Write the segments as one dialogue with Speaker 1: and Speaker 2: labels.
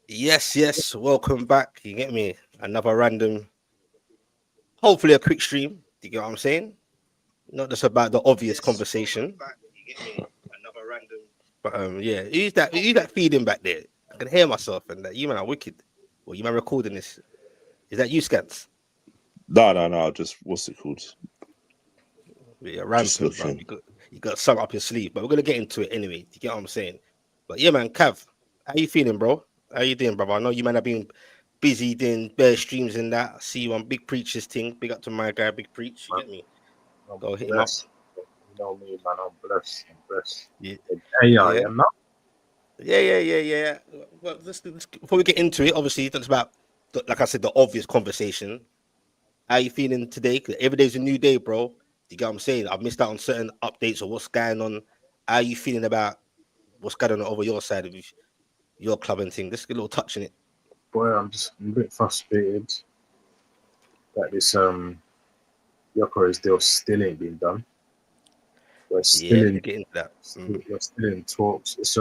Speaker 1: Yes. Welcome back. You get me? Another random, hopefully a quick stream. You get what I'm saying? Not just about the obvious conversation. You get me? Another random. But yeah, who's that feeding back there? I can hear myself and that you man are wicked. Well, you man recording this. Is that you, Skants?
Speaker 2: No. Just what's it called?
Speaker 1: Yeah,
Speaker 2: Just
Speaker 1: rampant, bro.
Speaker 2: looking.
Speaker 1: You got something up your sleeve, but we're gonna get into it anyway. You get what I'm saying? But yeah, man, Cav, how you feeling, bro? How you doing, brother? I know you man have been busy doing bare streams and that. I see you on Big Preach's thing. Big up to my guy, Big Preach. You
Speaker 3: Man,
Speaker 1: get me?
Speaker 3: I'm
Speaker 1: Go hit him up.
Speaker 3: blessed. You know me, man. I'm blessed. I'm blessed.
Speaker 1: Yeah,
Speaker 3: AI,
Speaker 1: yeah,
Speaker 3: you know?
Speaker 1: yeah. Well, before we get into it, obviously, that's about, like I said, the obvious conversation. How you feeling today? 'Cause every day's a new day, bro. You get what I'm saying? I've missed out on certain updates or what's going on. How you feeling about what's going on over your side of your club and thing? Just get a little touch in it.
Speaker 3: Boy, I'm a bit frustrated that this Yoko's deal still ain't been done. We're
Speaker 1: Yeah,
Speaker 3: still
Speaker 1: let's
Speaker 3: in
Speaker 1: get into that.
Speaker 3: we're still in talks. It's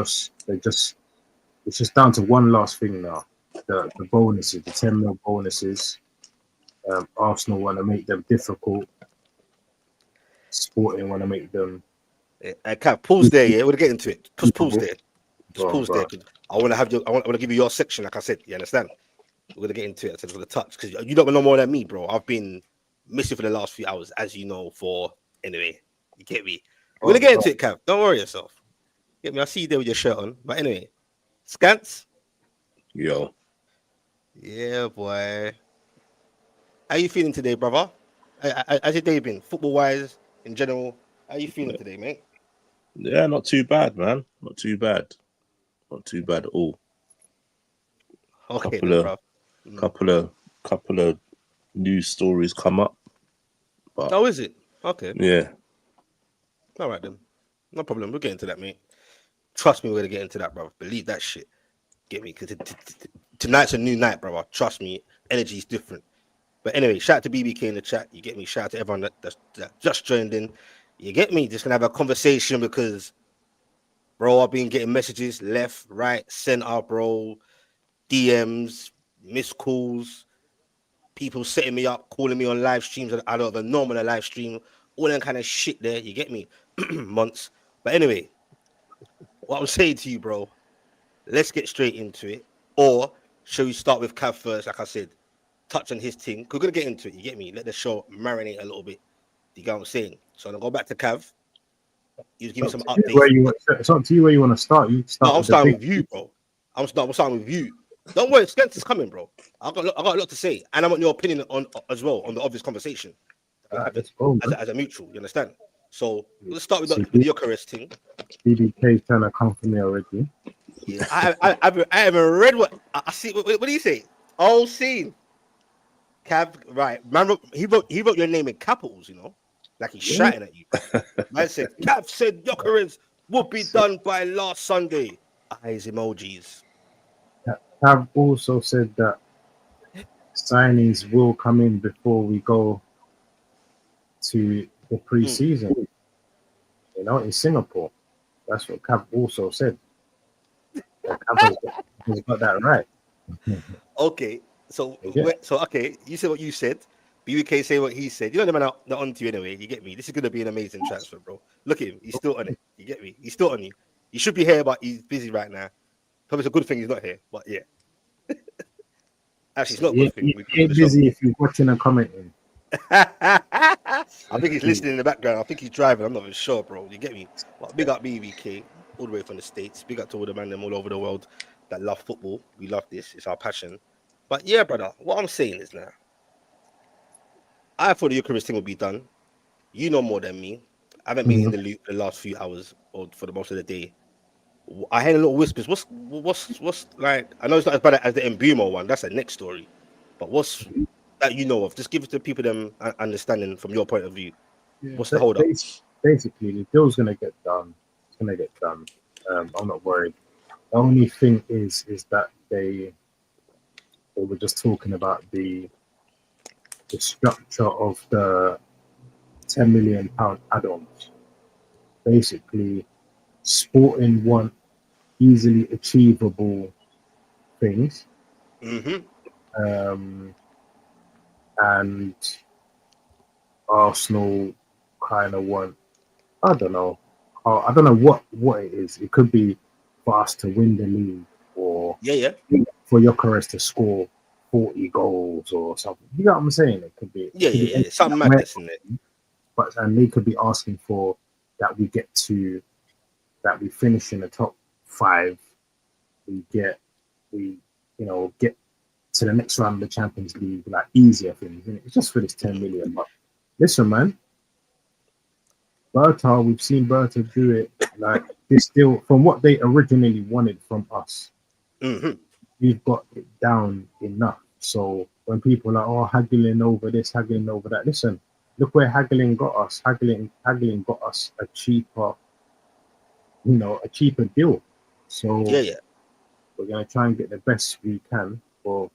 Speaker 3: just down to one last thing now. The bonuses, the 10 mil bonuses. Arsenal want to make them difficult. Sporting want to make them
Speaker 1: I can't pause there. Yeah, we'll get into it. Just pause
Speaker 3: achievable.
Speaker 1: there. Just pause there. 'Cause I want to have your. I want to give you your section. Like I said, you understand? We're gonna get into it. I said for the touch because you don't know more than me, bro. I've been missing for the last few hours, as you know. For anyway, you get me. We're gonna get into it, Cav. Don't worry yourself. Get me? I see you there with your shirt on. But anyway, Skants.
Speaker 2: Yo,
Speaker 1: Yeah, boy. How you feeling today, brother? How's your day been, football wise, in general? How you feeling today, mate?
Speaker 2: yeah, not too bad, man. Not too bad. Not too bad at all.
Speaker 1: Okay,
Speaker 2: Couple
Speaker 1: then,
Speaker 2: of
Speaker 1: bro.
Speaker 2: couple of news stories come up, but
Speaker 1: Oh, is it? Okay.
Speaker 2: yeah,
Speaker 1: All right, then. No problem. We'll get into that, mate. Trust me, we're gonna get into that, bro. Believe that shit. Get me? Because tonight's a new night, bro. Trust me, energy's different. But anyway, shout out to BBK in the chat. You get me? Shout out to everyone that just joined in. You get me? Just gonna have a conversation because, bro, I've been getting messages left, right, center, bro. DMs, missed calls, people setting me up, calling me on live streams that I don't even know I'm on a live stream, all that kind of shit there. You get me? Months. But anyway, what I'm saying to you, bro, let's get straight into it. Or shall we start with Cav first? Like I said, touch on his thing. We're gonna get into it. You get me? Let the show marinate a little bit. You get what I'm saying? So I'm gonna go back to Cav. You give me some updates.
Speaker 3: It's up to you where you want to start. You
Speaker 1: No,
Speaker 3: start
Speaker 1: I'm
Speaker 3: with the
Speaker 1: starting
Speaker 3: big.
Speaker 1: with you, bro. I'm starting with you. Don't worry, Skents is coming, bro. I got a lot to say, and I want your opinion on as well on the obvious conversation that we're having
Speaker 3: Let's go, man.
Speaker 1: as a mutual. You understand? So let's start with
Speaker 3: See,
Speaker 1: the Eucharist thing.
Speaker 3: BBK trying to come for me already.
Speaker 1: Yeah, I haven't read what I see. What do you say? Oh, scene. Cav, right? Man, he wrote your name in capitals. You know, like he's shouting at you. Man said, Cav said Eucharist would be done by last Sunday. Eyes emojis.
Speaker 3: Have also said that signings will come in before we go to the pre-season. You know, in Singapore. That's what Cav also said. Cav has got that right.
Speaker 1: Okay, so
Speaker 3: Yeah.
Speaker 1: okay, you said what you said. BBK say what he said. You know the man not on to you anyway. You get me. This is gonna be an amazing transfer, bro. Look at him. He's still on it. You get me. He's still on you. He should be here, but he's busy right now. Probably it's a good thing he's not here. But yeah, actually, it's not a good thing.
Speaker 3: He ain't busy if you're watching and commenting.
Speaker 1: I think he's listening in the background. I think he's driving. I'm not even sure, bro. You get me? But big up BBK all the way from the States. Big up to all the man them all over the world that love football. We love this. It's our passion. But yeah, brother, what I'm saying is now, I thought the Eucharist thing would be done. You know more than me. I haven't been in the loop the last few hours or for the most of the day. I heard a little whispers. What's like? I know it's not as bad as the Embumo one. That's the next story. But what's that you know of? Just give it to people them understanding from your point of view. What's the hold up?
Speaker 3: Basically, the deal's gonna get done. It's gonna get done. I'm not worried. The only thing is that they were just talking about the structure of the £10 million add-ons. Basically, Sporting want easily achievable things,
Speaker 1: Mm-hmm.
Speaker 3: um, and Arsenal kind of want. I don't know. I don't know what it is. It could be for us to win the league, or
Speaker 1: Yeah, yeah,
Speaker 3: for Jokeres to score 40 goals or something. You know what I'm saying? It could be.
Speaker 1: yeah,
Speaker 3: It could
Speaker 1: yeah,
Speaker 3: be
Speaker 1: yeah. Something
Speaker 3: anything.
Speaker 1: madness in it.
Speaker 3: But and they could be asking for that we get to that we finish in the top 5. We get we get to the next round of the Champions League, like easier things. And it's just for this 10 million. But listen, man, Berta, we've seen Berta do it. Like this still from what they originally wanted from us.
Speaker 1: Mm-hmm.
Speaker 3: We've got it down enough. So when people are haggling over this, haggling over that, listen, look where haggling got us. Haggling got us a cheaper deal. So
Speaker 1: Yeah, yeah.
Speaker 3: we're gonna try and get the best we can for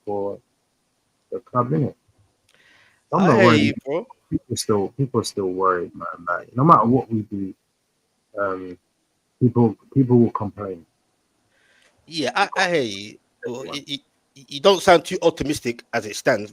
Speaker 3: the club, innit? I'm
Speaker 1: I
Speaker 3: not
Speaker 1: hear
Speaker 3: worried.
Speaker 1: you, bro.
Speaker 3: People are still worried, man. Like no matter what we do, um, people will complain.
Speaker 1: Yeah, I hear you. Well, you don't sound too optimistic as it stands.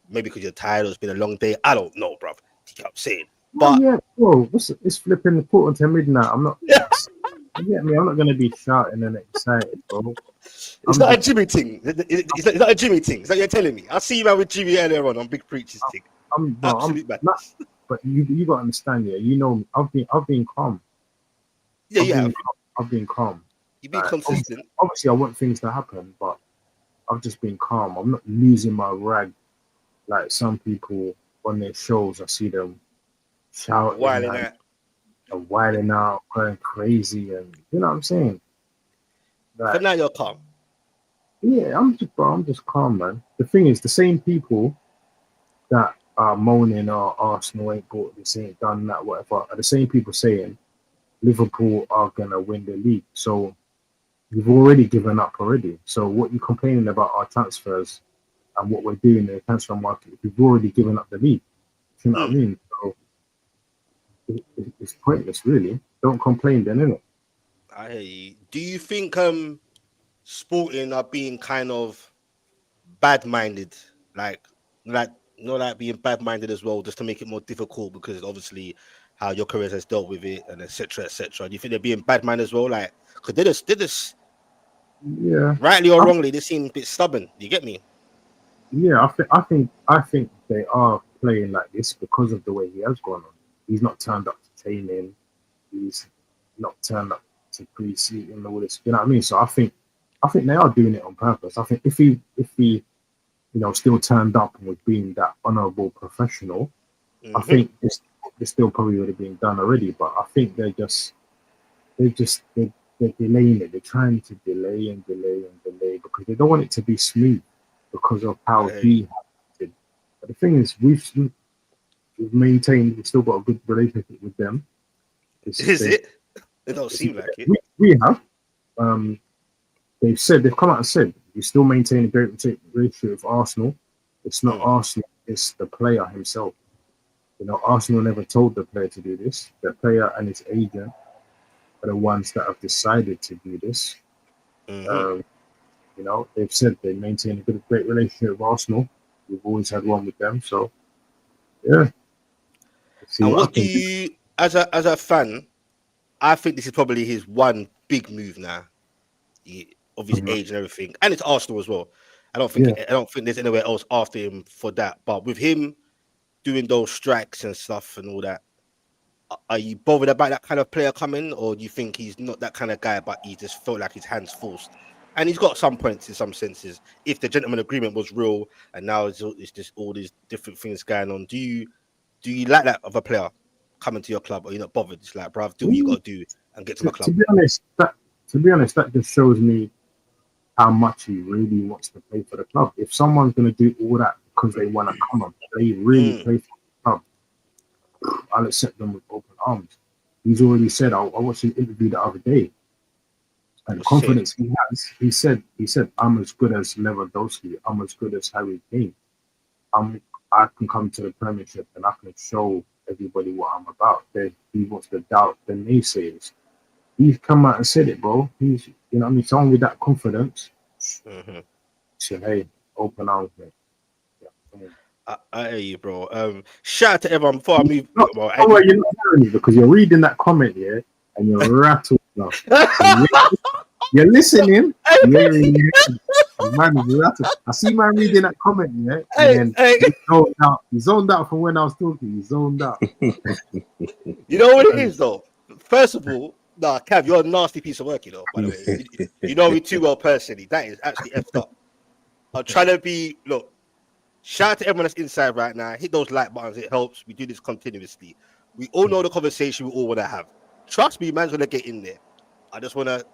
Speaker 1: Maybe because you're tired or it's been a long day. I don't know, bruv. You know what I'm saying?
Speaker 3: Oh
Speaker 1: But
Speaker 3: yeah, bro. It's flipping quarter to midnight. I'm not. You get me? I'm not gonna be shouting and excited, bro.
Speaker 1: it's
Speaker 3: I'm
Speaker 1: not a
Speaker 3: just.
Speaker 1: Jimmy thing. It's not a Jimmy thing. It's like you're telling me. I see you man with Jimmy earlier on Big Preachers thing.
Speaker 3: I'm
Speaker 1: Absolute
Speaker 3: not.
Speaker 1: madness.
Speaker 3: But you gotta understand, yeah. You know, I've been calm.
Speaker 1: Yeah,
Speaker 3: I've
Speaker 1: you
Speaker 3: been
Speaker 1: have.
Speaker 3: I've been calm.
Speaker 1: You be
Speaker 3: Like
Speaker 1: consistent.
Speaker 3: obviously, I want things to happen, but I've just been calm. I'm not losing my rag like some people on their shows. I see them shouting
Speaker 1: Wilding
Speaker 3: like
Speaker 1: out.
Speaker 3: and wilding out, going crazy, and you know what I'm saying.
Speaker 1: For
Speaker 3: Like
Speaker 1: now, you're calm.
Speaker 3: yeah, I'm just calm, man. The thing is, the same people that are moaning, "Oh, Arsenal ain't bought this, ain't done that, whatever," are the same people saying Liverpool are gonna win the league. So you've already given up already. So what you complaining about our transfers and what we're doing in the transfer market? We've already given up the league. You know what I
Speaker 1: Mm,
Speaker 3: mean? So it's pointless, really. Don't complain, then, innit?
Speaker 1: I hear you. Do you think Sporting are being kind of bad-minded, like like like being bad-minded as well, just to make it more difficult because obviously how your career has dealt with it and etc. etc. Do you think they're being bad-minded as well? Like, because they just
Speaker 3: Yeah,
Speaker 1: rightly or
Speaker 3: I,
Speaker 1: wrongly, they seem a bit stubborn. You get me?
Speaker 3: yeah. I think they are playing like this because of the way he has gone on. He's not turned up to training. He's not turned up to pre-season and all this. You know what I mean? So I think they are doing it on purpose. I think if he still turned up and was being that honourable professional, I
Speaker 1: Hmm.
Speaker 3: think this still probably would have been done already. But I think they're delaying it. They're trying to delay and delay and delay because they don't want it to be smooth because of how he acted. But the thing is, we've maintained. We've still got a good relationship with them. It's,
Speaker 1: Is
Speaker 3: they,
Speaker 1: it? It don't seem like it.
Speaker 3: we have. Um, they've come out and said we still maintain a great relationship with Arsenal. It's not
Speaker 1: Mm.
Speaker 3: Arsenal. It's the player himself. Arsenal never told the player to do this. The player and his agent are the ones that have decided to do this.
Speaker 1: Hmm.
Speaker 3: Um, they've said they maintain a great relationship with Arsenal. We've always had one with them. So yeah, let's see
Speaker 1: And
Speaker 3: what
Speaker 1: what do
Speaker 3: happens.
Speaker 1: you, as a fan? I think this is probably his one big move now, of his
Speaker 3: Mhm.
Speaker 1: age and everything, and it's Arsenal as well.
Speaker 3: Yeah,
Speaker 1: I don't think there's anywhere else after him for that. But with him doing those strikes and stuff and all that, are you bothered about that kind of player coming, or do you think he's not that kind of guy, but he just felt like his hands forced? And he's got some points in some senses. If the gentleman agreement was real, and now it's just all these different things going on, do you like that of a player coming to your club, or you're not bothered? It's like, bruv, do what you
Speaker 3: Mm,
Speaker 1: got to do and get to my
Speaker 3: to
Speaker 1: club.
Speaker 3: be honest, that just shows me how much he really wants to play for the club. If someone's going to do all that because they want to come and play, really
Speaker 1: Mm,
Speaker 3: play for the club, I'll accept them with open arms. He's already said. I watched an interview the other day, and the
Speaker 1: what's he saying?
Speaker 3: confidence he has. He said, "I'm as good as Lewandowski. I'm as good as Harry Kane. I can come to the Premiership and I can show everybody what I'm about." He wants to doubt the naysayers. he's come out and said it, bro. He's, you know what I mean, someone with that confidence.
Speaker 1: Mm-hmm.
Speaker 3: So, hey, open arms, mate. Yeah.
Speaker 1: I hear you, bro. Shout out to everyone before I move.
Speaker 3: No,
Speaker 1: Well,
Speaker 3: don't worry, you're not hearing me because you're reading that comment, yeah, and you're rattled now. So you're listening, you're hearing it, and man is rattled. I see man reading that comment, yeah, and then he zoned out. He zoned out from when I was talking. He zoned out.
Speaker 1: You know what it is, though? First of all, nah, Cav, you're a nasty piece of work, you know, by the way. You know me too well personally. That is actually effed up. I'm trying to be, look, shout out to everyone that's inside right now. Hit those like buttons. It helps. We do this continuously. We all know the conversation we all want to have. Trust me, man's going to get in there. I just want to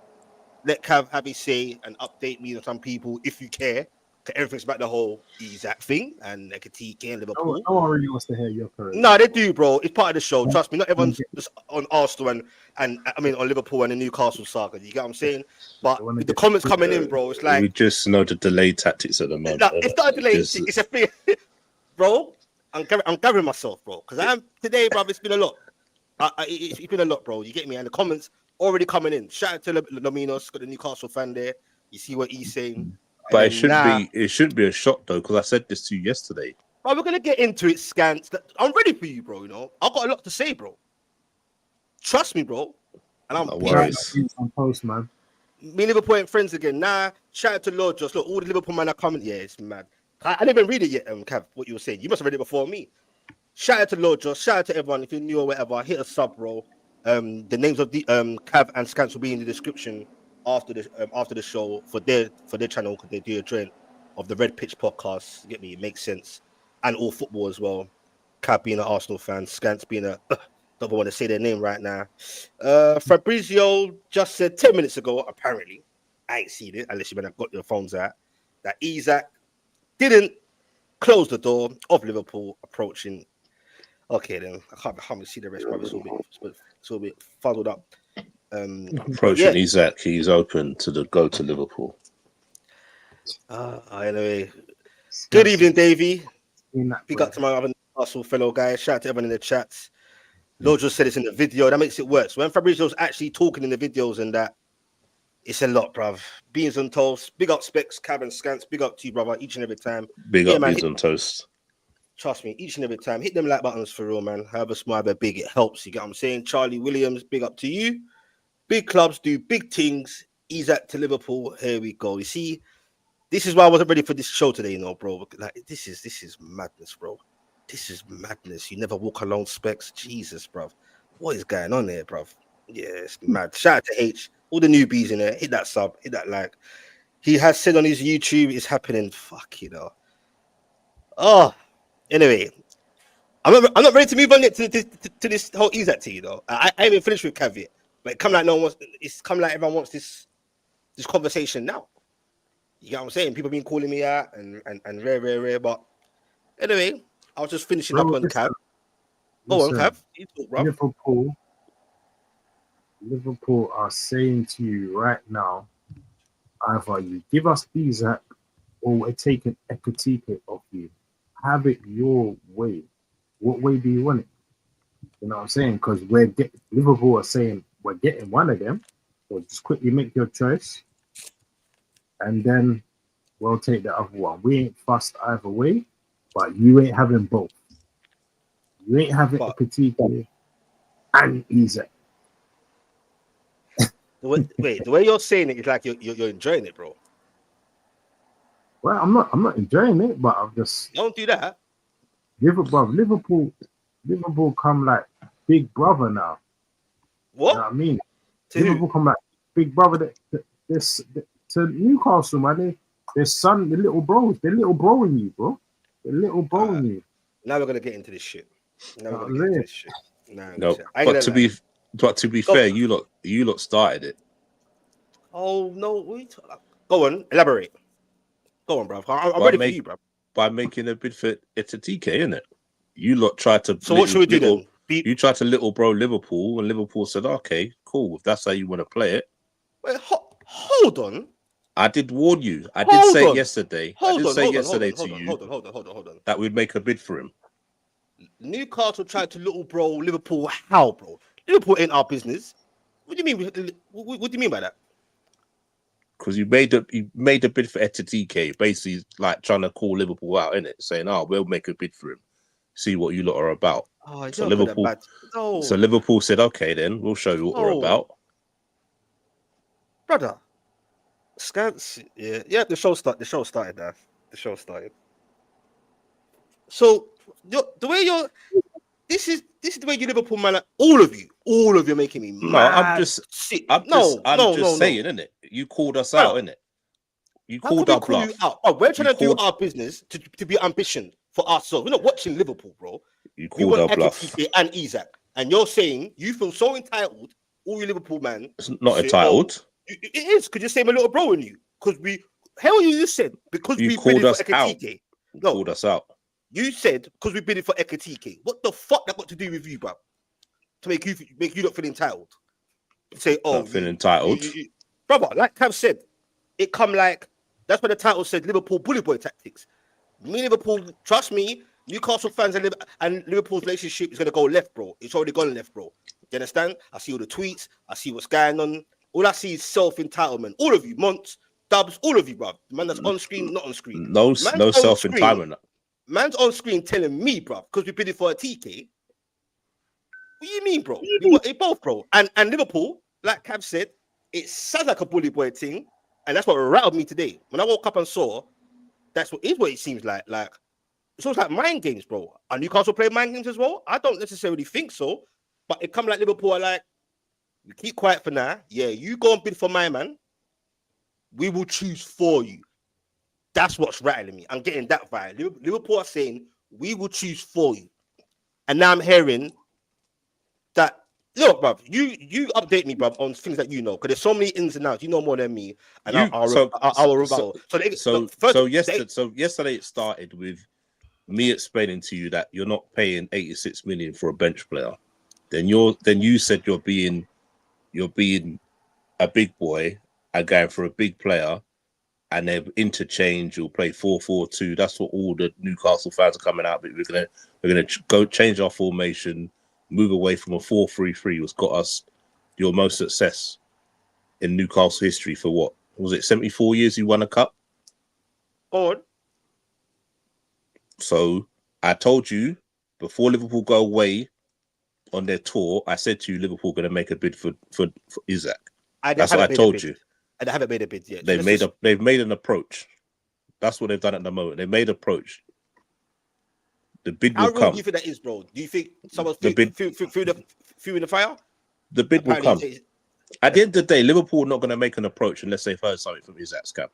Speaker 1: let Cav have his say and update me on some people, if you care. Everything's about the whole Isak thing and Ekitike and Liverpool.
Speaker 3: No one really wants to hear your career.
Speaker 1: No, they do, bro. It's part of the show. Trust me. Not everyone's just on Arsenal and I mean on Liverpool and the Newcastle saga. You get what I'm saying? But with the comments coming in, bro, it's like
Speaker 2: we just know the delay tactics at the moment.
Speaker 1: No, it's not a delay. It's a thing, bro. I'm gathering myself, bro, because I am today, bro. It's been a lot. It's been a lot, bro. You get me? And the comments already coming in. Shout out to Lominos, got the Newcastle fan there. You see what he's saying.
Speaker 2: But it shouldn't be a shock though, because I said this to you yesterday.
Speaker 1: Bro, we're gonna get into it, Skants. I'm ready for you, bro. You know, I've got a lot to say, bro. Trust me, bro. And I'm
Speaker 3: on post, man.
Speaker 1: Me and Liverpool ain't friends again. Nah, shout out to Lord Just. Look, all the Liverpool man are coming. Yeah, it's mad. I didn't even read it yet, Cav, what you were saying. You must have read it before me. Shout out to Lord Just. Shout out to everyone. If you're new or whatever, hit a sub, bro. The names of the Cav and Skants will be in the description after the show for their channel, because they do a joint of the Red Pitch podcast. Get me? It makes sense. And all football as well. Cav being an Arsenal fan, Skants being a don't want to say their name right now. Fabrizio just said 10 minutes ago, apparently, I ain't seen it unless you have got your phones out, that Isak didn't close the door of Liverpool approaching. Okay, then I can't see the rest, but it's all a bit fuddled up.
Speaker 2: Approaching Isak, he's open to go to Liverpool.
Speaker 1: Anyway, good evening, Davey. Big up to my other Arsenal fellow guys. Shout out to everyone in the chats. Lord just said it's in the video. That makes it worse. When Fabrizio's actually talking in the videos and that, it's a lot, bruv. Beans on toast. Big up Specs, Cav and Skants. Big up to you, brother, each and every time.
Speaker 2: Big up Beans on toast.
Speaker 1: Trust me, each and every time. Hit them like buttons for real, man. However small, however big, it helps. You get what I'm saying? Charlie Williams, big up to you. Big clubs do big things. Isak to Liverpool. Here we go. You see, this is why I wasn't ready for this show today, you know, bro. Like, this is madness, bro. This is madness. You never walk alone, Specs. Jesus, bruv. What is going on there, bruv? Yeah, it's mad. Shout out to H. All the newbies in there. Hit that sub. Hit that like. He has said on his YouTube, it's happening. Fuck, you know. Oh, anyway. I'm not ready to move on yet to this whole Isak thing, you know. I ain't even finished with caveat. But it's come like everyone wants this conversation now. You get what I'm saying? People been calling me out and rare. But anyway, I was just finishing up on Cav. Go on, Cav. You talk, bro.
Speaker 3: Liverpool are saying to you right now, either you give us Isak or we're taking Ekitike off you. Have it your way. What way do you want it? You know what I'm saying? Because Liverpool are saying we're getting one of them. So just quickly make your choice. And then we'll take the other one. We ain't fussed either way, but you ain't having both. You ain't having Ekitike and Isak.
Speaker 1: The way you're saying it is like you're enjoying it, bro.
Speaker 3: Well, I'm not enjoying it, but I'm just
Speaker 1: don't do that.
Speaker 3: Liverpool come like big brother now.
Speaker 1: What?
Speaker 3: You know what I mean? Liverpool come like big brother to Newcastle, man. Their son, the little bros, they're little broing you, bro. They're little broing you.
Speaker 1: Now we're gonna get into this shit.
Speaker 2: No, but to be fair, you lot started it.
Speaker 1: Oh no, what are you talking about? Go on, elaborate. Go on, bro. I'm ready for you, bro.
Speaker 2: By making a bid for Ekitike, innit? You lot tried to.
Speaker 1: So what should we do then?
Speaker 2: You tried to little bro Liverpool, and Liverpool said, "Okay, cool. If that's how you want to play it."
Speaker 1: Wait, hold on.
Speaker 2: I did warn you. I did say yesterday.
Speaker 1: Hold on.
Speaker 2: That we'd make a bid for him.
Speaker 1: Newcastle tried to little bro Liverpool. How, bro? Liverpool ain't our business. What do you mean? What do you mean by that?
Speaker 2: Because you made a bid for Ekitike, basically like trying to call Liverpool out, innit? Saying, "Oh, we'll make a bid for him. See what you lot are about."
Speaker 1: Oh,
Speaker 2: So
Speaker 1: you're putting that
Speaker 2: Liverpool,
Speaker 1: bad. No,
Speaker 2: so Liverpool said, "Okay, then we'll show you what we're
Speaker 1: no,
Speaker 2: about."
Speaker 1: brother. Skants, yeah. The show started now. The show started. So the way you're, this is the way you Liverpool man. All of you are making me
Speaker 2: No,
Speaker 1: mad sick.
Speaker 2: I'm
Speaker 1: No, no,
Speaker 2: just
Speaker 1: no, no,
Speaker 2: saying, innit? You called us
Speaker 1: brother.
Speaker 2: out, innit? You
Speaker 1: How can
Speaker 2: called
Speaker 1: we
Speaker 2: our
Speaker 1: call you
Speaker 2: bluff.
Speaker 1: out? Oh, we're
Speaker 2: You
Speaker 1: trying to do
Speaker 2: called
Speaker 1: our business to be ambition for ourselves. We're not watching Liverpool, bro.
Speaker 2: you
Speaker 1: We
Speaker 2: called
Speaker 1: want
Speaker 2: our bluff.
Speaker 1: Ekitike and Isak, and you're saying you feel so entitled. All you Liverpool man,
Speaker 2: It's not
Speaker 1: say,
Speaker 2: entitled.
Speaker 1: it is because you're saying a little bro in you. Because we, hell, you just said because
Speaker 2: You
Speaker 1: we
Speaker 2: called
Speaker 1: bidded for
Speaker 2: us out.
Speaker 1: Ekitike.
Speaker 2: You
Speaker 1: No,
Speaker 2: called us out.
Speaker 1: you said because we bidded for Ekitike. What the fuck that got to do with you, bro? To make you not feel entitled. Say, oh,
Speaker 2: Don't feel entitled.
Speaker 1: brother. Like Cav said, it come like that's why the title said Liverpool bully boy tactics. Me Liverpool, trust me, Newcastle fans and Liverpool's relationship is gonna go left, bro. It's already gone left, bro. You understand? I see all the tweets. I see what's going on. All I see is self-entitlement. All of you, Monts, Dubs, all of you, bro. The man that's on screen, not on screen.
Speaker 2: No
Speaker 1: Man's on
Speaker 2: self-entitlement.
Speaker 1: Man's on screen telling me, bro, because we bid it for a TK. What do you mean, bro? We were both, bro. And Liverpool, like Cav said, it sounds like a bully boy thing, and that's what rattled me today. When I woke up and saw, that's what it seems like. Like it sounds like mind games, bro. Are Newcastle play mind games as well? I don't necessarily think so, but it come like Liverpool are like, we keep quiet for now. Yeah, you go and bid for my man. We will choose for you. That's what's rattling me. I'm getting that vibe. Liverpool are saying we will choose for you, and now I'm hearing that. Look, bruv, you update me, bruv, on things that you know, because there's so many ins and outs. You know more than me, and I'll rebuttal.
Speaker 2: So yesterday it started with me explaining to you that you're not paying 86 million for a bench player. Then you said you're being a big boy and going for a big player, and then interchange. You'll play 4-4-2. That's what all the Newcastle fans are coming out. But we're gonna go change our formation, move away from a 4-3-3, which got us your most success in Newcastle history for what was it? 74 years you won a cup.
Speaker 1: Go on.
Speaker 2: So I told you before Liverpool go away on their tour, I said to you Liverpool going to make a bid for Isak. That's what I told you.
Speaker 1: And they haven't made a bid yet.
Speaker 2: They've made an approach. That's what they've done at the moment. They made an approach. The bid will come. How real
Speaker 1: do you think that is, bro? Do you think someone's threw in the fire?
Speaker 2: The bid will come. At the end of the day, Liverpool are not going to make an approach unless they've heard something from Isak's camp.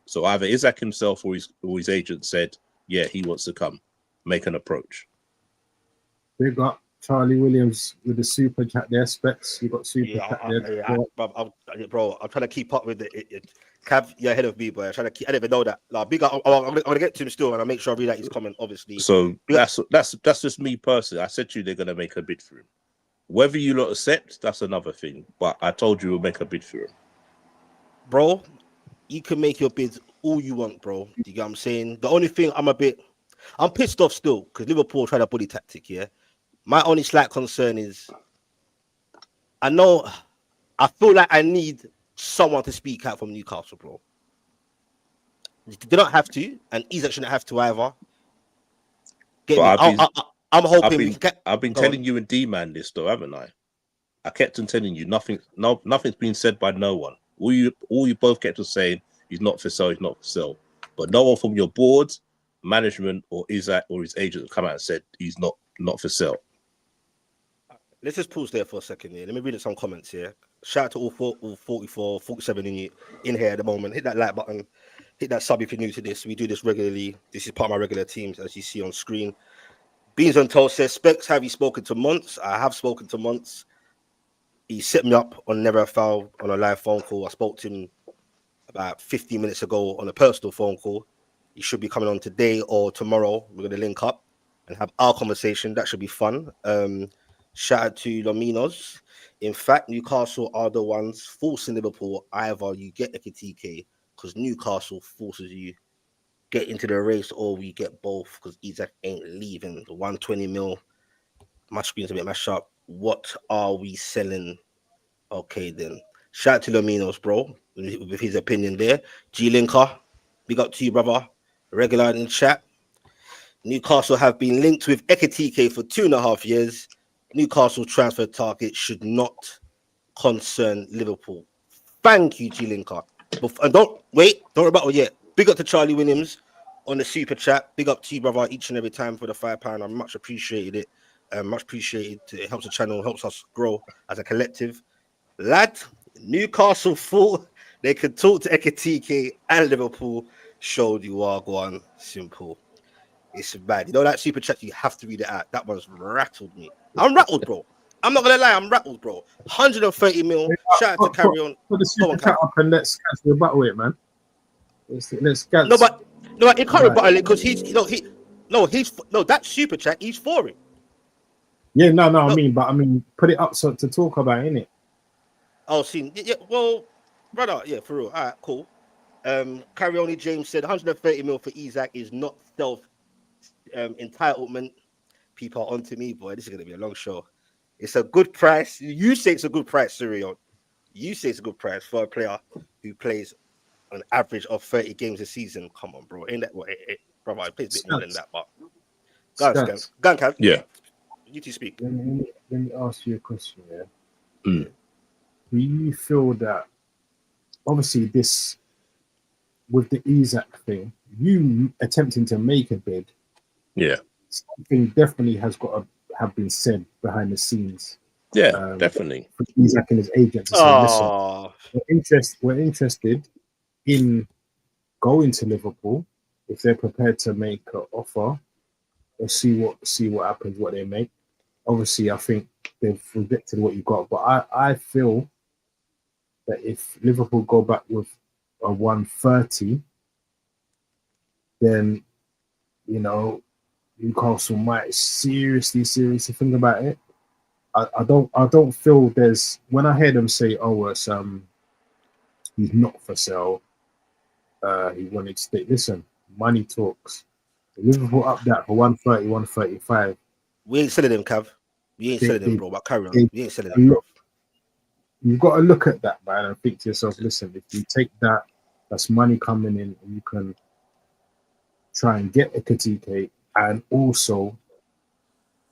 Speaker 2: So either Isak himself or his agent said, yeah, he wants to come, make an approach.
Speaker 3: They got Charlie Williams with the super chat there, Specs. You got super chat there.
Speaker 1: Bro, I'm trying to keep up with it. Cav, you're ahead of me, boy. I'm trying to keep. I didn't even know that. Like, big up. I'm gonna get to him still, and I'll make sure I read out his comment. Obviously,
Speaker 2: so that's just me personally. I said to you they're gonna make a bid for him. Whether you lot accept, that's another thing. But I told you we'll make a bid for him,
Speaker 1: bro. You can make your bids all you want, bro. You get what I'm saying? The only thing I'm pissed off still because Liverpool tried a bully tactic. Yeah, my only slight concern is I feel like I need someone to speak out from Newcastle, bro. They don't have to, and Isak shouldn't have to either. I'm hoping
Speaker 2: I've been telling you and D-Man this though, haven't I? I kept on telling you nothing's been said by no one. All you both kept on saying he's not for sale, he's not for sale. But no one from your board, management, or Isak or his agent come out and said he's not for sale.
Speaker 1: Let's just pause there for a second here. Let me read some comments here. Shout out to all 44, 47 in here at the moment. Hit that like button. Hit that sub if you're new to this. We do this regularly. This is part of my regular teams, as you see on screen. Beans on Toast says, Specs, have you spoken to Monts? I have spoken to Monts. He set me up on Never Foul on a live phone call. I spoke to him about 15 minutes ago on a personal phone call. He should be coming on today or tomorrow. We're going to link up and have our conversation. That should be fun. Shout out to Lominos. In fact, Newcastle are the ones forcing Liverpool. Either you get Ekitike because Newcastle forces you get into the race, or we get both because Isak ain't leaving. The 120 mil. My screen's a bit mashed up. What are we selling Okay, then. Shout out to Lominos, bro, with his opinion there. G Linker, big up to you, brother. Regular in chat. Newcastle have been linked with Ekitike for 2.5 years. Newcastle transfer target should not concern Liverpool. Thank you, G Linker. And don't rebuttal yet. Big up to Charlie Williams on the super chat. Big up to you, brother, each and every time for the £5. I much appreciated it. Much appreciated. It helps the channel, helps us grow as a collective. Lad, Newcastle thought they could talk to Ekitike and Liverpool. Showed you are going simple. It's bad. You know that super chat, you have to read it out. That one's rattled me. I'm rattled, bro. I'm not gonna lie, I'm rattled, bro. 130 mil. Shout out to Carry On.
Speaker 3: Put the super chat up and let's catch the battle it, man. Let's catch.
Speaker 1: No, but he can't rebuttal it because that super chat, he's for it.
Speaker 3: Yeah, no, I mean, put it up so to talk about, innit?
Speaker 1: Oh, see, yeah, well, brother, yeah, for real. All right, cool. Carry On, James said 130 mil for Isak is not self entitlement. People are onto me, boy. This is gonna be a long show. It's a good price. You say it's a good price, Sirion. You say it's a good price for a player who plays an average of 30 games a season. Come on, bro. Ain't that what brother? It plays a bit more than that, but go on, Cav.
Speaker 2: Yeah.
Speaker 1: You two speak.
Speaker 3: Let me ask you a question, yeah. Do you feel that obviously this with the Isak thing, you attempting to make a bid, something definitely has got to have been said behind the scenes.
Speaker 2: Yeah, definitely.
Speaker 3: For Isak and his agent to say, listen, we're interested in going to Liverpool if they're prepared to make an offer. Let's see what happens, what they make. Obviously, I think they've rejected what you got, but I feel that if Liverpool go back with a 130, then Newcastle might seriously think about it. I don't feel there's, when I hear them say, oh, it's he's not for sale. He wanted to stay. Listen, money talks. Liverpool up that for 130, 135.
Speaker 1: We ain't selling them, Cav. We ain't selling them, bro. But carry on. We ain't selling them, bro.
Speaker 3: You've got to look at that, man, and think to yourself, listen, if you take that, that's money coming in, and you can try and get Ekitike and also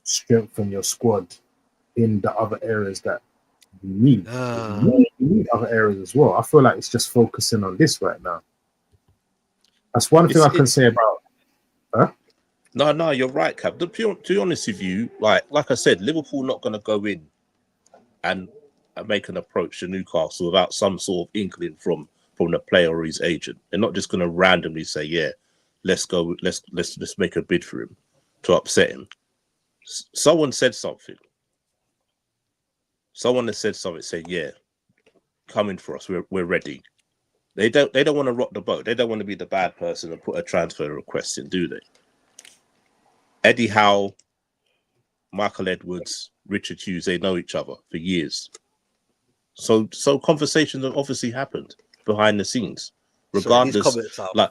Speaker 3: strengthen your squad in the other areas that you need. You need other areas as well. I feel like it's just focusing on this right now. That's one thing I can say about.
Speaker 2: No, you're right, Cap. To be honest with you, like I said, Liverpool not going to go in and make an approach to Newcastle without some sort of inkling from the player or his agent. They're not just going to randomly say, "Yeah, let's go, let's make a bid for him," to upset him. Someone said something. Someone has said something, saying, "Yeah, come in for us. We're ready." They don't want to rock the boat. They don't want to be the bad person and put a transfer request in, do they? Eddie Howe, Michael Edwards, Richard Hughes, they know each other for years. So conversations have obviously happened behind the scenes. Regardless, like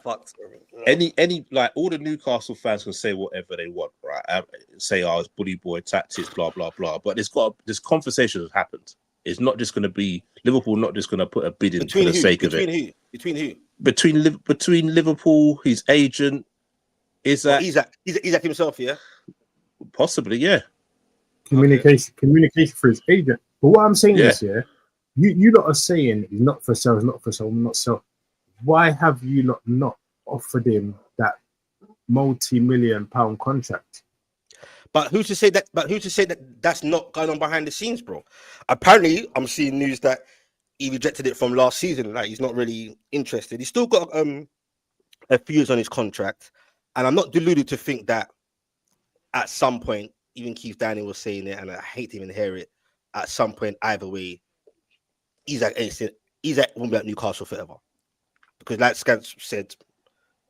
Speaker 2: any like all the Newcastle fans can say whatever they want, right? Say, "Oh, it's bully boy tactics," blah blah blah. But this conversation has happened. It's not just going to be Liverpool. Not just going to put a bid in for the sake of it.
Speaker 1: Between who?
Speaker 2: Between Liverpool, his agent. Isak
Speaker 1: himself, yeah?
Speaker 2: Possibly, yeah.
Speaker 3: Communication for his agent. But what I'm saying is, you lot are saying he's not for sale, not sell. Why have you not offered him that multi-million pound contract?
Speaker 1: But who's to say that? That's not going on behind the scenes, bro? Apparently, I'm seeing news that he rejected it from last season. Like he's not really interested. He's still got a few years on his contract. And I'm not deluded to think that at some point, even Keith Daniel was saying it, and I hate to even hear it, at some point, either way, Isak won't be at Newcastle forever. Because like Skants said,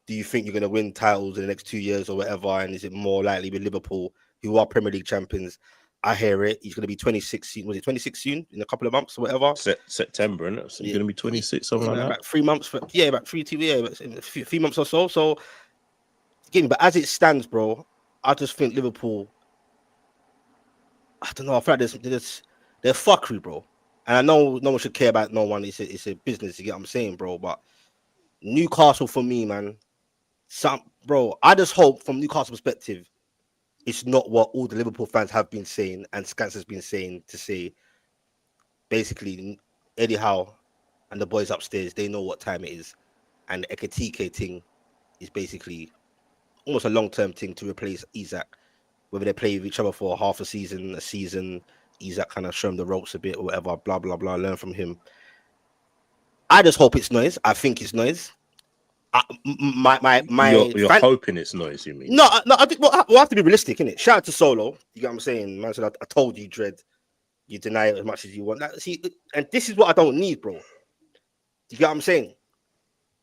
Speaker 1: do you think you're going to win titles in the next 2 years or whatever? And is it more likely with Liverpool, who are Premier League champions? I hear it. He's going to be 26 soon. Was it 26 soon? In a couple of months or whatever?
Speaker 2: September, isn't it? So you're going to be 26, something like that?
Speaker 3: About
Speaker 1: 3 months. About 3 few months or so. So, but as it stands, bro, I just think Liverpool, I don't know, I feel like they're fuckery, bro. And I know no one should care about no one. It's a business. You get what I'm saying, bro? But Newcastle for me, man. Bro, I just hope from Newcastle perspective, it's not what all the Liverpool fans have been saying and Skants has been saying to say. Basically, Eddie Howe and the boys upstairs, they know what time it is, and the Ekitike thing is basically almost a long-term thing to replace Isak. Whether they play with each other for half a season, Isak kind of show him the ropes a bit or whatever, blah blah blah. Learn from him. I just hope it's noise. I think it's noise.
Speaker 2: You're hoping it's noise, you mean?
Speaker 1: No. I think we'll have to be realistic, innit? Shout out to Solo. You get what I'm saying? Man said, I told you, Dread. You deny it as much as you want. See, and this is what I don't need, bro. You get what I'm saying?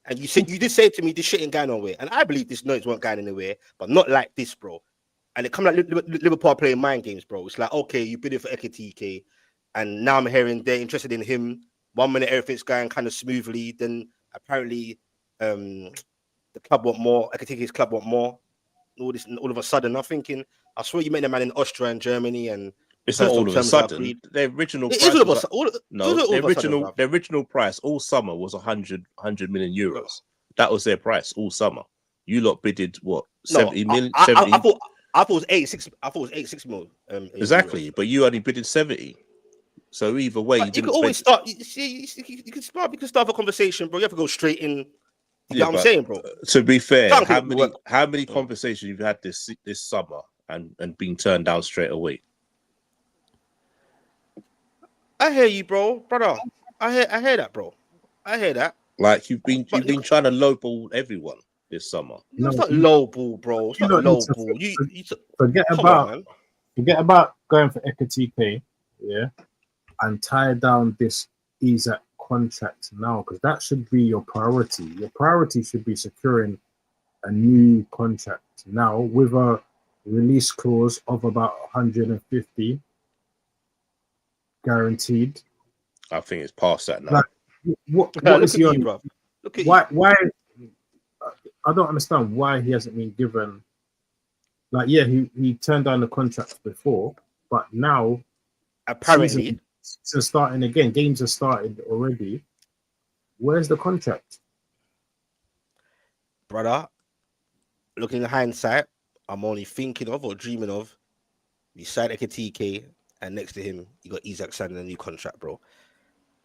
Speaker 1: And you did say to me, this shit ain't going nowhere. And I believe this noise weren't going anywhere, but not like this, bro. And it comes like Liverpool playing mind games, bro. It's like, okay, you bid it for Ekitike, and now I'm hearing they're interested in him. 1 minute everything's going kind of smoothly, then apparently the club want more. Ekitike's club want more. All of a sudden, I'm thinking, I swear you met the man in Austria and Germany, and
Speaker 2: it's not all of a sudden. The original price the original price all summer was 100 million euros. That was their price all summer. You lot bidded what 70 million?
Speaker 1: I thought it was 86. I thought it was 86 million.
Speaker 2: Exactly, but you only bidded 70. So either way,
Speaker 1: you can always start. You can start a conversation, bro. You have to go straight in. You know what I'm saying, bro?
Speaker 2: To be fair, how many conversations you've had this summer and been turned down straight away?
Speaker 1: I hear you, brother. I hear that, bro. I hear that.
Speaker 2: Like you've been trying to lowball everyone this summer.
Speaker 1: No, it's not lowball, bro. It's not lowball. You
Speaker 3: forget about going for Ekitike, yeah, and tie down this Isak contract now, because that should be your priority. Your priority should be securing a new contract now with a release clause of about 150 guaranteed.
Speaker 2: I think it's past that now.
Speaker 3: Like, what is your bro? Why I don't understand why he hasn't been given. Like, yeah, he turned down the contract before, but now
Speaker 1: apparently
Speaker 3: season starting again, games have started already. Where's the contract,
Speaker 1: brother? Looking in hindsight, I'm only thinking of or dreaming of you signed Ekitike, and next to him you got Isak signing a new contract, bro.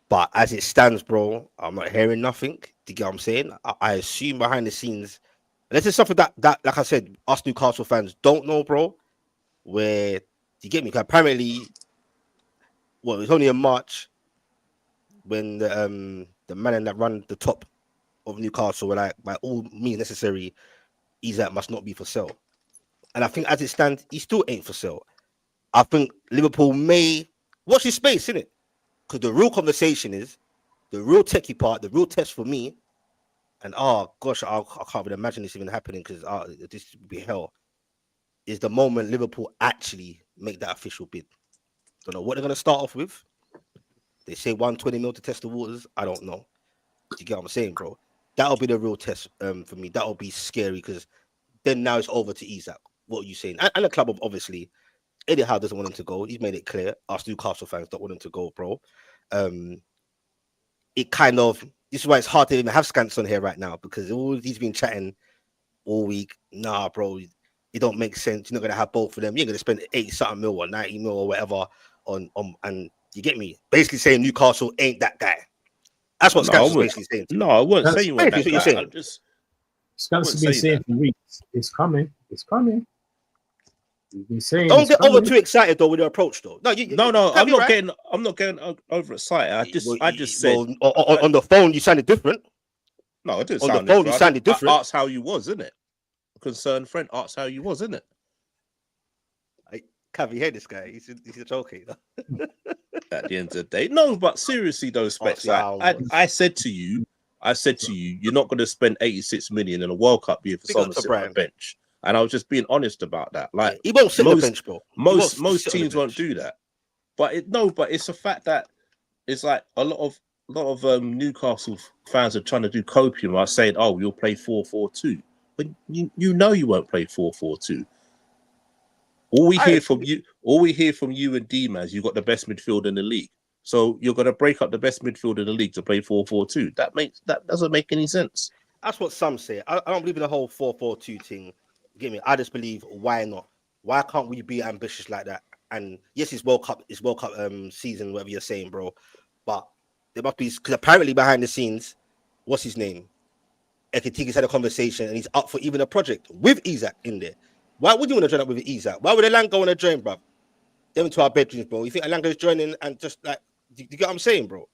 Speaker 1: But as it stands, bro, I'm not hearing nothing. Do you get what I'm saying? I assume behind the scenes, and this is something that, like I said, us Newcastle fans don't know, bro. Where you get me? Apparently, well, it was only in March when the man that run the top of Newcastle were like, by all means necessary, Isak must not be for sale. And I think as it stands, he still ain't for sale. I think Liverpool may watch his space, innit? Because the real conversation is the real techie part, the real test for me. And oh gosh, I can't even imagine this even happening because this would be hell. Is the moment Liverpool actually make that official bid. Don't know what they're gonna start off with. They say 120 mil to test the waters. I don't know. You get what I'm saying, bro? That'll be the real test for me. That'll be scary because then now it's over to Isak. What are you saying? And the club, obviously, Eddie Howe doesn't want him to go. He's made it clear. Us Newcastle fans don't want him to go, bro. It kind of, this is why it's hard to even have Skants on here right now because he's been chatting all week. Nah, bro, it don't make sense. You're not gonna have both of them. You're gonna spend 80-something mil or 90 mil or whatever on and you get me? Basically saying Newcastle ain't that guy. That's what Skants was basically saying.
Speaker 2: No, I wouldn't say you weren't that guy. You're saying.
Speaker 3: Skants has been saying for weeks, it's coming. You've been saying
Speaker 1: don't get over too excited though with your approach though. No,
Speaker 2: I'm not getting over excited. I just said
Speaker 1: on the phone you sounded different.
Speaker 2: No, I didn't.
Speaker 1: On the phone you sounded different.
Speaker 2: Ask how you was, isn't it? Concerned friend, ask how you was, isn't it?
Speaker 1: Cav, you hear this guy? He's a joker.
Speaker 2: At the end of the day, no. But seriously, those specs. I said to you, you're not going to spend 86 million in a World Cup year for someone to sit on the bench. And I was just being honest about that. Like
Speaker 1: he won't sit on the bench, bro.
Speaker 2: Most teams won't do that. But it's a fact that it's like a lot of Newcastle fans are trying to do copium by saying, "Oh, you'll play 4-4-2," but you know you won't play 4-4-2. All we hear from you and D-Man is you've got the best midfield in the league. So you're going to break up the best midfield in the league to play 4-4-2. That doesn't make any sense.
Speaker 1: That's what some say. I don't believe in the whole 4-4-2 thing. Get me? I just believe why not? Why can't we be ambitious like that? And yes, it's World Cup season, whatever you're saying, bro. But there must be, because apparently behind the scenes, what's his name? Ekitike's had a conversation and he's up for even a project with Isak in there. Why would you want to join up with Isak? Why would Alanga want to join, bro? Them into our bedrooms, bro. You think Alanga's joining and just like, do you get what I'm saying, bro?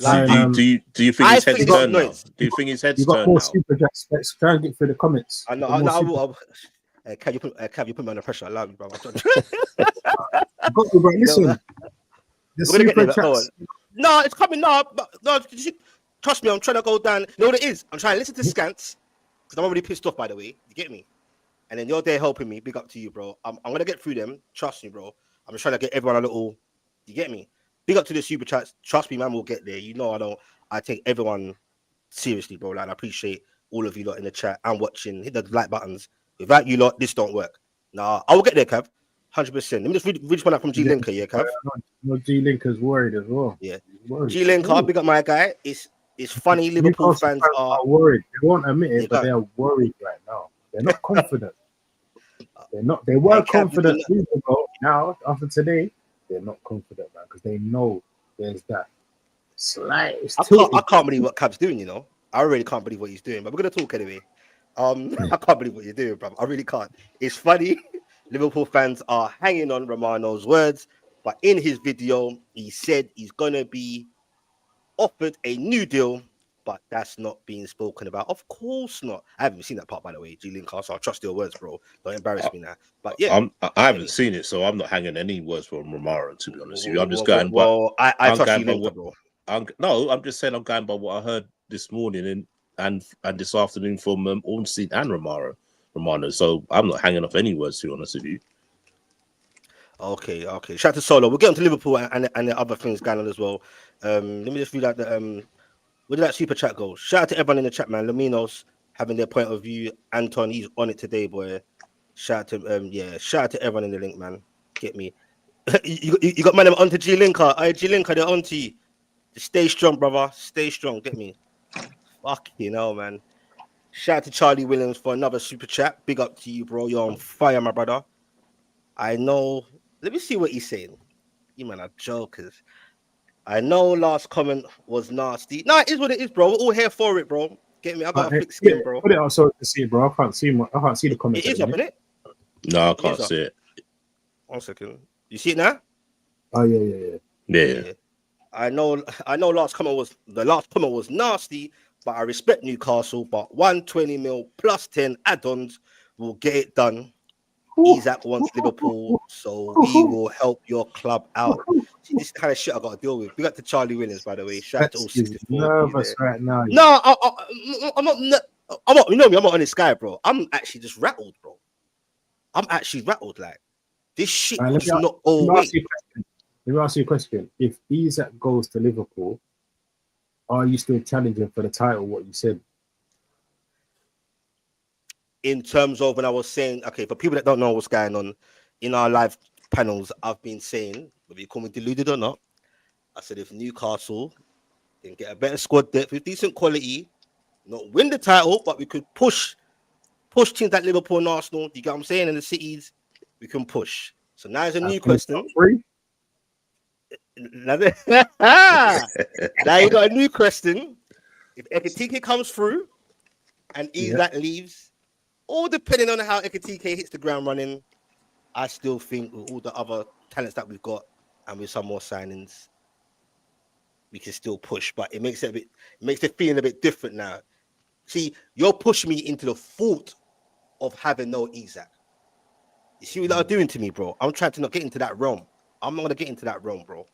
Speaker 2: Like, do you think his head's turned now? Do you think his head's turned now? You got more
Speaker 3: super chats. Let's try and get through the comments.
Speaker 1: I know. Cav, you put me under pressure. I love you, bro.
Speaker 3: Listen, the super chats.
Speaker 1: No, it's coming now. No, trust me, I'm trying to go down. You know what it is? I'm trying to listen to Skants because I'm already pissed off, by the way. You get me? And then you're there helping me. Big up to you, bro. I'm going to get through them. Trust me, bro. I'm just trying to get everyone a little... You get me? Big up to the super chats. Trust me, man, we'll get there. You know I take everyone seriously, bro. Like, I appreciate all of you lot in the chat and watching. Hit the like buttons. Without you lot, this don't work. Nah, I will get there, Cav. 100%. Let me just read this one up from G Linker, yeah, Cav?
Speaker 3: G Linker's worried as well.
Speaker 1: Yeah. G Linker, big up my guy. It's funny Liverpool fans are
Speaker 3: worried. They won't admit it, but they are worried right now. They're not confident. They were confident ago. Now, after today, they're not confident, man, because they know there's that slight.
Speaker 1: I can't believe what Cav's doing, you know. I really can't believe what he's doing, but we're gonna talk anyway. I can't believe what you're doing, bro. I really can't. It's funny. Liverpool fans are hanging on Romano's words, but in his video, he said he's gonna be offered a new deal, but that's not being spoken about. Of course not. I haven't seen that part, by the way, G Linker, so I'll trust your words, bro. Don't embarrass me now. But yeah,
Speaker 2: I haven't seen it, so I'm not hanging any words from Romano, to be honest with you. I'm just going
Speaker 1: by. I trust you, Linker, bro.
Speaker 2: I'm just saying I'm going by what I heard this morning and this afternoon from Ornstein and Romano. So I'm not hanging off any words, to be honest with you.
Speaker 1: Okay. Shout out to Solo. We'll get on to Liverpool and the other things going on as well. Let me just read out the where did that super chat go? Shout out to everyone in the chat, man. Laminos having their point of view. Anton, he's on it today, boy. Shout out to shout out to everyone in the link, man. Get me. you got man onto G Linker. G Linker, they're on to you. Just stay strong, brother. Stay strong. Get me. Fuck you know, man. Shout out to Charlie Williams for another super chat. Big up to you, bro. You're on fire, my brother. I know. Let me see what he's saying. You man are jokers. I know last comment was nasty. No, it is what it is, bro. We're all here for it, bro. Get me? I got a thick skin, bro.
Speaker 3: Put it on so to see, bro. I can't see the comment.
Speaker 1: It is up, innit?
Speaker 2: No, I can't see it.
Speaker 1: 1 second. You see it now?
Speaker 3: Oh yeah.
Speaker 1: I know last comment was nasty, but I respect Newcastle. But 120 mil plus 10 add-ons will get it done. Isak wants Liverpool, so we will help your club out. See, this is the kind of shit I got to deal with. We got to Charlie Williams, by the way. Shout out to all 64.
Speaker 3: Nervous right now.
Speaker 1: No, I'm not. You know me. I'm not on this guy, bro. I'm actually just rattled, bro. I'm actually rattled. Like this shit was not all.
Speaker 3: Let me ask you a question. If Isak goes to Liverpool, are you still challenging for the title? What you said?
Speaker 1: In terms of when I was saying, okay, for people that don't know what's going on in our live panels, I've been saying, whether you call me deluded or not, I said if Newcastle can get a better squad depth with decent quality, not win the title, but we could push teams like Liverpool and Arsenal. You get what I'm saying? In the cities, we can push. So now it's a new question. Now you got a new question. If Ekitike comes through and Isak leaves, all depending on how Ekitike hits the ground running, I still think with all the other talents that we've got and with some more signings, we can still push. But it makes it feeling a bit different now. See, you're pushing me into the fault of having no Isak. You see what they're doing to me, bro? I'm trying to not get into that realm. I'm not going to get into that realm, bro.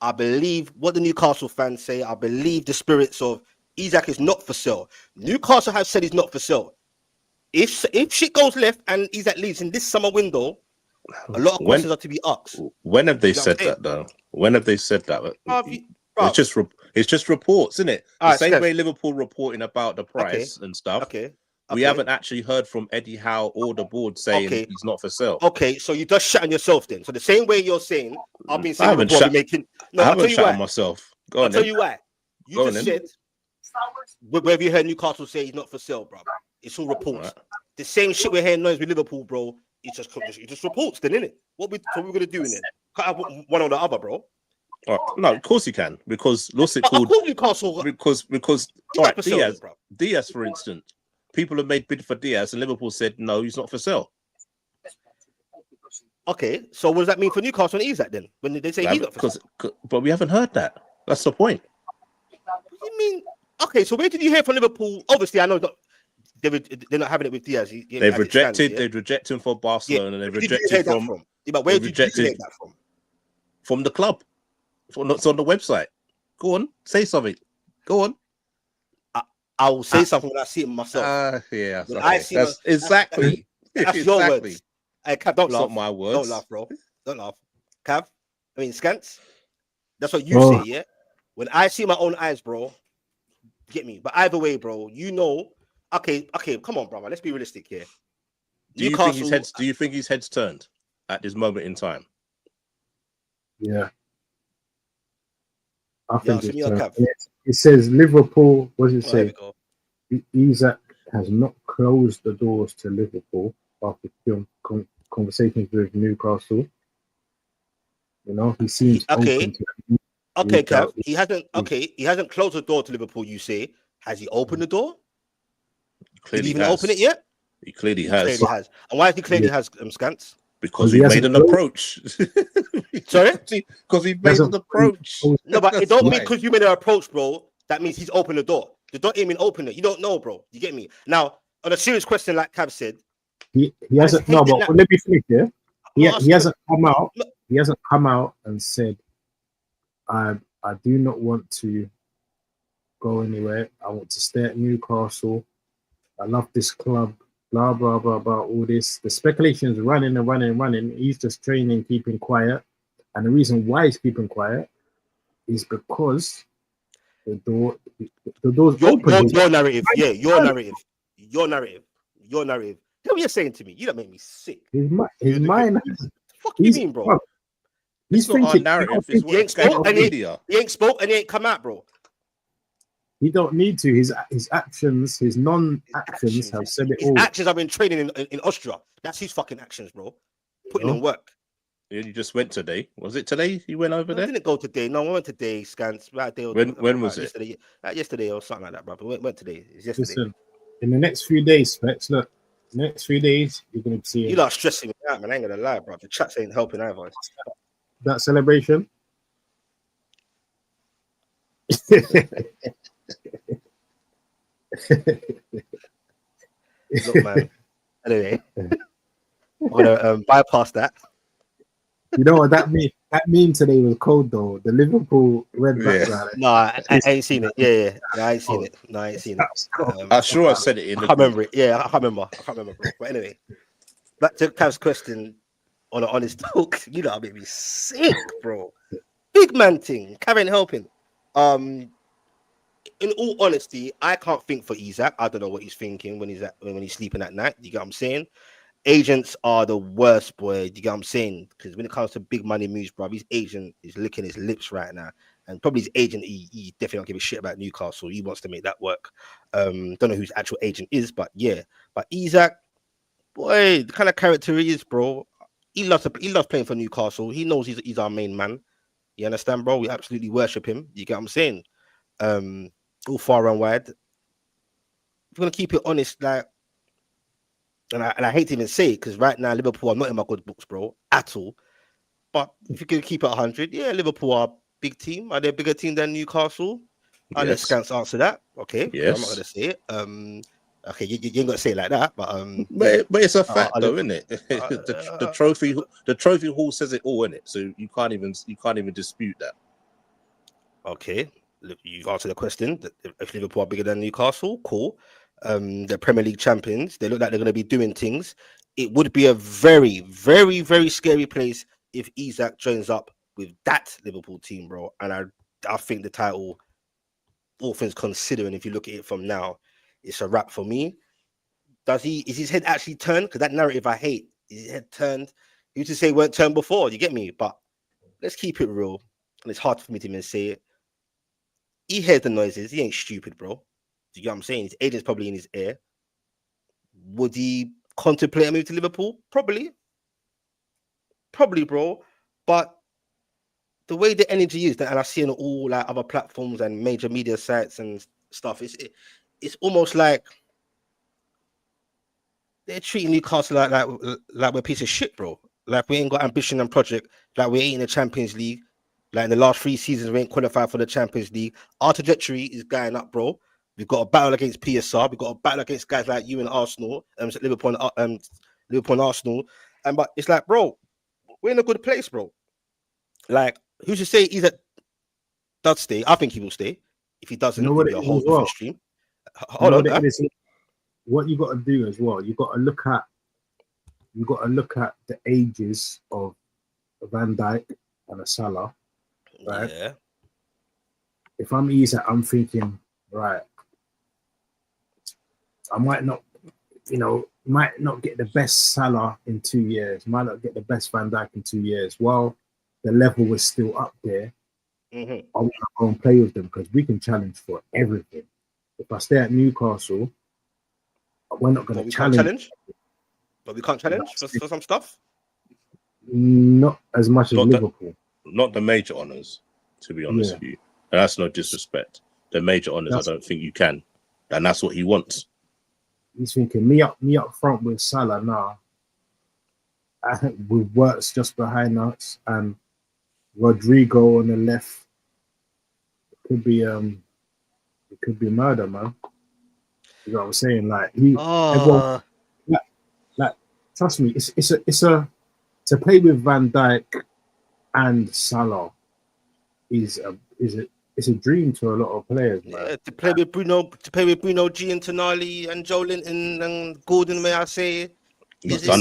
Speaker 1: I believe what the Newcastle fans say. I believe the spirits of Isak is not for sale. Newcastle have said he's not for sale. If shit goes left and Isak leaves in this summer window, a lot of questions are to be asked.
Speaker 2: When have they said that, though? When have they said that? It's just reports, isn't it? The same way Liverpool reporting about the price and stuff.
Speaker 1: Okay.
Speaker 2: we haven't actually heard from Eddie Howe or the board saying he's not for sale.
Speaker 1: Okay, so you just shut on yourself then. So the same way you're saying, I've been saying
Speaker 2: I haven't
Speaker 1: Liverpool be making. No,
Speaker 2: I
Speaker 1: I'll tell
Speaker 2: haven't
Speaker 1: you
Speaker 2: shut
Speaker 1: why.
Speaker 2: on myself. Go
Speaker 1: I'll
Speaker 2: on
Speaker 1: tell
Speaker 2: then.
Speaker 1: you why. You
Speaker 2: Go on
Speaker 1: just
Speaker 2: then.
Speaker 1: said, where have you heard Newcastle say he's not for sale, bro? It's all reports.
Speaker 2: Right.
Speaker 1: The same shit we're hearing noise with Liverpool, bro. It's just reports, then, innit? So what we're gonna do in it? Can't have one or the other, bro.
Speaker 2: No, of course you can, because what's it called?
Speaker 1: Newcastle
Speaker 2: Because all right,
Speaker 1: for sale, bro.
Speaker 2: Diaz, for instance, people have made bid for Diaz, and Liverpool said no, he's not for sale.
Speaker 1: Okay, so what does that mean for Newcastle and Isak then? When they say he's not for sale?
Speaker 2: But we haven't heard that. That's the point.
Speaker 1: What do you mean? Okay, so where did you hear from Liverpool? Obviously, I know that they're not having it with Diaz.
Speaker 2: They've rejected. They've rejected him for Barcelona. They've rejected from.
Speaker 1: But where did you hear that from?
Speaker 2: From the club. It's on the website. Go on, say something. Go on.
Speaker 1: I will say something when I see it myself.
Speaker 2: Yeah,
Speaker 1: okay. I see
Speaker 2: exactly.
Speaker 1: That's your words. Hey, Cav, don't laugh.
Speaker 2: Not my words.
Speaker 1: Don't laugh, bro. Don't laugh. Cav, Skants. That's what you say, yeah? When I see my own eyes, bro, get me. But either way, bro, you know. Okay, come on, brother. Let's be realistic here.
Speaker 2: Do you think his head's turned at this moment in time?
Speaker 3: Yeah. I think
Speaker 1: it
Speaker 3: says Liverpool. What does it say? Isak has not closed the doors to Liverpool after conversations with Newcastle. You know, he seems open to it.
Speaker 1: Okay, Kev. He hasn't. Okay, he hasn't closed the door to Liverpool. You say, has he opened the door? Did he even open it yet?
Speaker 2: He clearly has.
Speaker 1: And why has he clearly has Skants?
Speaker 2: Because he made an approach.
Speaker 1: Sorry?
Speaker 2: Because he made an approach.
Speaker 1: No, but it don't mean because you made an approach, bro. That means he's opened the door. The door ain't mean open it. You don't know, bro. You get me? Now, on a serious question, like Cav said,
Speaker 3: he hasn't. No, but let me finish here. He hasn't come out. He hasn't come out and said, "I do not want to go anywhere. I want to stay at Newcastle. I love this club." Blah blah blah blah. All this. The speculation is running and running and running. He's just training, keeping quiet, and the reason why he's keeping quiet is because the door's open.
Speaker 1: Your narrative, your narrative. Tell me what you're saying to me. You don't make me sick.
Speaker 3: His mind.
Speaker 1: What do you mean, bro?
Speaker 3: He's
Speaker 2: not our narrative.
Speaker 1: He ain't spoke and he ain't spoke and he ain't come out, bro.
Speaker 3: He don't need to. His actions, his non-actions have said it all.
Speaker 1: His actions have been training in Austria. That's his fucking actions, bro. Putting in work.
Speaker 2: You just went today. Was it today you went over there?
Speaker 1: I didn't go today. No, I went today, Skants.
Speaker 2: When was it?
Speaker 1: Yesterday or something like that, bro. We went today. It's yesterday.
Speaker 3: Listen, in the next few days, Specs, look, next few days, you're going to see
Speaker 1: You lot stressing me out, man. I ain't going to lie, bro. The chats ain't helping either.
Speaker 3: That celebration.
Speaker 1: Look, man. Anyway, I'm gonna bypass that.
Speaker 3: You know what that mean? That meme today was cold though. The Liverpool red background.
Speaker 1: No, I ain't seen it. Yeah, I ain't seen it. No, I ain't seen it.
Speaker 2: I'm sure I said it.
Speaker 1: I can't remember it. Yeah, I can't remember, bro. But anyway, back to Cav's question on an honest talk. You know, that made me sick, bro. Big man thing. Cav ain't helping. In all honesty, I can't think for Isak. I don't know what he's thinking when he's sleeping at night. You get what I'm saying? Agents are the worst, boy. You get what I'm saying? Because when it comes to big money moves, bro, his agent is licking his lips right now. And probably his agent, he definitely don't give a shit about Newcastle. He wants to make that work. Don't know who his actual agent is, but yeah. But Isak, boy, the kind of character he is, bro. He loves playing for Newcastle. He knows he's our main man. You understand, bro? We absolutely worship him. You get what I'm saying? All far and wide. If we're gonna keep it honest, like, and I hate to even say it because right now Liverpool are not in my good books, bro, at all. But if you're gonna keep it 100, yeah, Liverpool are a big team. Are they a bigger team than Newcastle? I'll let Skants answer that. Okay,
Speaker 2: yes.
Speaker 1: I'm not gonna say it. Okay, you ain't gonna say it like that, but
Speaker 2: it's a fact though, isn't it? the trophy hall says it all, isn't it? So you can't even dispute that.
Speaker 1: Okay. You've answered the question. If Liverpool are bigger than Newcastle, cool. They're Premier League champions. They look like they're going to be doing things. It would be a very, very, very scary place if Isak joins up with that Liverpool team, bro. And I think the title, all things considering, if you look at it from now, it's a wrap for me. Is his head actually turned? Because that narrative I hate. Is his head turned? You used to say weren't turned before. You get me? But let's keep it real. And it's hard for me to even say it. He hears the noises. He ain't stupid, bro. Do you get what I'm saying? His agent's probably in his ear. Would he contemplate a move to Liverpool? Probably, bro. But the way the energy is, and I see on all like other platforms and major media sites and stuff, it's almost like they're treating Newcastle like we're a piece of shit, bro. Like we ain't got ambition and project. Like we ain't in the Champions League. Like in the last 3 seasons, we ain't qualified for the Champions League. Our trajectory is going up, bro. We've got a battle against PSR. We've got a battle against guys like you and Arsenal, Liverpool and Arsenal. But it's like, bro, we're in a good place, bro. Like, who's to say Isak does stay? I think he will stay. If he doesn't, it'll be a whole different stream. Hold on,
Speaker 3: what you got to do as well, you got to look at the ages of Van Dijk and a Salah, right?
Speaker 1: Yeah.
Speaker 3: If I'm Isak, I'm thinking, right, I might not get the best Salah in 2 years, might not get the best Van Dijk in 2 years. While the level was still up there, I want to go and play with them because we can challenge for everything. If I stay at Newcastle, we're not going to challenge.
Speaker 1: But we can't challenge for some stuff?
Speaker 3: Not as much as Liverpool.
Speaker 2: Not the major honours, to be honest with you. And that's no disrespect. The major honours, I don't think you can. And that's what he wants.
Speaker 3: He's thinking, me up front with Salah now. With Wirtz just behind us and Rodrigo on the left. It could be murder, man. You know what I'm saying? Like everyone, like trust me, it's a to play with Van Dijk and Salah is a dream to a lot of players, man.
Speaker 1: Yeah, to play with Bruno G and Tonali and Joe Linton and Gordon, may I say? It's a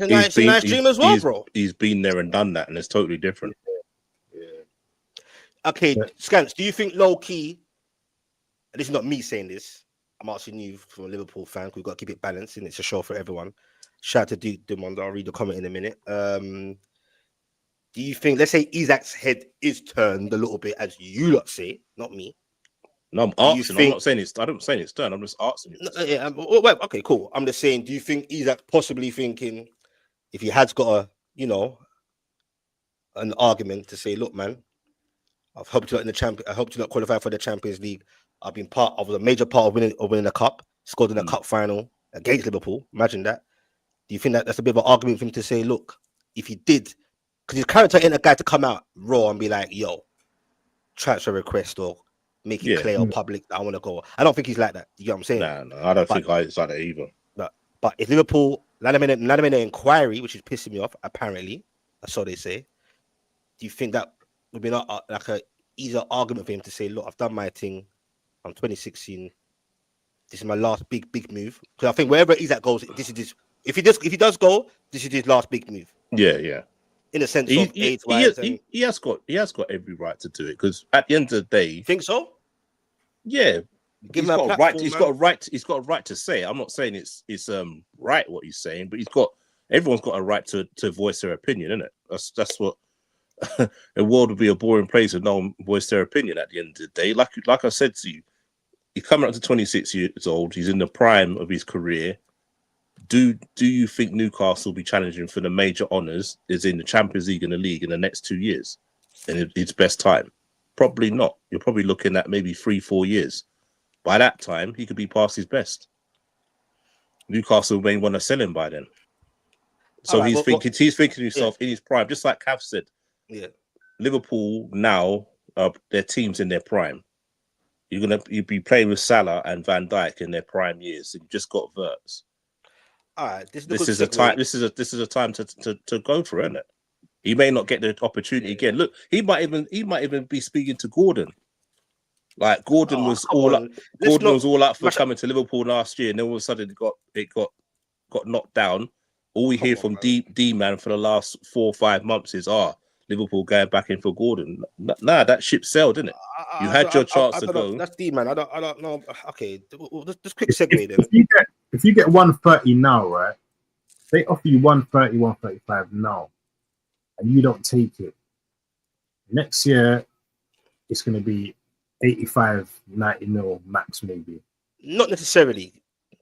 Speaker 1: nice dream as well, bro.
Speaker 2: He's been there and done that, and it's totally different.
Speaker 1: Okay, Skants, do you think low key, and this is not me saying this, I'm asking you from a Liverpool fan, we've got to keep it balanced and it's a show for everyone. Shout out to Duke Dumond, I'll read the comment in a minute. Do you think, let's say Isak's head is turned a little bit, as you lot say, not me.
Speaker 2: No, I'm asking. I'm not saying it's. I don't say it's turned. I'm just asking you.
Speaker 1: Well, okay, cool. I'm just saying. Do you think Isak possibly thinking, if he has got an argument to say, look, man, I've helped you out in the champion. I helped you not qualify for the Champions League. I've been part of a major part of winning the cup. Scored in the cup final against Liverpool. Imagine that. Do you think that's a bit of an argument for him to say, look, if he did, because his character ain't a guy to come out raw and be like, yo, transfer request or make it clear or public that I want to go. I don't think he's like that. You know what I'm saying?
Speaker 2: No, I don't think it's like that either.
Speaker 1: But if Liverpool let him in an inquiry, which is pissing me off, apparently, that's all they say. Do you think that would be not like a easier argument for him to say, look, I've done my thing. I'm 2016. This is my last big move. Because I think wherever Isak goes, this is this. If he does go, this is his last big move.
Speaker 2: Yeah.
Speaker 1: In a sense of age-wise,
Speaker 2: he has got every right to do it because at the end of the day,
Speaker 1: you think so?
Speaker 2: Yeah,
Speaker 1: He's got a
Speaker 2: right. He's got a right to say it. I'm not saying it's right what he's saying, but everyone's got a right to voice their opinion, isn't it? That's what the world would be a boring place if no one voiced their opinion at the end of the day. Like I said to you, he's coming up to 26 years old. He's in the prime of his career. Do you think Newcastle will be challenging for the major honours is in the Champions League and the league in the next 2 years in its best time? Probably not. You're probably looking at maybe 3-4 years. By that time, he could be past his best. Newcastle may want to sell him by then. So he's thinking to himself in his prime, just like Cav said.
Speaker 1: Yeah.
Speaker 2: Liverpool now, their team's in their prime. You'd be playing with Salah and Van Dijk in their prime years. And you just got Wirtz.
Speaker 1: All right, this is
Speaker 2: a time. This is a time to go for it, isn't it? He may not get the opportunity again. Look, he might even be speaking to Gordon. Like Gordon was all up. Gordon was all up for coming to Liverpool last year, and then all of a sudden it got knocked down. All we hear from D man for the last 4 or 5 months is Liverpool going back in for Gordon. Nah, that ship sailed, didn't it? You had your chance to go.
Speaker 1: That's D man. I don't know. Okay, just quick segue then.
Speaker 3: if you get 130 now, right? They offer you 130, 135 now, and you don't take it. Next year, it's going to be 85, 90 mil max, maybe.
Speaker 1: Not necessarily.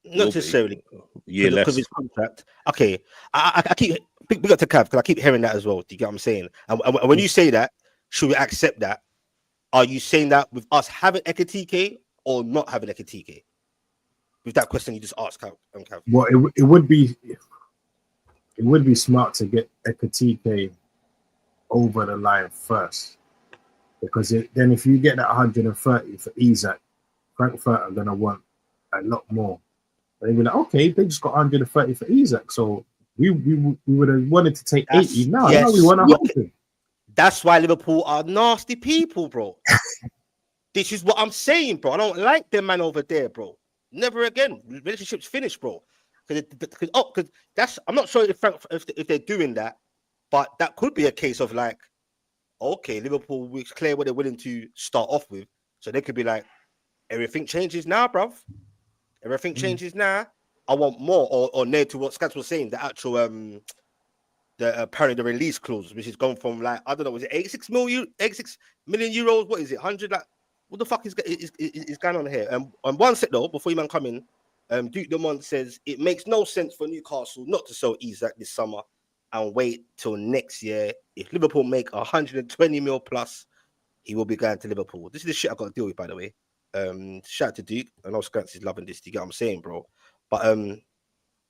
Speaker 1: Not
Speaker 2: Will be.
Speaker 1: necessarily.
Speaker 2: Yeah,
Speaker 1: Because of
Speaker 2: less.
Speaker 1: his contract. Okay. I keep big up to Cav because I keep hearing that as well. Do you get what I'm saying? And when you say that, should we accept that? Are you saying that with us having Ekitike or not having Ekitike? With that question you just asked, Cav.
Speaker 3: Well, it would be smart to get Ekitike over the line first, because then if you get that 130 for Isak, Frankfurt are gonna want a lot more. They'd be like, okay, they just got 130 for Isak, so we would have wanted to take 80 now.
Speaker 1: Yes,
Speaker 3: now we want 100.
Speaker 1: That's why Liverpool are nasty people, bro. This is what I'm saying, bro. I don't like them man over there, bro. Never again. Relationship's finished, bro. Because that's, I'm not sure if they're doing that, but that could be a case of like, okay, Liverpool, it's clear what they're willing to start off with, so they could be like, everything changes now, bruv. Everything changes now. I want more, or near to what Skants was saying, the actual apparently the release clause, which has gone from like, I don't know, was it 86 million euros? What is it? 100? Like, what the fuck is going on here? And one sec though, before you man come in, Duke Demond says it makes no sense for Newcastle not to sell Isak this summer and wait till next year. If Liverpool make 120 mil plus, he will be going to Liverpool. This is the shit I got to deal with, by the way. Shout out to Duke. I know Skants is loving this. Do you get what I'm saying, bro? But Skants,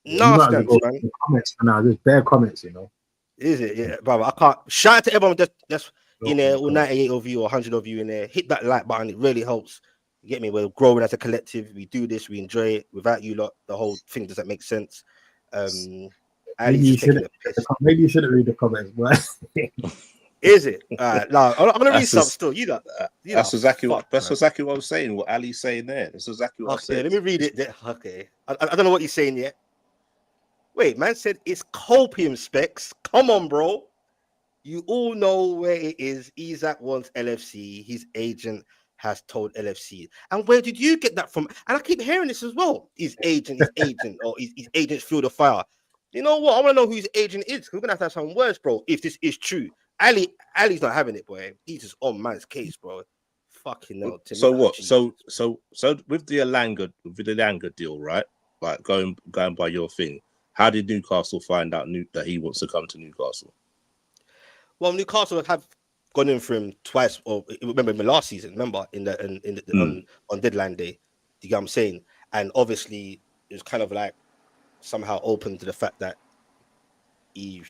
Speaker 1: man.
Speaker 3: Comments for now, just bare comments, you know.
Speaker 1: Is it? Yeah, brother. I can't. Shout out to everyone that's in there, all 98 of you or 100 of you in there. Hit that like button. It really helps. You get me? We're growing as a collective. We do this. We enjoy it. Without you lot, the whole thing doesn't make sense.
Speaker 3: Maybe you shouldn't read the comments, but
Speaker 1: is it? No, I'm gonna read some still.
Speaker 2: That's exactly what I'm saying. What Ali's saying there. That's exactly what I'm saying.
Speaker 1: Let me read it. Okay. I don't know what he's saying yet. Wait, man said it's copium specs. Come on, bro. You all know where it is. Isak wants LFC. His agent has told LFC. And where did you get that from? And I keep hearing this as well. His agent, or his agent's through the fire. You know what? I want to know who his agent is. We're gonna have to have some words, bro. If this is true, Ali's not having it, boy. He's just on man's case, bro. Fucking hell.
Speaker 2: So what? So with the Elanga deal, right? Like going by your thing. How did Newcastle find out that he wants to come to Newcastle?
Speaker 1: Well, Newcastle have gone in for him twice. Or remember last season? Remember on deadline day? Do you get what I'm saying? And obviously, it's kind of like somehow open to the fact that he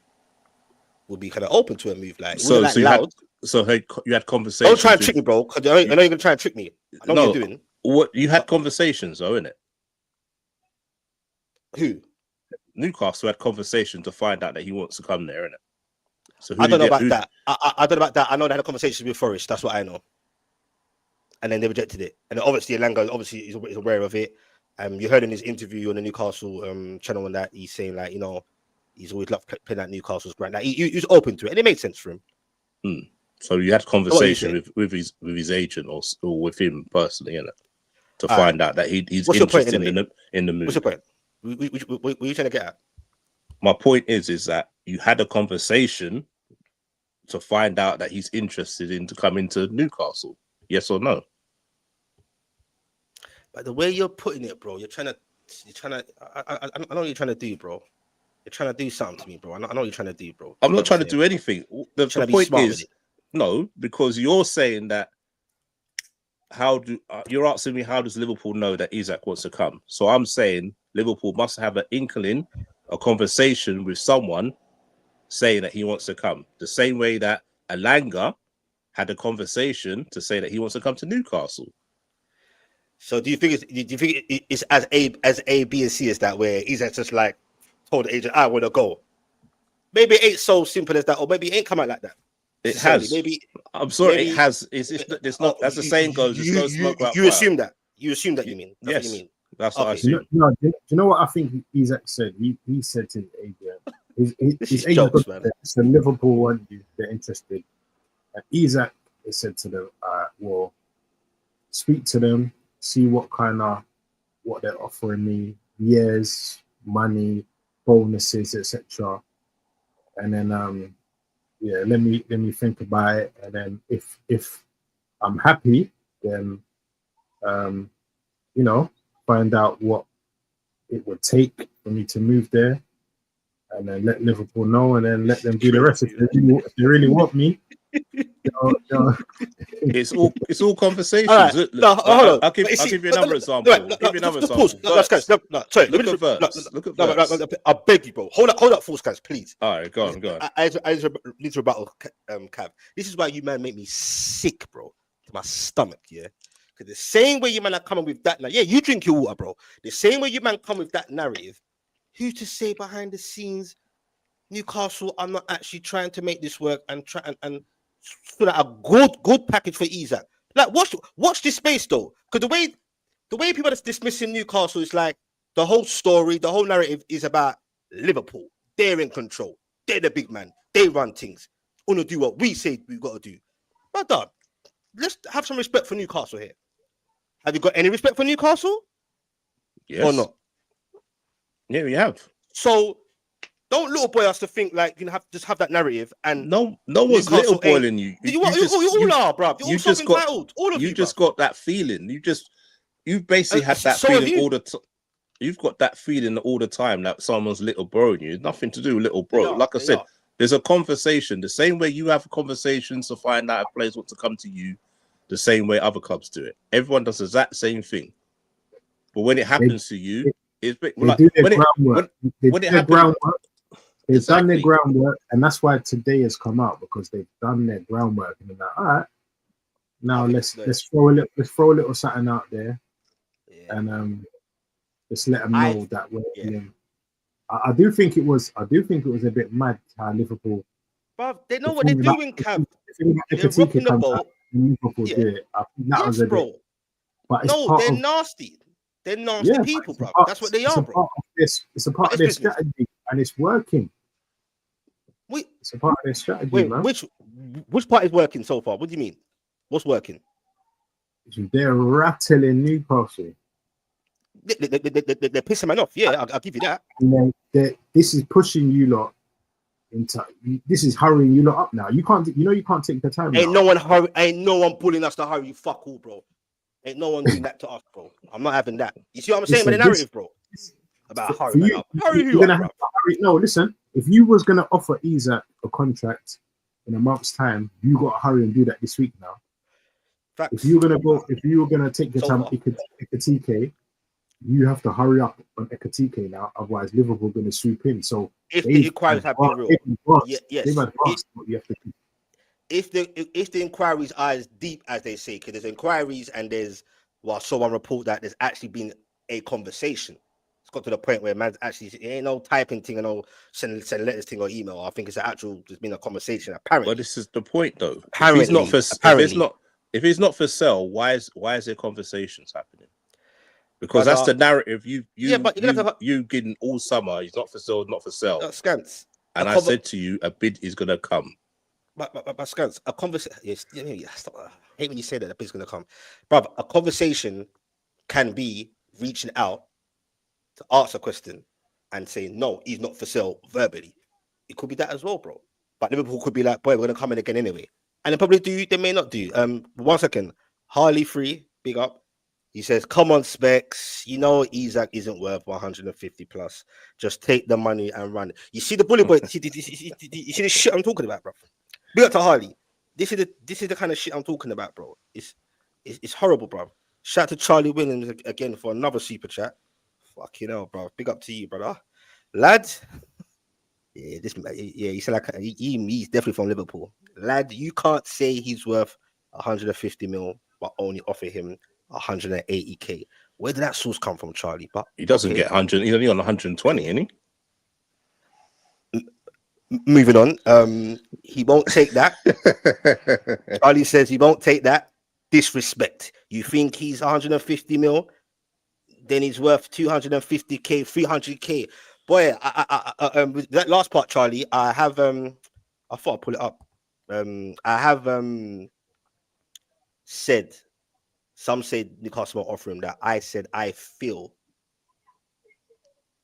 Speaker 1: would be kind of open to a move. Like
Speaker 2: so you had conversations.
Speaker 1: Don't try and trick me, bro. Because I know you're gonna try and trick me. I know what you're doing.
Speaker 2: What you had conversations, though, innit?
Speaker 1: Who?
Speaker 2: Newcastle had conversation to find out that he wants to come there, innit? So
Speaker 1: I don't know about that. I don't know about that. I know they had a conversation with Forest. That's what I know. And then they rejected it. And obviously, Elanga is aware of it. You heard in his interview on the Newcastle channel on that he's saying like, you know, he's always loved playing at Newcastle's brand. Like he was open to it, and it made sense for him.
Speaker 2: So you had conversation with his agent or with him personally, innit? To find out that he's interested in the move.
Speaker 1: What's your point? What are you trying to get at?
Speaker 2: My point is that you had a conversation to find out that he's interested in to come into Newcastle. Yes or no?
Speaker 1: But the way you're putting it, bro, you're trying to. I know what you're trying to do, bro. You're trying to do something to me, bro. I know what you're trying to do, bro.
Speaker 2: I'm not trying to do anything. The point is, no, because you're saying that. You're asking me how does Liverpool know that Isak wants to come? So I'm saying Liverpool must have an inkling, a conversation with someone saying that he wants to come. The same way that Elanga had a conversation to say that he wants to come to Newcastle.
Speaker 1: So do you think it's as A, B, and C as that, where Isak just like told the agent, I want to go? Maybe it ain't so simple as that, or maybe it ain't come out like that.
Speaker 2: It has. Maybe I'm sorry. Maybe, it has. It's not. As the saying goes, it's no smoke without fire.
Speaker 1: Assume that. You assume that. You mean?
Speaker 2: Yes.
Speaker 1: What you mean.
Speaker 2: That's what I assume.
Speaker 3: Do you know what I think Isak said? He said to his agent, his agent said Liverpool want you. They're interested. And Isak said to them, well, speak to them, see what they're offering me, years, money, bonuses, etc. And then yeah, let me think about it. And then if I'm happy, then you know, find out what it would take for me to move there, and then let Liverpool know, and then let them do the rest. If they really want me, they'll
Speaker 2: It's all conversations.
Speaker 1: All right,
Speaker 2: Look,
Speaker 1: no, hold on.
Speaker 2: I'll give you another example.
Speaker 1: No,
Speaker 2: Give you another
Speaker 1: just
Speaker 2: example.
Speaker 1: pause. No, Skants, no, sorry.
Speaker 2: Look at Verts. Look at
Speaker 1: No,
Speaker 2: Verts.
Speaker 1: I beg you, bro. Hold up, full Skants, please.
Speaker 2: All right, go on.
Speaker 1: I need to rebuttal, Cav. This is why you man make me sick, bro, to my stomach, yeah. Because the same way you man are coming with that, yeah, you drink your water, bro. The same way you man come with that narrative, who to say behind the scenes, Newcastle, I'm not actually trying to make this work and try and put out a good package for Isak. Like, watch this space though, because the way people are dismissing Newcastle is like the whole story, the whole narrative is about Liverpool. They're in control. They're the big man. They run things. We want to do what we say we've got to do. Brother, let's have some respect for Newcastle here. Have you got any respect for Newcastle?
Speaker 2: Yes.
Speaker 1: Or not?
Speaker 2: Yeah, we have.
Speaker 1: So don't little boy us to think like you can just have that narrative and
Speaker 2: no one's little boiling you.
Speaker 1: You all are, bro. You're all self-entitled. All of you.
Speaker 2: You just got that feeling. You basically had that feeling all the time. You've got that feeling all the time that someone's little broing you. Nothing to do with little bro. Like I said, there's a conversation. The same way you have conversations to find out if players want to come to you, the same way other clubs do it. Everyone does the exact same thing. But when it happens to you, it's like
Speaker 3: do their groundwork. They've done their groundwork, and that's why today has come out, because they've done their groundwork, and they're like, all right, now let's throw a little something out there, and let's let them know that we're. Yeah. I do think it was a bit mad how Liverpool.
Speaker 1: But they know what they're doing, Cav.
Speaker 3: They're rocking the ball. Liverpool do it. I think that was a bit. But
Speaker 1: they're nasty. They're nasty people, bro. That's what they are, bro.
Speaker 3: It's a part of their strategy, and it's working. It's a part of their strategy, man.
Speaker 1: Which part is working so far? What do you mean? What's working?
Speaker 3: They're rattling Newcastle.
Speaker 1: They're pissing man off. Yeah, I'll give you that.
Speaker 3: And this is pushing you lot into. This is hurrying you lot up now. You can't take the time.
Speaker 1: Ain't no one pulling us to hurry. Fuck all, bro. Ain't no one doing that to us, bro. I'm not having that. You see what I'm saying with the narrative, bro? About hurry. Hurry you up, bro.
Speaker 3: No, listen. If you was gonna offer Isak a contract in a month's time, you got to hurry and do that this week now.
Speaker 1: Facts.
Speaker 3: If you were gonna take your time, Ekitike, you have to hurry up on Ekitike now. Otherwise, Liverpool are gonna swoop in. So
Speaker 1: if the inquiries have been real,
Speaker 3: they've advanced what you have to do.
Speaker 1: If the inquiries are as deep as they say, because there's inquiries and there's someone report that there's actually been a conversation. It's got to the point where man's actually it ain't no typing thing and no send letters thing or email. I think it's there's been a conversation apparently.
Speaker 2: But this is the point though.
Speaker 1: Apparently,
Speaker 2: if he's not for sale, why is there conversations happening? Because that's the narrative you getting all summer. He's not for sale, not for sale.
Speaker 1: Skants.
Speaker 2: And I said to you, a bid is gonna come.
Speaker 1: But Skants, a conversation. Yes, I hate when you say that a bid's gonna come, brother. A conversation can be reaching out to ask a question and saying no, he's not for sale verbally. It could be that as well, bro. But Liverpool could be like, boy, we're gonna come in again anyway, and they probably do. They may not do. 1 second, Harley Free, big up. He says, come on, Specs. You know Isak isn't worth 150 plus. Just take the money and run. You see the bully boy. you see the shit I'm talking about, bro. Big up to Harley. This is the kind of shit I'm talking about, bro. It's horrible, bro. Shout out to Charlie Williams again for another super chat. Fucking hell, bro. Big up to you, brother. Lad. Yeah, he said like he's definitely from Liverpool. Lad, you can't say he's worth 150 mil, but only offer him 180k. Where did that source come from, Charlie? But
Speaker 2: he doesn't get 100. He's only on 120, isn't he?
Speaker 1: Moving on. He won't take that. Charlie says he won't take that. Disrespect. You think he's 150 mil? Then he's worth 250k, 300k. Boy, that last part, Charlie, I have I thought I'd pull it up. I have said, some said Newcastle won't offer him that. I said I feel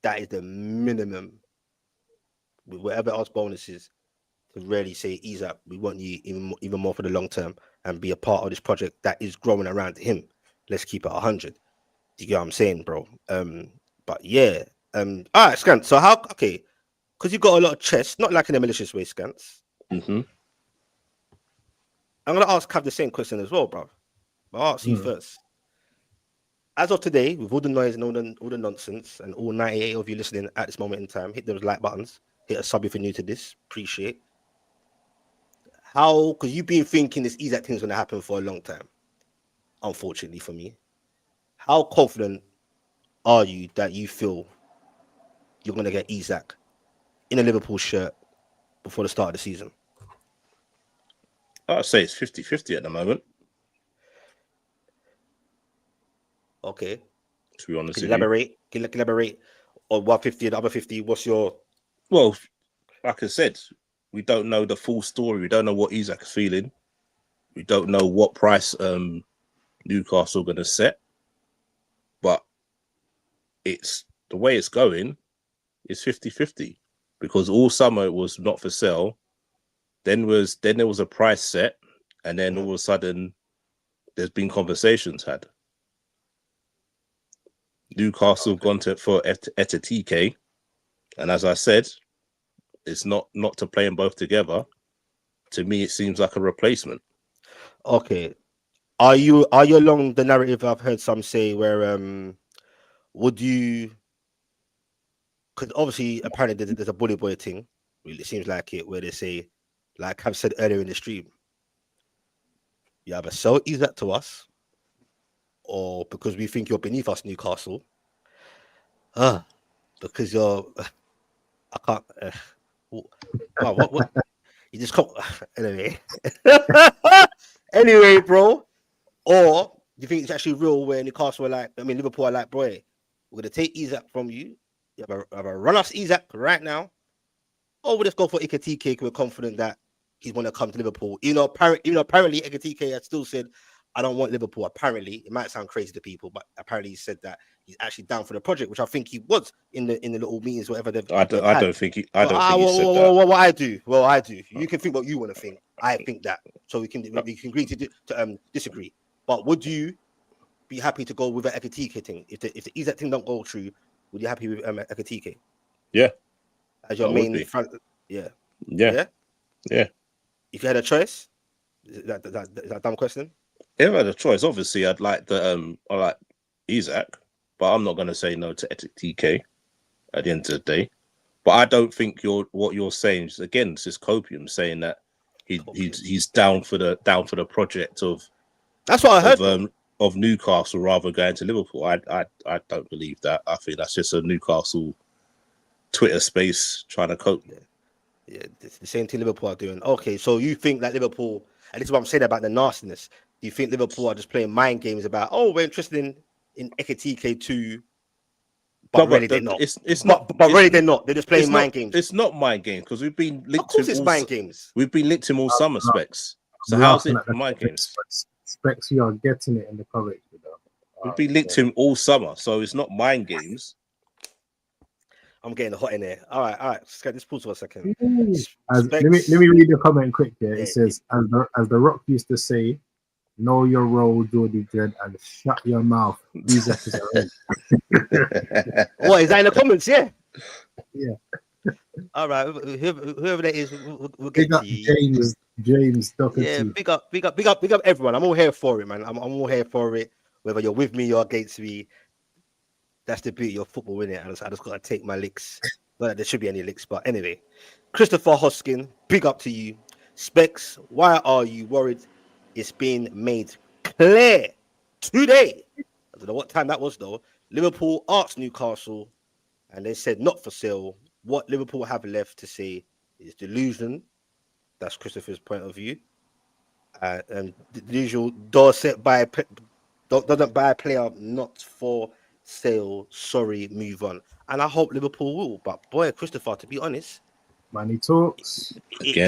Speaker 1: that is the minimum with whatever else bonuses to really say, Isak, we want you even more for the long term and be a part of this project that is growing around him. Let's keep it 100. Do you get what I'm saying, bro? But yeah, all right, Skants. So how? Okay, because you've got a lot of chest, not like in a malicious way, Skants.
Speaker 2: Mm-hmm.
Speaker 1: I'm gonna ask Cav the same question as well, bro. But I'll ask you first. As of today, with all the noise and all the nonsense, and all 98 of you listening at this moment in time, hit those like buttons. Hit a sub if you're new to this. Appreciate. How? Because you've been thinking this Isak thing's gonna happen for a long time. Unfortunately for me, how confident are you that you feel you're gonna get Isak in a Liverpool shirt before the start of the season?
Speaker 2: I'd say it's 50-50 at the moment.
Speaker 1: Okay.
Speaker 2: To be honest,
Speaker 1: Can you elaborate? Can you elaborate on 150 and the other 50? What's your?
Speaker 2: Well, like I said, we don't know the full story. We don't know what Isak is feeling. We don't know what price Newcastle are going to set. But it's the way it's going is 50-50 because all summer it was not for sale. Then there was a price set, and then all of a sudden there's been conversations had. Newcastle gone for Ekitike, and as I said, it's not to play them both together. To me, it seems like a replacement.
Speaker 1: Okay. Are you along the narrative I've heard some say where would you? Because obviously, apparently, there's a bully boy thing. Really, it seems like it where they say, like I've said earlier in the stream, you either sell Isak to us, or because we think you're beneath us, Newcastle. Because you're, I can't. What? You just come anyway. Anyway, bro. Or do you think it's actually real where Newcastle are like, I mean, Liverpool are like, boy, we're gonna take Isak from you. You have a run us Isak right now, or we'll just go for Ekitike. We're confident that he's going to come to Liverpool. Apparently Ekitike had still said, I don't want Liverpool. Apparently, it might sound crazy to people, but apparently he said that he's actually down for the project, which I think he was in the little meetings, whatever they've.
Speaker 2: I don't think he said that.
Speaker 1: Well, I do. Well, I do. You can think what you want to think. I think that, so we can agree to disagree. But would you be happy to go with an Ekitike thing if the Isak thing don't go through? Would you happy with Ekitike?
Speaker 2: Yeah,
Speaker 1: as your main front. Yeah.
Speaker 2: If
Speaker 1: you had a choice, is that a dumb question?
Speaker 2: If I had a choice, obviously I'd like I like Isak, but I'm not going to say no to Ekitike at the end of the day. But I don't think what you're saying is, again, it's just copium saying that he's down for the project of.
Speaker 1: That's what I heard
Speaker 2: of Newcastle rather going to Liverpool. I don't believe that. I think that's just a Newcastle Twitter space trying to cope.
Speaker 1: Yeah, the same thing Liverpool are doing. Okay, so you think that Liverpool, and this is what I'm saying about the nastiness. Do you think Liverpool are just playing mind games about, we're interested in Ekitike too, but really they're not. It's not. But really they're not. They're just playing mind games.
Speaker 2: It's not mind games because we've been linked
Speaker 1: to it's mind games.
Speaker 2: We've been linked to all summer specs. So how's it mind games?
Speaker 3: Specs, you are getting it in the coverage.
Speaker 2: We've been linked to him all summer, so it's not mind games.
Speaker 1: I'm getting hot in there. All right. Let's pause for a second.
Speaker 3: Let me read the comment quick here. It says, as the Rock used to say, know your role, Geordie Dread, and shut your mouth. What
Speaker 1: is that in the comments? Yeah.
Speaker 3: Yeah.
Speaker 1: All right. Whoever that is, we'll
Speaker 3: get to you. James Doherty.
Speaker 1: Yeah, big up everyone. I'm all here for it, man. I'm all here for it. Whether you're with me or against me, that's the beauty of football, isn't it? I just gotta take my licks. Not that there should be any licks, but anyway. Christopher Hoskin, big up to you. Specs, why are you worried? It's been made clear today. I don't know what time that was though. Liverpool asked Newcastle, and they said not for sale. What Liverpool have left to say is delusion. That's Christopher's point of view. And the usual doesn't buy a player not for sale. Sorry, move on. And I hope Liverpool will. But boy, Christopher, to be honest,
Speaker 3: money talks.
Speaker 1: It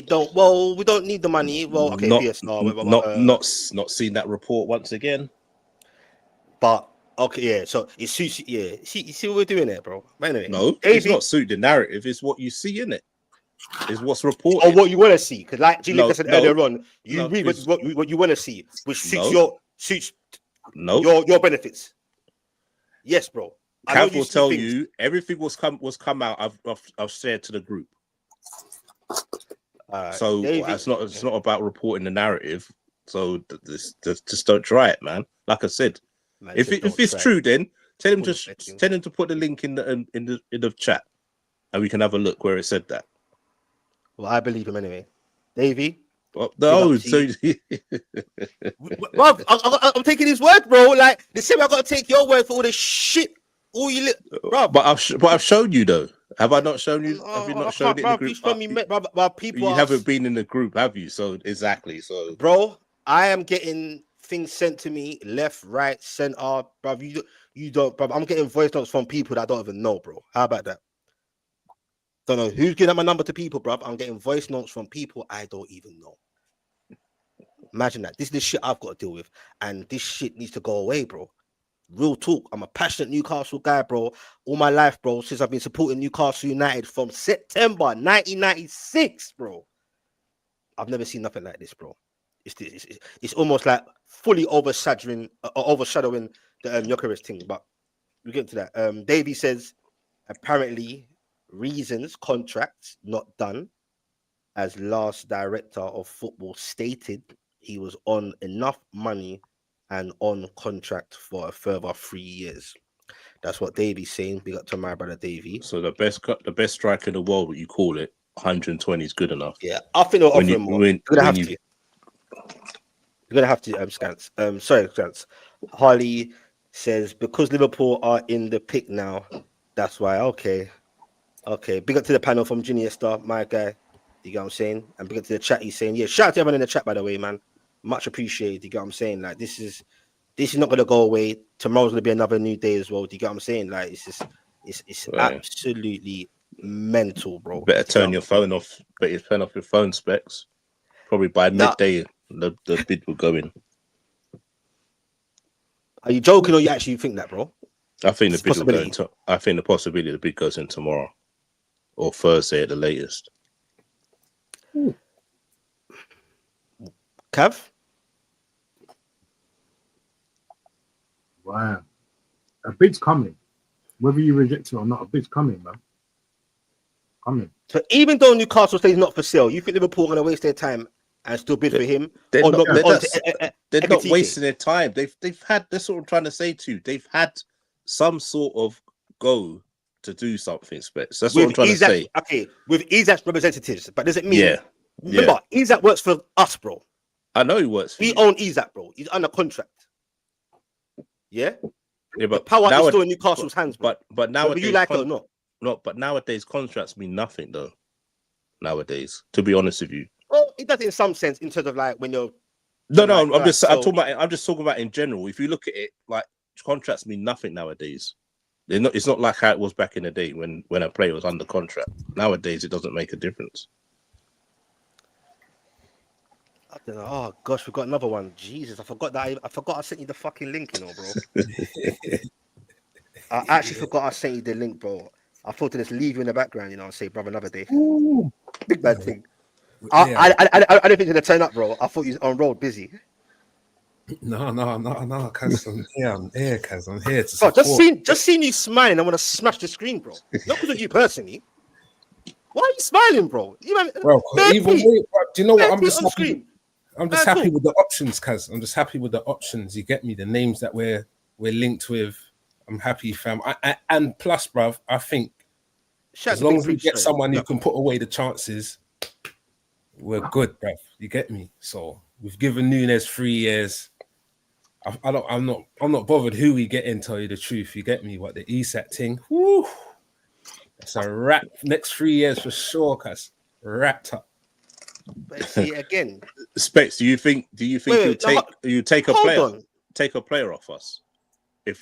Speaker 1: don't. Well, we don't need the money. Well, okay,
Speaker 2: not seen that report once again.
Speaker 1: But Okay, yeah. So it suits you. Yeah. You see what we're doing there, bro. But anyway,
Speaker 2: No, it's
Speaker 1: Davey,
Speaker 2: not suit the narrative. It's what you see in it. It's what's reported.
Speaker 1: or what you want to see. Because like G
Speaker 2: No,
Speaker 1: Licker said
Speaker 2: no,
Speaker 1: earlier on, you
Speaker 2: no.
Speaker 1: read what you want to see, which suits
Speaker 2: No,
Speaker 1: suits
Speaker 2: no.
Speaker 1: your benefits. Yes, bro. I know
Speaker 2: Cav
Speaker 1: you
Speaker 2: will
Speaker 1: see
Speaker 2: tell
Speaker 1: things.
Speaker 2: you everything was come out. I've shared to the group. So
Speaker 1: Davey,
Speaker 2: it's not about reporting the narrative. So just don't try it, man. Like I said,
Speaker 1: man,
Speaker 2: if it's true, then tell him to put the link in the chat, and we can have a look where it said that.
Speaker 1: Well, I believe him anyway. Davey.
Speaker 2: Well, no, so
Speaker 1: Bro, I'm taking his word, bro. Like the same, I gotta take your word for all the shit. All you, bro.
Speaker 2: But I've shown you though. Have I not shown you? Have you
Speaker 1: I
Speaker 2: not shown
Speaker 1: can't,
Speaker 2: it in the
Speaker 1: bro. You
Speaker 2: group?
Speaker 1: show me, bro, people.
Speaker 2: You haven't been in the group, have you? So exactly. So,
Speaker 1: bro, I am getting things sent to me left, right, center, bro. You don't, bro. I'm getting voice notes from people that I don't even know, bro. How about that? Don't know who's giving my number to people, bro. I'm getting voice notes from people I don't even know. Imagine that. This is the shit I've got to deal with, and this shit needs to go away, bro. Real talk. I'm a passionate Newcastle guy, bro. All my life, bro, since I've been supporting Newcastle United from September 1996, bro. I've never seen nothing like this, bro. It's almost like fully overshadowing the Jokeris thing. But we get to that. Davey says apparently reasons contracts not done, as last director of football stated he was on enough money and on contract for a further 3 years. That's what Davey's saying. Big up to my brother Davey.
Speaker 2: so the best striker in the world, what you call it, 120 is good enough.
Speaker 1: Yeah, I think they'll offer him more. You're gonna have to. You're gonna have to, Skants. Sorry, Skants. Harley says because Liverpool are in the pick now, that's why. Okay. Big up to the panel from Junior Star, my guy. You get what I'm saying? And big up to the chat. He's saying, yeah, shout out to everyone in the chat, by the way, man. Much appreciated. You get what I'm saying? Like this is not gonna go away. Tomorrow's gonna be another new day as well. Do you get what I'm saying? Like it's right. Absolutely mental, bro.
Speaker 2: Better turn your phone off. Better turn off your phone specs. Probably by midday, the bid will go in.
Speaker 1: Are you joking or you actually think that, bro?
Speaker 2: I think the bid will go into. I think the possibility the bid goes in tomorrow or Thursday at the latest.
Speaker 1: Cav?
Speaker 3: Wow. A bid's coming. Whether you reject it or not, a bid's coming, man. Coming.
Speaker 1: So even though Newcastle stays not for sale, you think Liverpool are going to waste their time and still bid for him?
Speaker 2: They're not wasting their time. They've had, that's what I'm trying to say to you. They've had some sort of go to do something, Specs. That's what I'm trying to say.
Speaker 1: Okay, with Isak's representatives, but does it mean?
Speaker 2: Yeah.
Speaker 1: Remember, Isak works for us, bro.
Speaker 2: I know he works for
Speaker 1: we own Isak, bro. He's under contract. Yeah?
Speaker 2: Yeah, but
Speaker 1: the power is still in Newcastle's hands, bro.
Speaker 2: But nowadays,
Speaker 1: you like it or not?
Speaker 2: No, but nowadays contracts mean nothing, though. Nowadays, to be honest with you.
Speaker 1: Well, it does in some sense, in terms of like when you're.
Speaker 2: I'm just talking about in general. If you look at it, like contracts mean nothing nowadays. It's not like how it was back in the day when a player was under contract. Nowadays, it doesn't make a difference.
Speaker 1: I don't know. Oh gosh, we've got another one. Jesus, I forgot I sent you the fucking link, you know, bro. I actually forgot I sent you the link, bro. I thought to just leave you in the background, you know, and say, brother, another day. Ooh. Big bad thing. I don't think you're gonna turn up, bro. I thought you was on road busy.
Speaker 4: No, cuz I'm here, cuz I'm here to support.
Speaker 1: Bro, just seeing you smiling, I want to smash the screen, bro. Not because of you personally. Why are you smiling, bro?
Speaker 4: Bro, either way, bro, do you know what? I'm just happy with the options, cuz. I'm just happy with the options. You get me? The names that we're linked with. I'm happy, fam. And plus, bruv, I think as long as we get someone who can put away the chances, we're good, bruv. You get me? So we've given Nunes 3 years. I'm not bothered who we get in, tell you the truth. You get me? What the Isak thing? Woo! That's a wrap. Next 3 years for sure, cuz. Wrapped up.
Speaker 1: But see again.
Speaker 2: Specs, do you think you take a player off us? I'm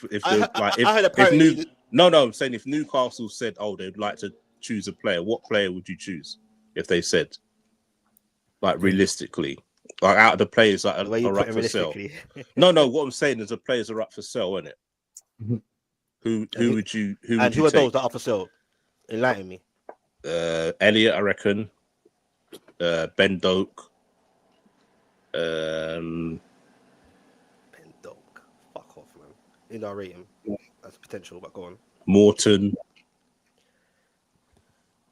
Speaker 2: saying if Newcastle said, oh, they'd like to choose a player, what player would you choose if they said, like, realistically, like out of the players that are up for sale? No, what I'm saying is the players are up for sale, isn't it? Who would you
Speaker 1: and
Speaker 2: would
Speaker 1: who
Speaker 2: you
Speaker 1: are those
Speaker 2: take?
Speaker 1: that are for sale? Enlighten me.
Speaker 2: Elliot, I reckon. Ben Doak.
Speaker 1: Ben Doak. Fuck off, man. You know, I rate him as potential, but go on.
Speaker 2: Morton.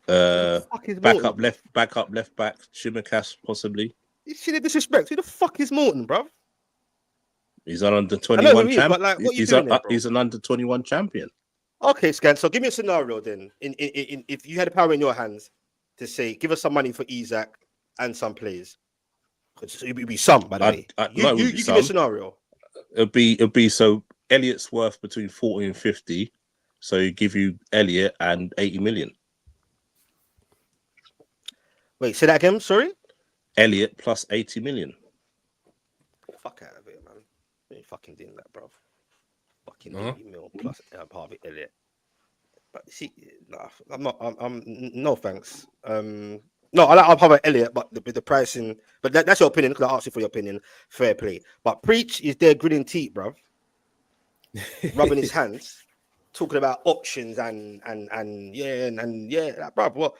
Speaker 1: Fuck is Morton, bro?
Speaker 2: Back back. Shimikas possibly.
Speaker 1: You see the disrespect. Who the fuck is Morton, bro?
Speaker 2: He's an under
Speaker 1: I know
Speaker 2: 21
Speaker 1: who he is,
Speaker 2: champ.
Speaker 1: but like, what are you doing there, bro?
Speaker 2: He's an under 21 champion.
Speaker 1: Okay, Scan. So give me a scenario then. In if you had the power in your hands to say, give us some money for Isak and some players. So it would be some, by the way. You give me a scenario.
Speaker 2: It'd be so Elliot's worth between 40 and 50. So you give you Elliot and 80 million.
Speaker 1: Wait, say that again. Sorry.
Speaker 2: Elliot plus 80 million.
Speaker 1: Fuck out of it, man. You ain't fucking doing that, bro. Fucking 80 mil plus Harvey Elliott. But see, nah, I'm not. I'm no thanks. No, I'll have Elliott, but the pricing. But that's your opinion. Because I asked you for your opinion. Fair play. But Preach is there gritting teeth, bro. Rubbing his hands, talking about options and yeah, like, bro. What?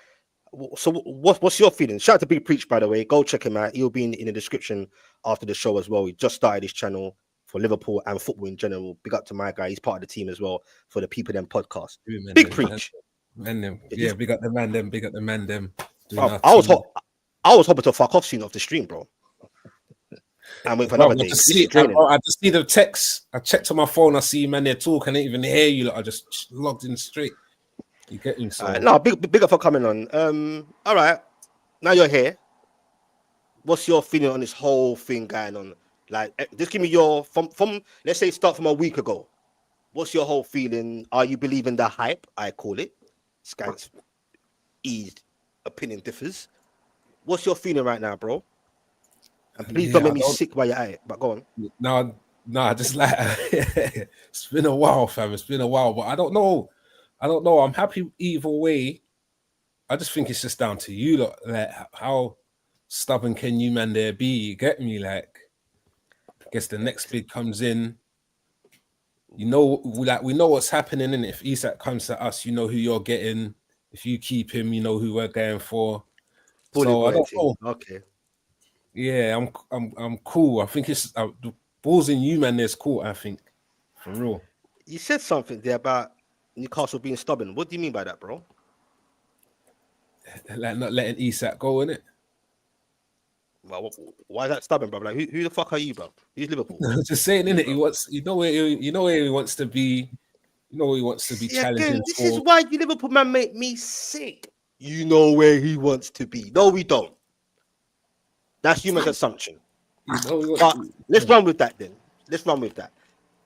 Speaker 1: So what's your feeling? Shout out to Big Preach, by the way. Go check him out. He'll be in the description after the show as well. He just started his channel for Liverpool and football in general. Big up to my guy. He's part of the team as well for the People Them podcast. Big Preach.
Speaker 4: Yeah, big up the man them. Big up the man them.
Speaker 1: Bro, I was hoping to fuck off soon off the stream, bro. And wait for another day.
Speaker 4: I just see the text. I checked on my phone. I see man there talk. I didn't even hear you. Like, I just logged in straight. You get me? So
Speaker 1: no, big up for coming on. All right. Now you're here. What's your feeling on this whole thing going on? Like, just give me your from let's say start from a week ago. What's your whole feeling? Are you believing the hype? I call it. Skants eased opinion differs. What's your feeling right now, bro? And please don't make me sick while you're at it. But go on.
Speaker 4: No, just like it's been a while, fam. It's been a while, but I don't know. I'm happy either way. I just think it's just down to you, like how stubborn can you man there be? You get me? Like, I guess the next bid comes in. You know, like we know what's happening, and if Isak comes to us, you know who you're getting. If you keep him, you know who we're going for. So I don't know.
Speaker 1: Okay.
Speaker 4: Yeah, I'm cool. I think it's the balls in you, man. There's cool. I think for real.
Speaker 1: You said something there about Newcastle being stubborn. What do you mean by that, bro?
Speaker 4: Like not letting Isak go, innit?
Speaker 1: Well, why is that stubborn, bro? Like, who the fuck are you, bro? He's Liverpool.
Speaker 4: Just saying, innit? He wants, you know where he wants to be. You know where he wants to be challenging.
Speaker 1: Again, this is why you Liverpool man make me sick. You know where he wants to be. No, we don't. That's human assumption. But let's run with that then. Let's run with that.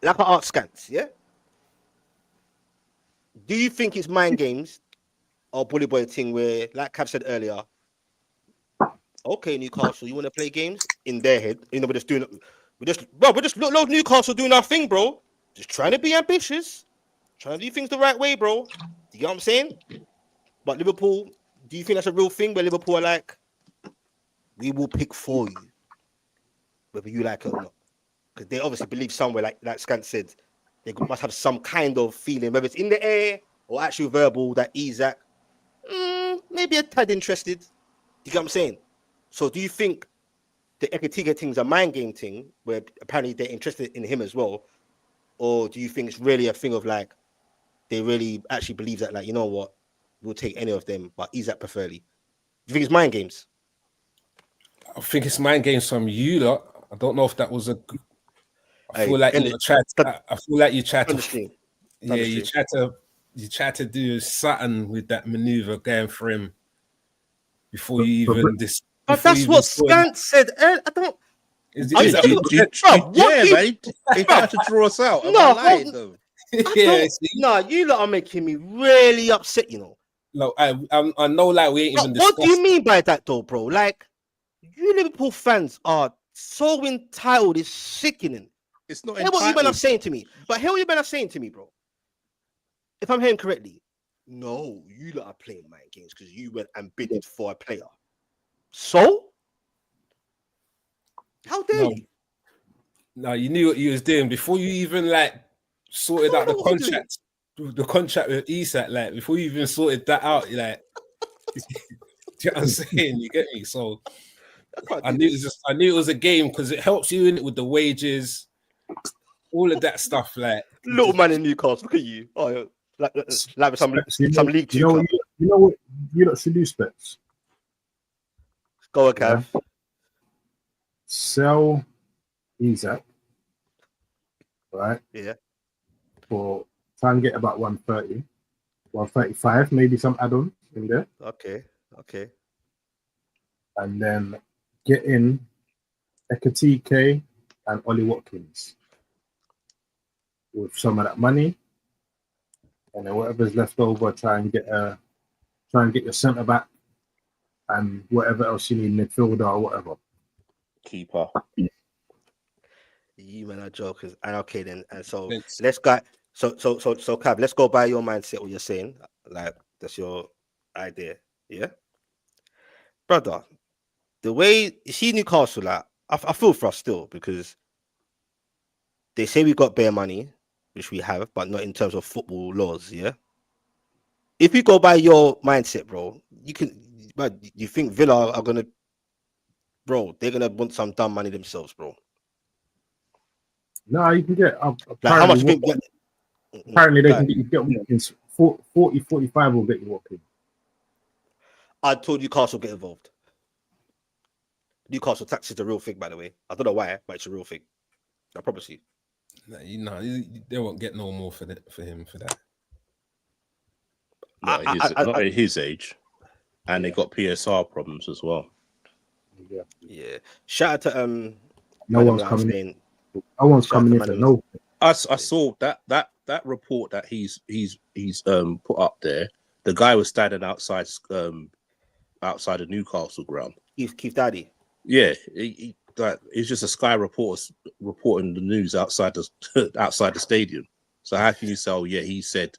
Speaker 1: Like I asked Skants, yeah? Do you think it's mind games or bully boy thing where, like Cav said earlier, okay, Newcastle, you want to play games in their head? You know, we're just look Newcastle doing our thing, bro. Just trying to be ambitious, trying to do things the right way, bro. You get what I'm saying? But Liverpool, do you think that's a real thing where Liverpool are like, we will pick for you, whether you like it or not? Because they obviously believe somewhere, like Skant said, they must have some kind of feeling, whether it's in the air or actually verbal, that Isak, maybe a tad interested. You get what I'm saying? So do you think the Ekitike thing's a mind game thing, where apparently they're interested in him as well? Or do you think it's really a thing of like, they really actually believe that, like, you know what, we'll take any of them, but Isak preferably? Do you think it's mind games?
Speaker 4: I think it's mind games from you, lot. I don't know if that was a. I feel like you tried to. Yeah, you tried to do something with that maneuver going for him before you even this.
Speaker 1: But that's what Skant said. I don't.
Speaker 2: Mate. He tried to draw us out.
Speaker 1: No, you lot are making me really upset. You know.
Speaker 4: No, I know. Like we ain't even.
Speaker 1: What do you mean by that, though, bro? Like, you Liverpool fans are so entitled. It's sickening.
Speaker 2: It's not.
Speaker 1: Hear what you men are saying to me. But hear what you men are saying to me, bro. If I'm hearing correctly, no, you lot are playing mind games because you went and bidded for a player. So, how dare you?
Speaker 4: No, you knew what you was doing before you even like sorted out the contract with Isak, like before you even sorted that out, like, do you know what I'm saying? You get me? So I knew it was a game because it helps you in it with the wages, all of that stuff. Like
Speaker 1: Little man in Newcastle, look at you. Oh, like some League Two club.
Speaker 3: You know what you lot should do, Specs?
Speaker 1: Go on, Cav.
Speaker 3: Yeah. Sell Isak, right?
Speaker 1: Yeah.
Speaker 3: For try and get about 130, 135, maybe some add-ons in there.
Speaker 1: Okay.
Speaker 3: And then get in Ekitike and Ollie Watkins with some of that money, and then whatever's left over, try and get your centre back and whatever else you need, midfielder or whatever.
Speaker 2: Keeper.
Speaker 1: You men are jokers. And okay then, and so
Speaker 4: Thanks.
Speaker 1: let's go. So Cav, let's go by your mindset. What you're saying, like that's your idea, yeah, brother. The way you see Newcastle, like I feel for us still because they say we got bare money, which we have, but not in terms of football laws, yeah. If you go by your mindset, bro, but you think Villa are gonna, bro? They're gonna want some dumb money themselves, bro.
Speaker 3: No, you can get
Speaker 1: Like how much?
Speaker 3: Apparently, they can get Watkins. 40, 45 will get you Watkins.
Speaker 1: I told Newcastle get involved. Newcastle tax is a real thing, by the way. I don't know why, but it's a real thing. I promise you.
Speaker 4: They won't get no more for him for that.
Speaker 2: Not at his age, and they got PSR problems as well.
Speaker 1: Yeah. Shout out to
Speaker 3: no one's coming in. No one's coming in for no.
Speaker 2: I saw that report that he's put up there. The guy was standing outside the Newcastle ground.
Speaker 1: Keith Daddy.
Speaker 2: Yeah, it's just a Sky reporter reporting the news outside the stadium. So how can you say, oh yeah, he said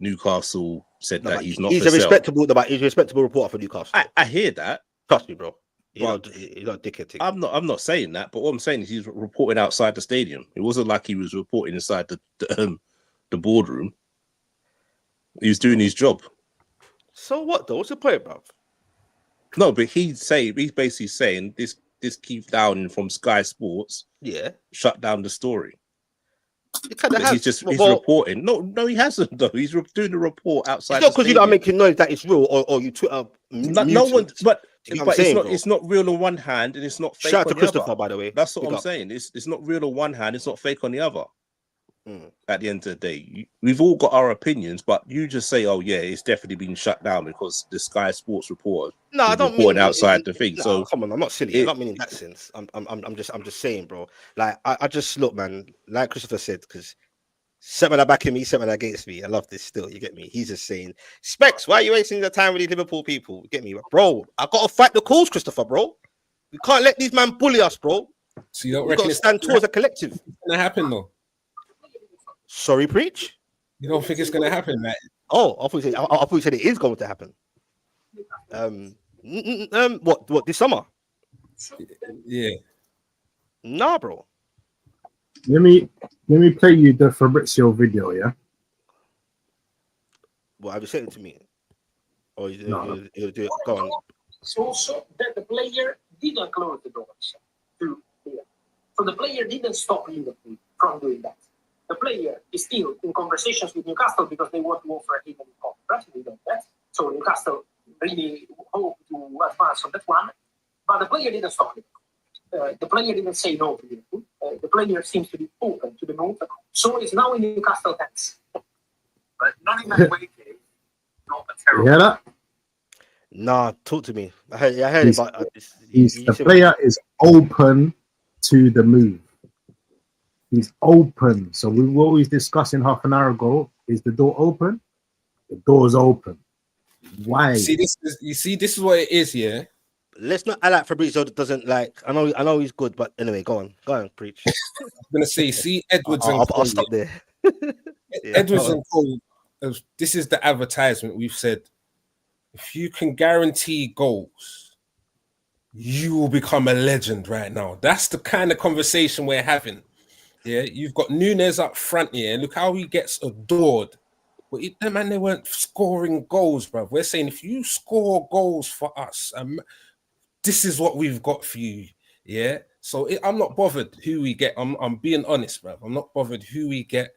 Speaker 2: Newcastle said that he's not.
Speaker 1: He's a respectable reporter for Newcastle.
Speaker 2: I hear that.
Speaker 1: Trust me, bro. He's not a dickhead.
Speaker 2: I'm not saying that, but what I'm saying is he's reporting outside the stadium. It wasn't like he was reporting inside the boardroom. He was doing his job.
Speaker 1: So what though? What's the point, bro?
Speaker 2: No, but he's basically saying this Keith Downing from Sky Sports, shut down the story. He's reporting. No, he hasn't though. He's doing the report outside.
Speaker 1: It's not because you don't making noise that it's real, or you Twitter.
Speaker 2: No one, but it's not real on one hand and it's not fake.
Speaker 1: Shout out
Speaker 2: on
Speaker 1: to Christopher, by the way.
Speaker 2: That's what I'm saying. It's not real on one hand. It's not fake on the other. At the end of the day, we've all got our opinions, but you just say, "Oh yeah, it's definitely been shut down because the Sky Sports reporter."
Speaker 1: No, I don't
Speaker 2: mean outside the thing. So
Speaker 1: come on, I'm not silly. I'm not meaning that sense. I'm just saying, bro. Like I just look, man. Like Christopher said, because set man back in me, set man against me. I love this still. You get me? He's just saying, Specs, why are you wasting your time with these Liverpool people? You get me, bro? I gotta fight the cause, Christopher, bro. We can't let these men bully us, bro.
Speaker 4: So you don't reckon
Speaker 1: it's stand tall as a collective?
Speaker 4: It's gonna happen though.
Speaker 1: Sorry, preach.
Speaker 4: You don't think it's gonna happen, mate?
Speaker 1: Oh, I thought you said it is going to happen. What this summer?
Speaker 4: Yeah.
Speaker 1: Nah, bro.
Speaker 3: Let me play you the Fabrizio video, yeah?
Speaker 1: Well, have you sent it to me? Or you do it? Go on.
Speaker 5: It's also that the player didn't close the doors to here. So the player didn't stop Liverpool from doing that. The player is still in conversations with Newcastle because they want to offer him a contract. They don't that. So Newcastle really hope to advance on that one. But the player didn't stop it. The player didn't say no to Liverpool. The player seems to be open to the move. So it's now in Newcastle hands. But not in that way, not a terrible.
Speaker 3: You hear that?
Speaker 1: Nah, talk to me. I heard about
Speaker 3: the player is open to the move. He's open. So we were always discussing half an hour ago. Is the door open? The door is open. Why?
Speaker 4: This is what it is, yeah.
Speaker 1: Let's not act like Fabrizio doesn't like. I know he's good, but anyway, go on, preach.
Speaker 4: I'm gonna say, see Edwards and
Speaker 1: I'll stop there.
Speaker 4: Edwards and Cole. This is the advertisement. We've said, if you can guarantee goals, you will become a legend right now. That's the kind of conversation we're having. Yeah, you've got Nunes up front here, and look how he gets adored. But they weren't scoring goals, bro. We're saying if you score goals for us, this is what we've got for you. Yeah. So I'm not bothered who we get. I'm being honest, bro. I'm not bothered who we get.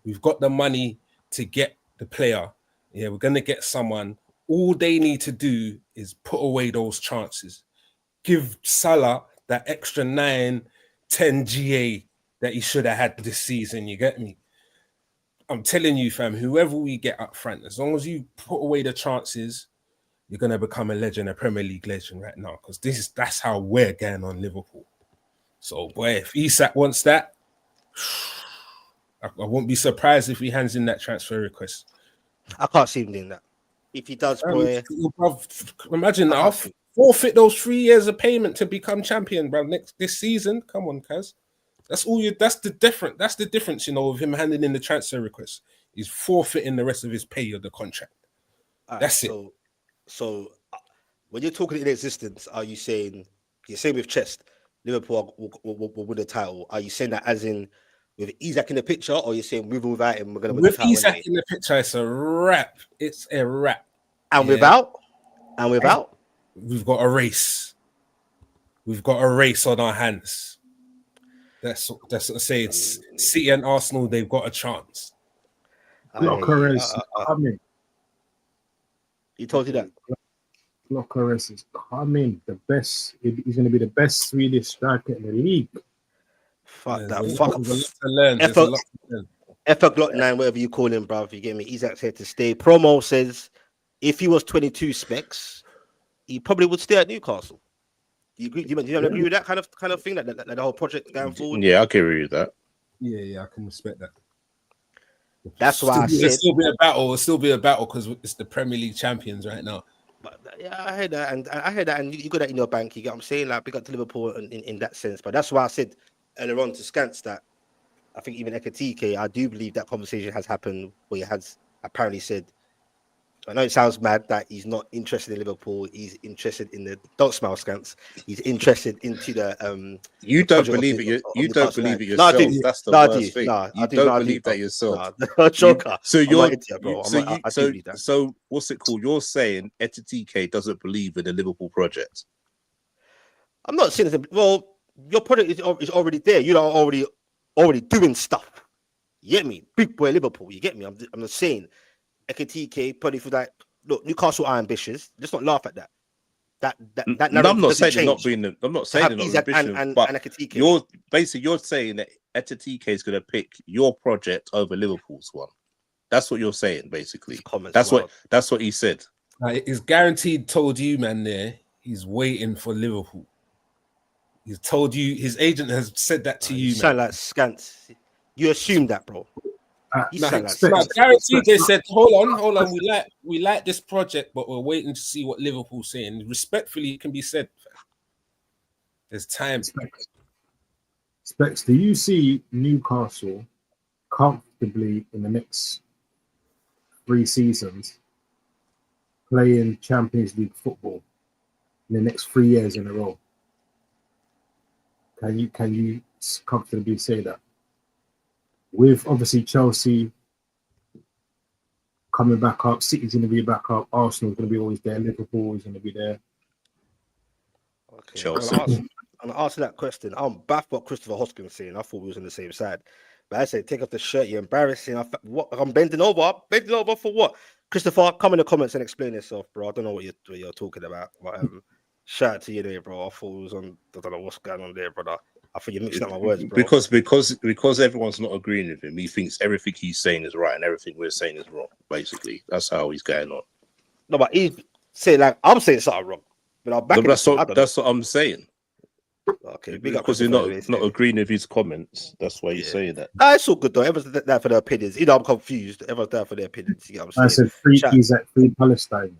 Speaker 4: We've got the money to get the player. Yeah, we're gonna get someone. All they need to do is put away those chances. Give Salah that extra 9, 10 GA that he should have had this season. You get me? I'm telling you, fam, whoever we get up front, as long as you put away the chances, you're gonna become a legend, a Premier League legend right now. Because that's how we're going on Liverpool. So, boy, if Isak wants that, I won't be surprised if he hands in that transfer request.
Speaker 1: I can't see him doing that. If he does, boy,
Speaker 4: imagine I'll forfeit those 3 years of payment to become champion, bro. This season, come on, cuz. That's the difference, you know, of him handing in the transfer request. He's forfeiting the rest of his pay of the contract. That's it.
Speaker 1: So when you're talking in existence, are you saying you're saying with chest, Liverpool will win the title? Are you saying that as in with Isak in the picture, or you're saying with or without him, we're gonna win the title?
Speaker 4: With Isak in the picture, it's a wrap. It's a wrap.
Speaker 1: And without,
Speaker 4: we've got a race. We've got a race on our hands. That's what I'm saying. City and Arsenal, they've got a chance.
Speaker 3: Lockers coming.
Speaker 1: He told you that.
Speaker 3: Lockers is coming. The best. He's going to be the best Swedish striker in the league.
Speaker 1: Fuck that.
Speaker 4: There's
Speaker 1: Fuck.
Speaker 4: a lot to learn. There's a lot to learn.
Speaker 1: Effa Glock 9, whatever you call him, bruv. You get me? Isak's here to stay. Promo says if he was 22 specs, he probably would stay at Newcastle. You agree? You agree with that kind of thing? That the whole project going forward?
Speaker 2: Yeah, I can agree with that.
Speaker 4: Yeah, I can respect that.
Speaker 1: That's why I said
Speaker 4: it'll still be a battle. It'll still be a battle because it's the Premier League champions right now.
Speaker 1: But yeah, I heard that, and you got that in your bank. You get what I'm saying? Like, big up to Liverpool in that sense. But that's why I said earlier on to Skants that I think even Ekitike, I do believe that conversation has happened where he has apparently said, I know it sounds mad that he's not interested in Liverpool. He's interested in the don't smile Skants. He's interested into the
Speaker 2: You don't believe it. You don't believe it yourself. That's the worst thing. You don't believe that yourself.
Speaker 1: Joker.
Speaker 2: So you're
Speaker 1: bro.
Speaker 2: So what's it called? You're saying Ekitike doesn't believe in the Liverpool project.
Speaker 1: I'm not saying that. Well, your project is already there. You're already doing stuff. You get me? Big boy Liverpool. You get me? I'm just saying. Ekitike probably for that. Look, Newcastle are ambitious. Let's not laugh at that. That
Speaker 2: no, I'm not saying they're not being. I'm not saying they're not ambitious. But
Speaker 1: Ekitike.
Speaker 2: You're saying that Ekitike is going to pick your project over Liverpool's one. That's what you're saying, basically. That's what he said.
Speaker 4: He's guaranteed told you, man. There, he's waiting for Liverpool. He's told you. His agent has said that to you.
Speaker 1: Sound like Skants. You assume that, bro.
Speaker 4: Guaranteed. They said, "Hold on. We like this project, but we're waiting to see what Liverpool's saying." Respectfully, it can be said. There's time.
Speaker 3: Specs, do you see Newcastle comfortably in the next 3 seasons playing Champions League football in the next 3 years in a row? Can you comfortably say that? With obviously Chelsea coming back up, City's going to be back up, Arsenal's going to be always there, Liverpool is going to be there.
Speaker 1: Okay. Chelsea. I'm gonna answer that question. I'm baffed what Christopher Hoskins saying. I thought we was on the same side, but I said take off the shirt. You're embarrassing. I'm bending over. Bending over for what? Christopher, come in the comments and explain yourself, bro. I don't know what you're talking about. But shout out to you there, bro. I thought it was on. I don't know what's going on there, brother. I think you're mixing up my words, bro.
Speaker 2: Because everyone's not agreeing with him. He thinks everything he's saying is right and everything we're saying is wrong. Basically, that's how he's going on.
Speaker 1: No, but he's saying like I'm saying something wrong. But
Speaker 2: that's what I'm saying.
Speaker 1: Okay,
Speaker 2: because you're not agreeing with his comments. That's why he's saying that.
Speaker 1: It's all good though. Everyone's there for their opinions. I'm confused. Everyone's there for their opinions. You know what I'm saying?
Speaker 3: I said free Palestine.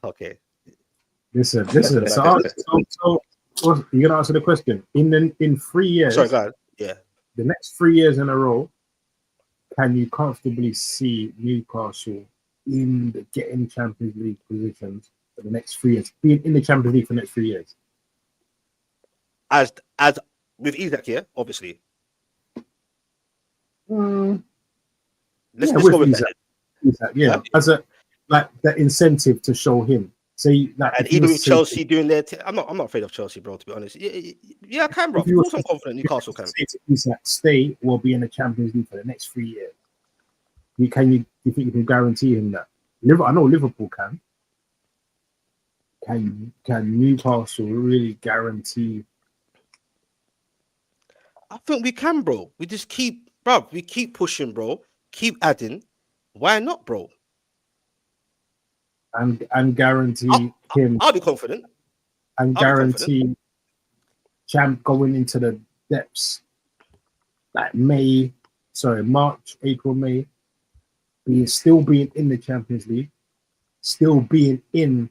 Speaker 1: Okay.
Speaker 3: Listen. So you're gonna answer the question. In 3 years.
Speaker 1: Sorry, guys. Yeah.
Speaker 3: The next 3 years in a row, can you comfortably see Newcastle getting Champions League positions for the next 3 years? Being in the Champions League for the next 3 years.
Speaker 1: As With Isak, yeah, obviously.
Speaker 3: Mm,
Speaker 1: Let's
Speaker 3: yeah,
Speaker 1: go
Speaker 3: with
Speaker 1: with
Speaker 3: Isak.
Speaker 1: that.
Speaker 3: Isak, yeah,
Speaker 1: Huh?
Speaker 3: as a like the incentive to show him. Say like
Speaker 1: And
Speaker 3: if you
Speaker 1: even
Speaker 3: was
Speaker 1: with
Speaker 3: to say,
Speaker 1: Chelsea doing their, I'm not afraid of Chelsea, bro. To be honest, yeah, I can, bro.
Speaker 3: if
Speaker 1: Of
Speaker 3: you was
Speaker 1: course, I'm
Speaker 3: to,
Speaker 1: confident
Speaker 3: if you
Speaker 1: Newcastle
Speaker 3: was to
Speaker 1: can.
Speaker 3: say to Isak, stay or be in the Champions League for the next 3 years, you think you can guarantee him that? I know Liverpool can. Can Newcastle really guarantee?
Speaker 1: I think we can, bro. We just keep, bro. We keep pushing, bro. Keep adding. Why not, bro?
Speaker 3: And guarantee him
Speaker 1: I'll be confident.
Speaker 3: and
Speaker 1: I'll be confident.
Speaker 3: guarantee champ going into the depths like March, April, May, still being in the Champions League, still being in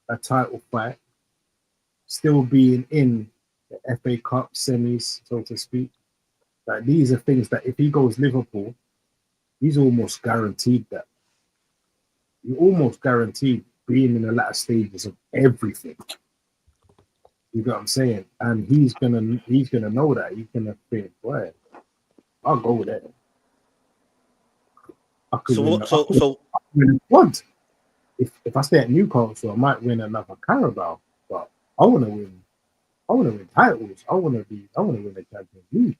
Speaker 3: a title fight, still being in the FA Cup semis, so to speak. Like these are things that if he goes Liverpool, he's almost guaranteed that. You're almost guaranteed being in the latter stages of everything. You know what I'm saying? And he's gonna know that. He's gonna think, boy, I'll go there. I could win a quad. If I stay at Newcastle, I might win another Carabao. But I wanna win titles. I wanna win the Champions League.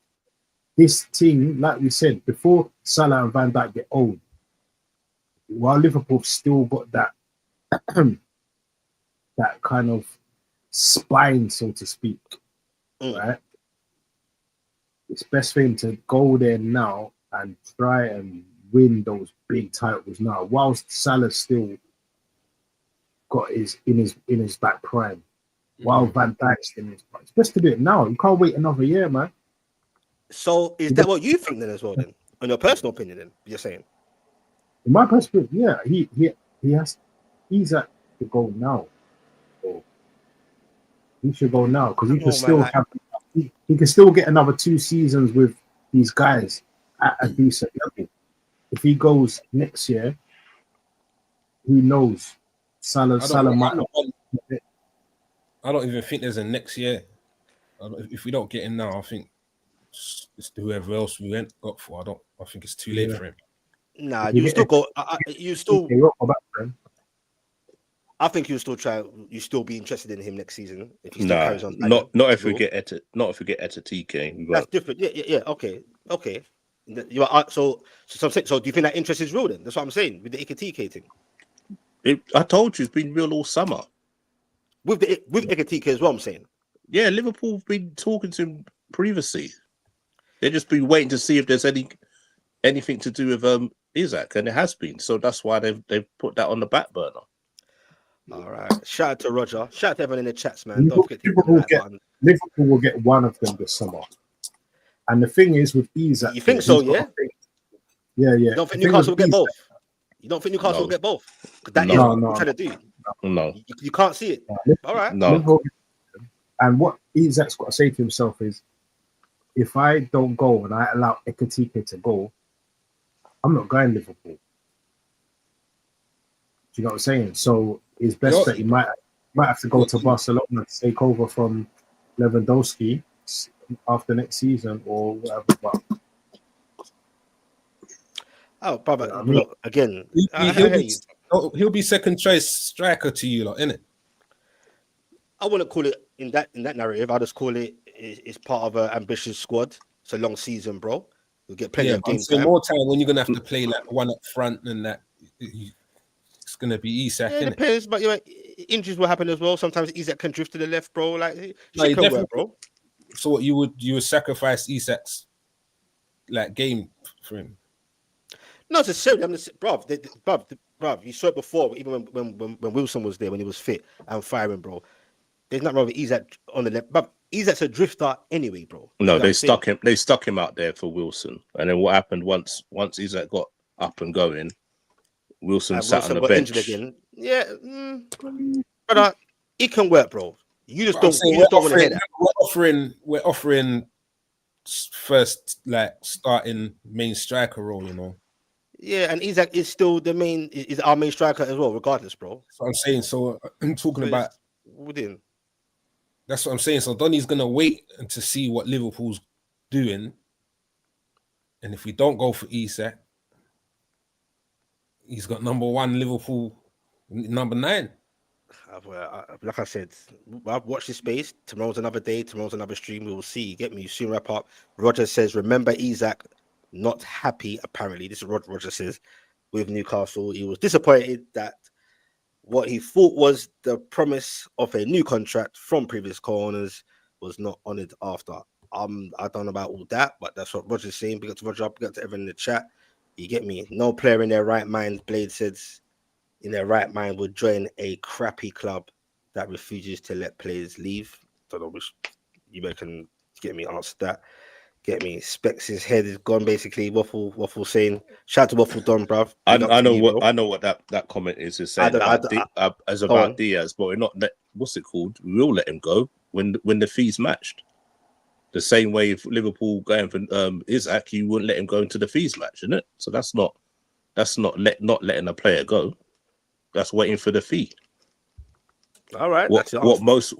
Speaker 3: This team, like we said, before Salah and Van Dijk get old, while Liverpool still got that that kind of spine, so to speak, right? It's best for him to go there now and try and win those big titles now, whilst Salah still got in his back prime, while Van Dijk's in his prime. It's best to do it now. You can't wait another year, man.
Speaker 1: So is that what you think then as well? Then, in your personal opinion, then you're saying?
Speaker 3: In my perspective, yeah, he's at the goal now. So he should go now because he can still he can still get another 2 seasons with these guys at a decent level. If he goes next year, who knows? Salah might.
Speaker 4: I don't even think there's a next year. If we don't get him now, I think it's whoever else we got for. I think it's too late for him.
Speaker 1: Nah, you still go. You still. I think you still try. You still be interested in him next season if he still carries on.
Speaker 2: Not if we get Ekitike.
Speaker 1: That's different. Yeah. Okay. You are so do you think that interest is real then? That's what I'm saying with the Ekitike thing.
Speaker 2: I told you it's been real all summer.
Speaker 1: With Ekitike as well, I'm saying.
Speaker 2: Yeah, Liverpool have been talking to him previously. They've just been waiting to see if there's anything to do with Isak, and it has been. So that's why they've put that on the back burner.
Speaker 1: All right. Shout out to Roger. Shout out to everyone in the chats, man.
Speaker 3: Liverpool will get one of them this summer. And the thing is with Isak,
Speaker 1: you think so? Yeah.
Speaker 3: Yeah.
Speaker 1: You don't think Newcastle will get both? You don't think Newcastle will get both? That is what we're trying to do.
Speaker 2: No.
Speaker 1: You can't see it. All right.
Speaker 2: No.
Speaker 3: And what Isak's got to say to himself is, if I don't go and I allow Ekitike to go, I'm not going Liverpool. Do you know what I'm saying? So it's best that he might have to go to Barcelona to take over from Lewandowski after next season or whatever. But
Speaker 1: oh, brother, look, again,
Speaker 4: he'll be second choice striker to you, like, innit?
Speaker 1: I wouldn't call it in that narrative. I just call it it's part of an ambitious squad. It's a long season, bro. You'll get plenty of game time.
Speaker 4: More time when you're gonna have to play like one up front and that. It's gonna be Isak.
Speaker 1: Yeah, it depends, but injuries will happen as well. Sometimes Isak can drift to the left, bro. Like shit can work, bro.
Speaker 4: So what you would sacrifice Isak's like game for him?
Speaker 1: Not necessarily. I'm just, bro. You saw it before, even when Wilson was there, when he was fit and firing, bro. There's nothing wrong with Isak on the left, but Isak's a drifter anyway, bro.
Speaker 2: No, they stuck him. They stuck him out there for Wilson, and then what happened once Isak got up and going? Wilson sat on the bench
Speaker 1: again. Yeah, but it can work, bro. You just don't want to hear that.
Speaker 4: We're offering first like starting main striker role, you know.
Speaker 1: Yeah, and Isak is still is our main striker as well, regardless, bro.
Speaker 4: That's what I'm saying. So I'm talking about
Speaker 1: within.
Speaker 4: That's what I'm saying. So Donny's gonna wait and to see what Liverpool's doing, and if we don't go for Isak, he's got number 1 Liverpool, number 9.
Speaker 1: Like I said, I've watched this space. Tomorrow's another day. Tomorrow's another stream. We will see. Get me? Soon wrap up. Roger says, remember Isak, not happy, apparently. This is what Roger says with Newcastle. He was disappointed that what he thought was the promise of a new contract from previous co-owners was not honoured after. I don't know about all that, but that's what Roger's saying. Big up to Roger, big up to everyone in the chat. You get me? No player in their right mind, Blade says, in their right mind would join a crappy club that refuses to let players leave. Don't know which you can get me answer that. Get me? Specs' head is gone basically. Waffle saying, shout out to Waffle Don, bruv.
Speaker 2: I know what that comment is saying about Diaz, but we're not. What's it called? We will let him go when the fees matched. The same way if Liverpool going for Isak, you wouldn't let him go into the fees match, isn't it? So that's not letting a player go. That's waiting for the fee.
Speaker 1: All right.
Speaker 2: What most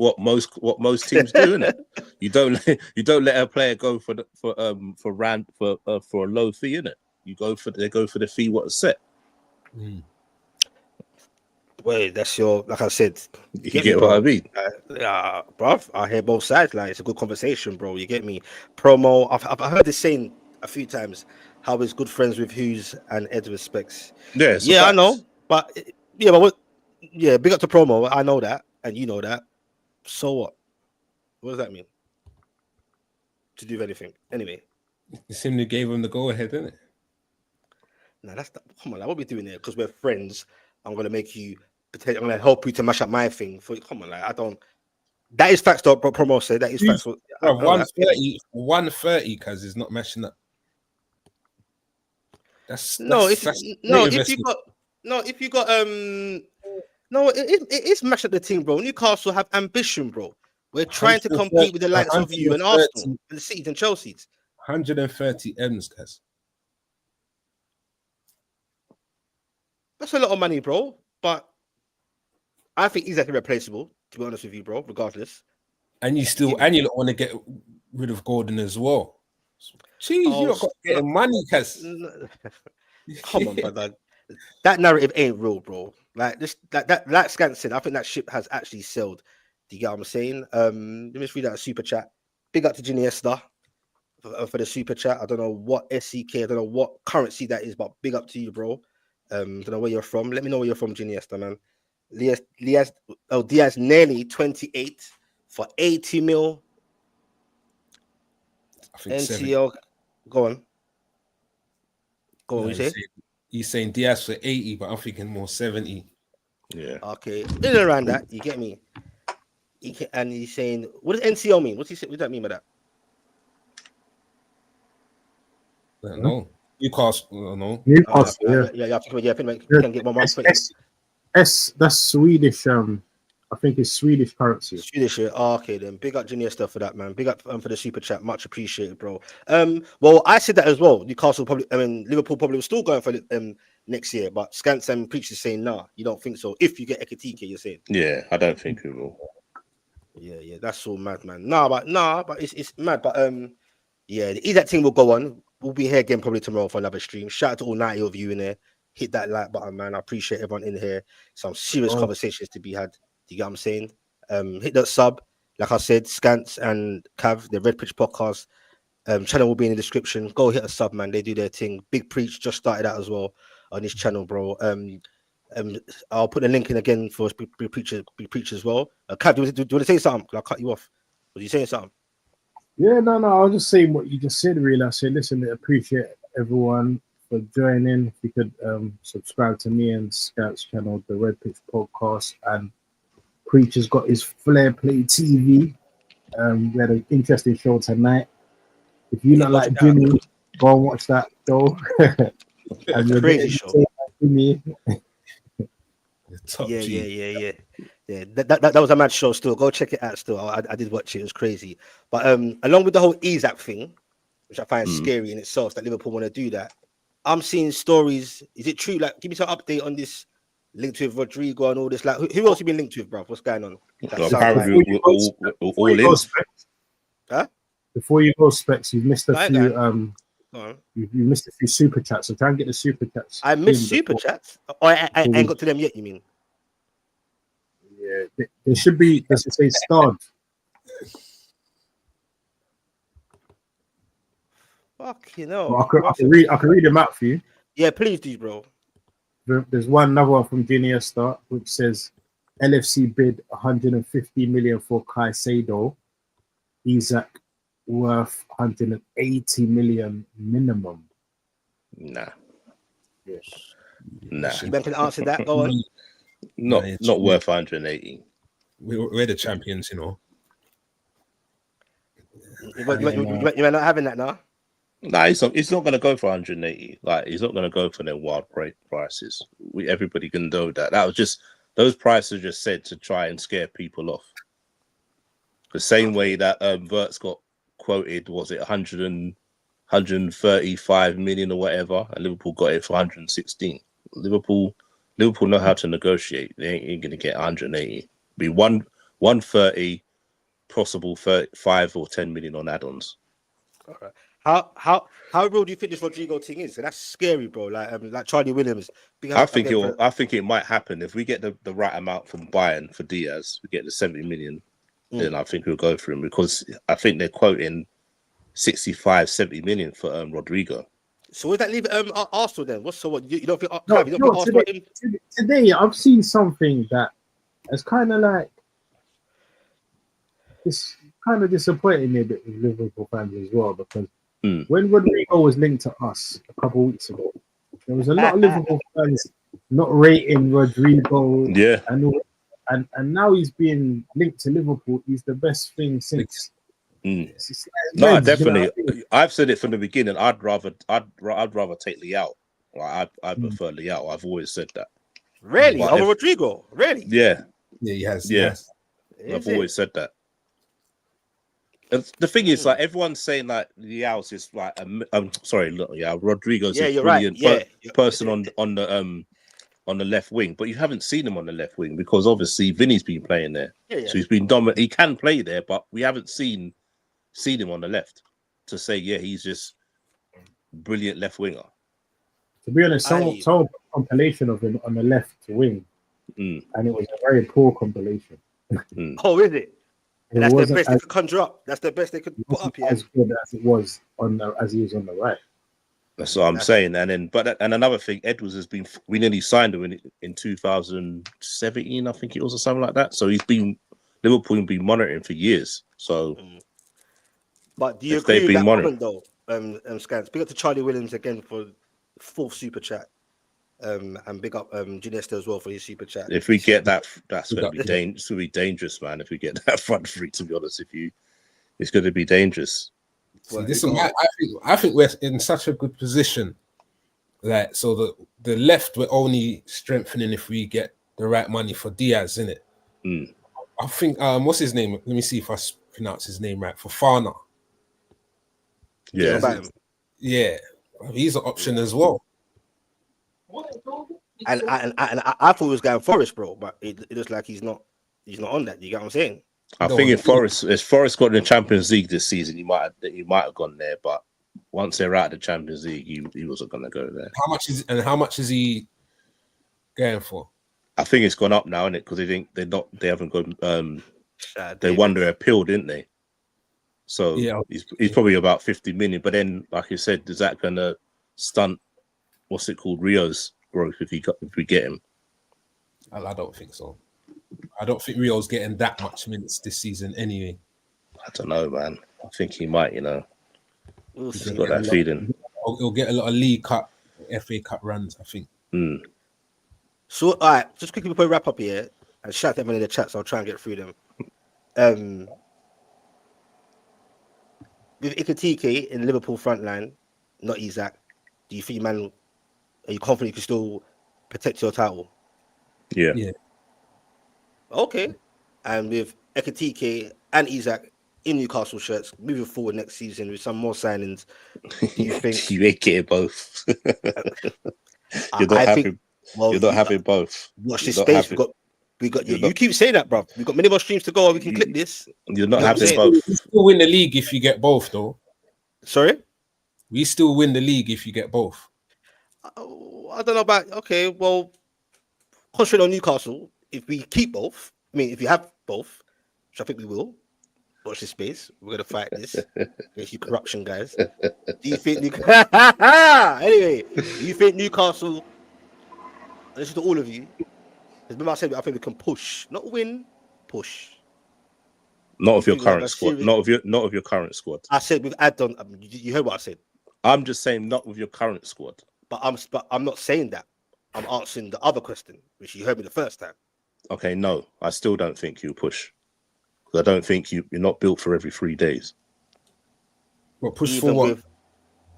Speaker 2: teams do, isn't it? You don't let a player go for a low fee, innit? They go for the fee what's set.
Speaker 1: Wait, that's your, like I said,
Speaker 2: you get what I mean?
Speaker 1: Bruv, I hear both sides. Like, it's a good conversation, bro. You get me? Promo. I've heard this saying a few times. How is good friends with Hughes and Edward Specs? Yeah, I know, but big up to promo. I know that, and you know that. So what? What does that mean? To do anything? Anyway,
Speaker 4: It's him who gave him the go ahead, isn't it?
Speaker 1: Nah, come on. Like, what are we doing here? Because we're friends. I'm gonna make you. I'm gonna help you to mash up my thing. Come on, like I don't. That is facts, though. Promo said that is facts.
Speaker 4: 130, because it's not mashing up. If
Speaker 1: it is mashing up the team, bro. Newcastle have ambition, bro. We're trying to compete with the likes of you and Arsenal and the Cities and Chelsea's.
Speaker 4: 130 M's, guys.
Speaker 1: That's a lot of money, bro. But I think he's irreplaceable, to be honest with you, bro. Regardless,
Speaker 4: and you don't want to get rid of Gordon as well. Jeez, you got getting money, cuz.
Speaker 1: Come on, brother. That narrative ain't real, bro. Like this, that Skants said, I think that ship has actually sailed. Do you get what I'm saying? Let me just read out a super chat. Big up to Ginesta for the super chat. I don't know what SCK, I don't know what currency that is, but big up to you, bro. Don't know where you're from. Let me know where you're from, Ginesta, man. Diaz nearly 28 for 80 mil.
Speaker 4: I think
Speaker 1: NCL. 70. Go on. What you say?
Speaker 4: He's saying Diaz for 80, but I'm thinking more 70.
Speaker 2: Yeah.
Speaker 1: Okay. In and around that, you get me. And he's saying, what does NCL mean? What does that mean by that?
Speaker 4: I don't know. Newcastle, no.
Speaker 3: Newcastle,
Speaker 1: yeah. Can get one more.
Speaker 3: That's Swedish. I think it's Swedish currency.
Speaker 1: Swedish, yeah. Oh, okay, then. Big up Ginesta for that, man. Big up for the super chat. Much appreciated, bro. Well, I said that as well. Liverpool probably was still going for next year, but Skants and Preachers saying, nah, you don't think so. If you get Ekitike, you're saying.
Speaker 2: Yeah, I don't think we will.
Speaker 1: Yeah, that's all mad, man. Nah, but it's mad. But the Isak thing will go on. We'll be here again probably tomorrow for another stream. Shout out to all 90 of you in there. Hit that like button, man. I appreciate everyone in here. Some serious conversations to be had. Do you get what I'm saying? Hit that sub. Like I said, Skants and Cav, the Red Pitch podcast channel will be in the description. Go hit a sub, man. They do their thing. Big Preach just started out as well on this channel, bro. I'll put the link in again for Big Preach as well. Cav, do you want to say something? I'll cut you off. Was you saying something?
Speaker 3: Yeah, no. I was just saying what you just said, really. I said, listen, I appreciate everyone for joining. If you could subscribe to me and Scout's channel, the Red Pitch podcast, and Preacher's got his Flair Play TV. We had an interesting show tonight. If you not like Jimmy, go and watch that show.
Speaker 1: And a crazy show.
Speaker 3: Jimmy.
Speaker 1: Yeah. That was a mad show. Still, go check it out. Still, I did watch it. It was crazy. But along with the whole Isak thing, which I find scary in itself, that Liverpool want to do that. I'm seeing stories. Is it true? Like, give me some update on this linked with Rodrigo and all this. Like, who else you been linked with, bro? What's going on? That
Speaker 2: So
Speaker 1: sounds
Speaker 2: apparently
Speaker 1: like-
Speaker 2: we're all in.
Speaker 1: Huh?
Speaker 3: Before you go, Specs, you've missed a
Speaker 1: Right,
Speaker 3: few.
Speaker 1: Go on.
Speaker 3: You missed a few super chats. So try and get the super chats.
Speaker 1: I missed
Speaker 3: in
Speaker 1: super
Speaker 3: before-
Speaker 1: chats. Oh, I ain't got to them yet. You mean?
Speaker 3: Yeah, there should be. Does it say starred?
Speaker 1: Fuck, you know.
Speaker 3: Well, I can read them out for you.
Speaker 1: Yeah, please do, bro.
Speaker 3: There's another one from Junior Star which says LFC bid 150 million for Caicedo. Isak worth 180 million minimum.
Speaker 2: Nah.
Speaker 3: Yes.
Speaker 2: Nah.
Speaker 1: You can answer that. Go on.
Speaker 2: Not worth 180.
Speaker 4: We're the champions, you know.
Speaker 1: You might not having that now.
Speaker 2: Nah, it's not going to go for 180. Like, he's not going to go for them wild prices. Everybody can know that. That was just, those prices just said to try and scare people off. The same way that Verts got quoted, was it 135 million or whatever, and Liverpool got it for 116. Liverpool know how to negotiate. They ain't going to get 180. Be 130, possible 35 or 10 million on add-ons.
Speaker 1: Okay. How real do you think this Rodrigo thing is? So that's scary, bro. Like Charlie Williams.
Speaker 2: I think it might happen if we get the right amount from Bayern for Diaz. We get the 70 million, then I think we'll go for him, because I think they're quoting 65, 70 million for Rodrigo.
Speaker 1: So would that leave Arsenal then? What you don't think?
Speaker 3: Today I've seen something that is kind of like, it's kind of disappointing me a bit with Liverpool fans as well, because when Rodrigo was linked to us a couple of weeks ago, there was a lot of Liverpool fans not rating Rodrigo.
Speaker 2: Yeah.
Speaker 3: And now he's being linked to Liverpool. He's the best thing since.
Speaker 2: No, definitely. I've said it from the beginning. I'd rather take Leao. I prefer Leao. I've always said that.
Speaker 1: Really? Over Rodrigo? Really?
Speaker 2: Yeah.
Speaker 4: Yeah, he has.
Speaker 2: Yeah.
Speaker 4: Yes.
Speaker 2: I've always said that. And the thing is, like, everyone's saying like Leao's is like, Rodrigo's a brilliant person on the left wing, but you haven't seen him on the left wing because obviously Vinny's been playing there, so he's been dominant. He can play there, but we haven't seen him on the left to say, yeah, he's just brilliant left winger.
Speaker 3: To be honest, someone saw a compilation of him on the left wing, and it was a very poor compilation.
Speaker 1: Oh, is it? And that's the best they could conjure up. That's the best they could put up here.
Speaker 3: As good as it was as he was on the right.
Speaker 2: That's what I'm saying. And then, and another thing, Edwards has been. We nearly signed him in 2017, I think it was, or something like that. So Liverpool have been monitoring for years. So,
Speaker 1: but do you agree with that comment though, Skants? Big up to Charlie Williams again for 4th super chat. And big up Ginesta as well for his super chat.
Speaker 2: If we get that, that's going to be dangerous, man. If we get that front three, to be honest, it's going to be dangerous.
Speaker 4: See, I think we're in such a good position. Like, so the left we're only strengthening if we get the right money for Diaz, innit? I think what's his name? Let me see if I pronounce his name right. Fofana.
Speaker 2: Yeah,
Speaker 1: he's an option as well. And I thought he was going Forest, bro, but it looks like he's not on that. You get what I'm saying?
Speaker 2: I think if Forest got in the Champions League this season, he might have gone there. But once they're out of the Champions League, he wasn't going to go there.
Speaker 4: How much is he going for?
Speaker 2: I think it's gone up now, isn't it? Because they haven't gone. They won their appeal, didn't they? So he's probably about 50 million. But then, like you said, is that going to stunt? What's it called? Rio's growth if we get him.
Speaker 4: I don't think so. I don't think Rio's getting that much minutes this season anyway.
Speaker 2: I don't know, man. I think he might, He's got that feeling.
Speaker 4: He'll get a lot of League Cup, FA Cup runs, I think.
Speaker 1: So, all right, just quickly before we wrap up here, and shout out to everyone in the chat, so I'll try and get through them. With Ekitike in Liverpool front line, not Isak, do you think, man, are you confident you can still protect your title?
Speaker 2: Yeah.
Speaker 1: Okay. And with Ekitike and Isak in Newcastle shirts, moving forward next season with some more signings, do you think
Speaker 2: you ain't getting both? You're not happy.
Speaker 1: Well,
Speaker 2: You're not having both.
Speaker 1: Watch
Speaker 2: You're
Speaker 1: this
Speaker 2: not
Speaker 1: space.
Speaker 2: having-
Speaker 1: We got.
Speaker 2: you're
Speaker 1: You
Speaker 2: not-
Speaker 1: keep saying that, bro. We've got many more streams to go. We can
Speaker 2: You-
Speaker 1: clip this.
Speaker 2: You're not
Speaker 1: You know what I'm
Speaker 2: having
Speaker 1: saying?
Speaker 2: both.
Speaker 4: We still win the league if you get both, though.
Speaker 1: Sorry.
Speaker 4: We still win the league if you get both.
Speaker 1: I don't know about. Okay, well, concentrate on Newcastle. If we keep both, I mean, if you have both, which I think we will. Watch this space. We're gonna fight this. Against you corruption guys. Do you think anyway? Do you think Newcastle? This is to all of you. Remember, I said I think we can push, not win, push.
Speaker 2: Not of your
Speaker 1: think we have
Speaker 2: current
Speaker 1: a
Speaker 2: squad.
Speaker 1: serious-
Speaker 2: Not of your current squad.
Speaker 1: I said we've added on. You heard what I said,
Speaker 2: I'm just saying not with your current squad.
Speaker 1: but I'm not saying that. I'm answering the other question, which you heard me the first time.
Speaker 2: Okay, no, I still don't think you push. I don't think you're not built for every 3 days.
Speaker 4: What push
Speaker 1: Even
Speaker 4: for what?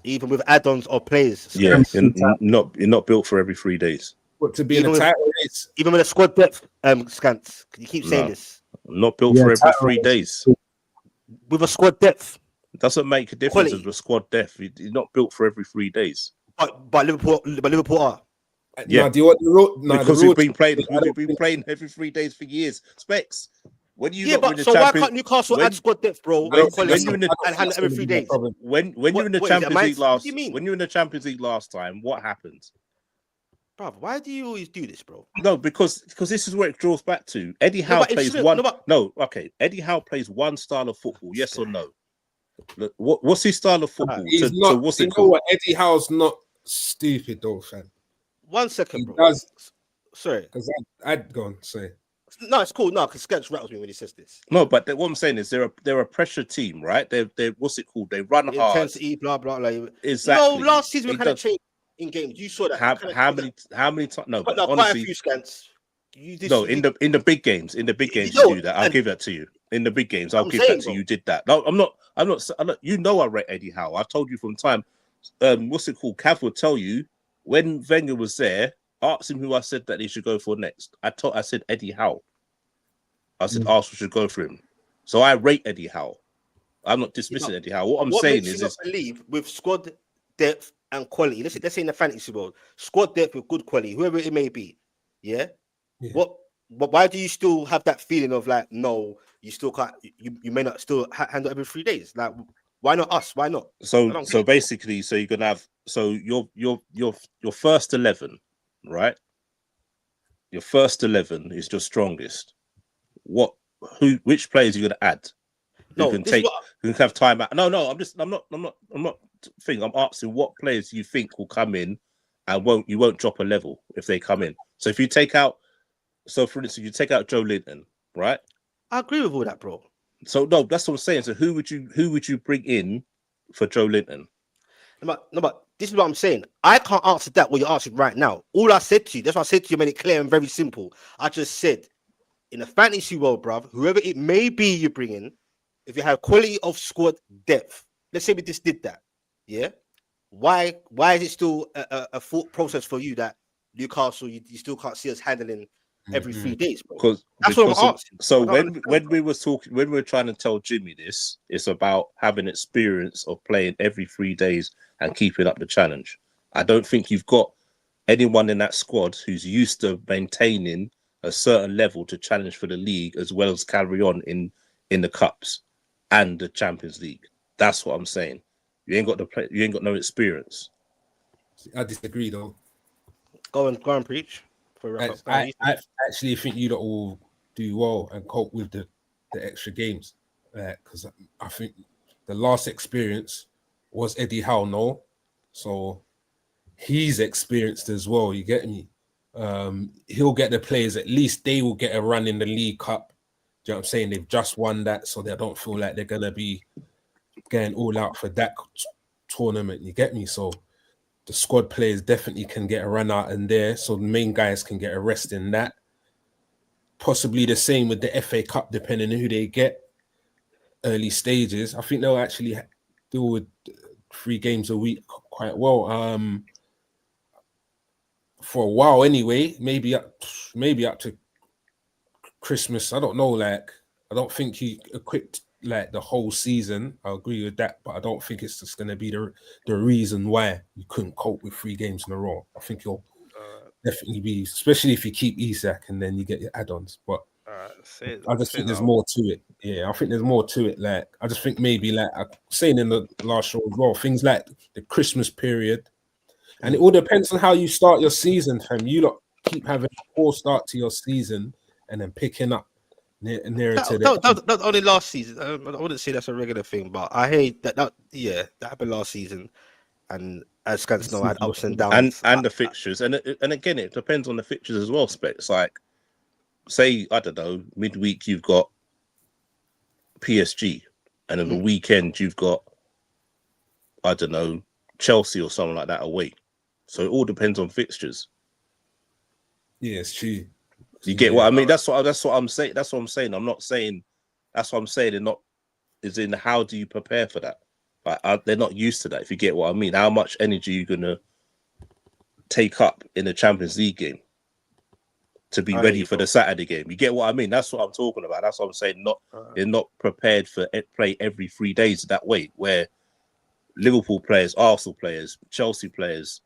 Speaker 1: even with add-ons or players.
Speaker 2: Yeah, you're not built for every 3 days.
Speaker 4: What to be in a
Speaker 1: Even with-
Speaker 4: title race?
Speaker 1: Even with a squad depth, Scants. You keep saying
Speaker 2: No.
Speaker 1: this.
Speaker 2: Not built
Speaker 3: Yeah,
Speaker 2: for every
Speaker 3: title
Speaker 2: 3
Speaker 3: race.
Speaker 2: days.
Speaker 1: With a squad depth,
Speaker 2: Doesn't make a difference
Speaker 1: Quality.
Speaker 2: with the squad depth. You're not built for every 3 days.
Speaker 1: but Liverpool are.
Speaker 2: Yeah.
Speaker 4: Nah, do you want the road? Nah,
Speaker 2: Because
Speaker 4: the
Speaker 2: we've
Speaker 4: road-
Speaker 2: been playing.
Speaker 4: I don't
Speaker 2: We've been playing every 3 days for years. Specs. When you
Speaker 1: Yeah,
Speaker 2: not win
Speaker 1: but
Speaker 2: the
Speaker 1: so why
Speaker 2: Champions,
Speaker 1: can't Newcastle
Speaker 2: when-
Speaker 1: add squad depth, bro?
Speaker 2: when-
Speaker 1: and quality
Speaker 2: when you're in the-
Speaker 1: and handle every 3 days.
Speaker 2: when
Speaker 1: What-
Speaker 2: you're in the
Speaker 1: what is it,
Speaker 2: Champions
Speaker 1: man?
Speaker 2: League
Speaker 1: What
Speaker 2: last,
Speaker 1: do you mean?
Speaker 2: when you're in the Champions League last time, what happened?
Speaker 1: Bro, why do you always do this, bro?
Speaker 2: No, because this is where it draws back to. Eddie Howe
Speaker 1: but it
Speaker 2: plays
Speaker 1: shouldn't-
Speaker 2: one.
Speaker 1: no, but-
Speaker 2: No, okay. Eddie Howe plays one style of football. Yes or no? Look, what's his style of football?
Speaker 4: He's
Speaker 2: to
Speaker 4: not.
Speaker 2: what's
Speaker 4: You
Speaker 2: it
Speaker 4: know
Speaker 2: called?
Speaker 4: what? Eddie Howe's not stupid though, fam.
Speaker 1: 1 second,
Speaker 4: He
Speaker 1: bro.
Speaker 4: does.
Speaker 1: Sorry.
Speaker 4: Because I'd go and say.
Speaker 1: No, it's cool. No, because Sketch rattles me when he says this.
Speaker 2: No, but what I'm saying is they're a pressure team, right? They're what's it called? They run hard.
Speaker 1: Intensity, blah blah. Like,
Speaker 2: Exactly.
Speaker 1: No, last season we
Speaker 2: He
Speaker 1: kind of
Speaker 2: does-
Speaker 1: changed in games. You saw that.
Speaker 2: How
Speaker 1: We kinda
Speaker 2: how
Speaker 1: changed
Speaker 2: many times? No,
Speaker 1: that.
Speaker 2: but
Speaker 1: No, quite a
Speaker 2: honestly,
Speaker 1: few Scants. You did
Speaker 2: no. In the big games, you
Speaker 1: No,
Speaker 2: do that. I'll
Speaker 1: and-
Speaker 2: give that to you. In the big games, I'll
Speaker 1: I'm
Speaker 2: give
Speaker 1: saying,
Speaker 2: that to
Speaker 1: bro.
Speaker 2: you. You did that. No, I'm not. You know, I rate Eddie Howe. I've told you from time. What's it called? Cav will tell you when Wenger was there. Ask him who I said that he should go for next. I said Eddie Howe. I said Arsenal should go for him. So I rate Eddie Howe. I'm not dismissing Eddie Howe. What I'm saying
Speaker 1: makes
Speaker 2: is,
Speaker 1: you not believe with squad depth and quality. Let's say in the fantasy world, squad depth with good quality, whoever it may be. Yeah.
Speaker 4: Yeah.
Speaker 1: But why do you still have that feeling of like, no, you still can't. You may not still handle every 3 days. Like, why not us? Why not? I
Speaker 2: so
Speaker 1: don't
Speaker 2: so
Speaker 1: get it.
Speaker 2: basically, so you're gonna have your first 11, right? Your first 11 is your strongest. Which players are you gonna add?
Speaker 1: No,
Speaker 2: Who can
Speaker 1: this is
Speaker 2: take?
Speaker 1: what-
Speaker 2: Who can have time out? No, I'm not thinking. I'm asking what players you think will come in and you won't drop a level if they come in. So if you take out, for instance, you take out Joe Linton, right?
Speaker 1: I agree with all that, bro.
Speaker 2: So no, that's what I'm saying. So who would you bring in for Joe Linton?
Speaker 1: No, but this is what I'm saying. I can't answer that what you're asking right now. All I said to you, that's what I said to you, made it clear and very simple. I just said, in the fantasy world, bruv, whoever it may be you bring in, if you have quality of squad depth, let's say we just did that, yeah? Why is it still a thought process for you that Newcastle, you still can't see us handling every 3 days, bro?
Speaker 2: Because
Speaker 1: That's what I'm asking.
Speaker 2: So
Speaker 1: I don't
Speaker 2: when
Speaker 1: understand,
Speaker 2: we were talking, when we were trying to tell Jimmy this, it's about having experience of playing every 3 days and keeping up the challenge. I don't think you've got anyone in that squad who's used to maintaining a certain level to challenge for the league as well as carry on in the cups and the Champions League. That's what I'm saying. You ain't got no experience.
Speaker 4: I disagree though.
Speaker 1: Go and preach. For wrap up.
Speaker 4: I actually think you lot will do well and cope with the extra games. Because I think the last experience was Eddie Howe, no? So he's experienced as well, you get me? He'll get the players, at least they will get a run in the League Cup. Do you know what I'm saying? They've just won that, so they don't feel like they're going to be going all out for that tournament, you get me? So the squad players definitely can get a run out in there, so the main guys can get a rest in that. Possibly the same with the FA Cup, depending on who they get early stages. I think they'll actually deal with 3 games a week quite well. For a while anyway, maybe up to Christmas. I don't know, like I don't think he equipped like the whole season. I agree with that, but I don't think it's just going to be the reason why you couldn't cope with 3 games in a row. I think you'll definitely be, especially if you keep Isak and then you get your add-ons. But I just think there's more to it. Yeah, I think there's more to it. Like, I just think maybe, like I was saying in the last show as well, things like the Christmas period, and it all depends on how you start your season, fam. You lot keep having a poor start to your season and then picking up nearer to the.
Speaker 1: That only last season. I wouldn't say that's a regular thing, but I hate that. That happened last season, and as Skants know, I had ups and downs.
Speaker 2: And the fixtures, and again, it depends on the fixtures as well. Specs, like, say, I don't know, midweek you've got PSG, and on the weekend you've got, I don't know, Chelsea or something like that away. So it all depends on fixtures.
Speaker 4: Yeah, it's true.
Speaker 2: You get what I mean? That's what I'm saying. That's what I'm saying. I'm not saying. That's what I'm saying. They're not. Is in how do you prepare for that? Like, they're not used to that. If you get what I mean, how much energy are you gonna take up in a Champions League game to be ready for the Saturday game? You get what I mean? That's what I'm talking about. That's what I'm saying. They're not prepared for play every 3 days that way. Where Liverpool players, Arsenal players, Chelsea players,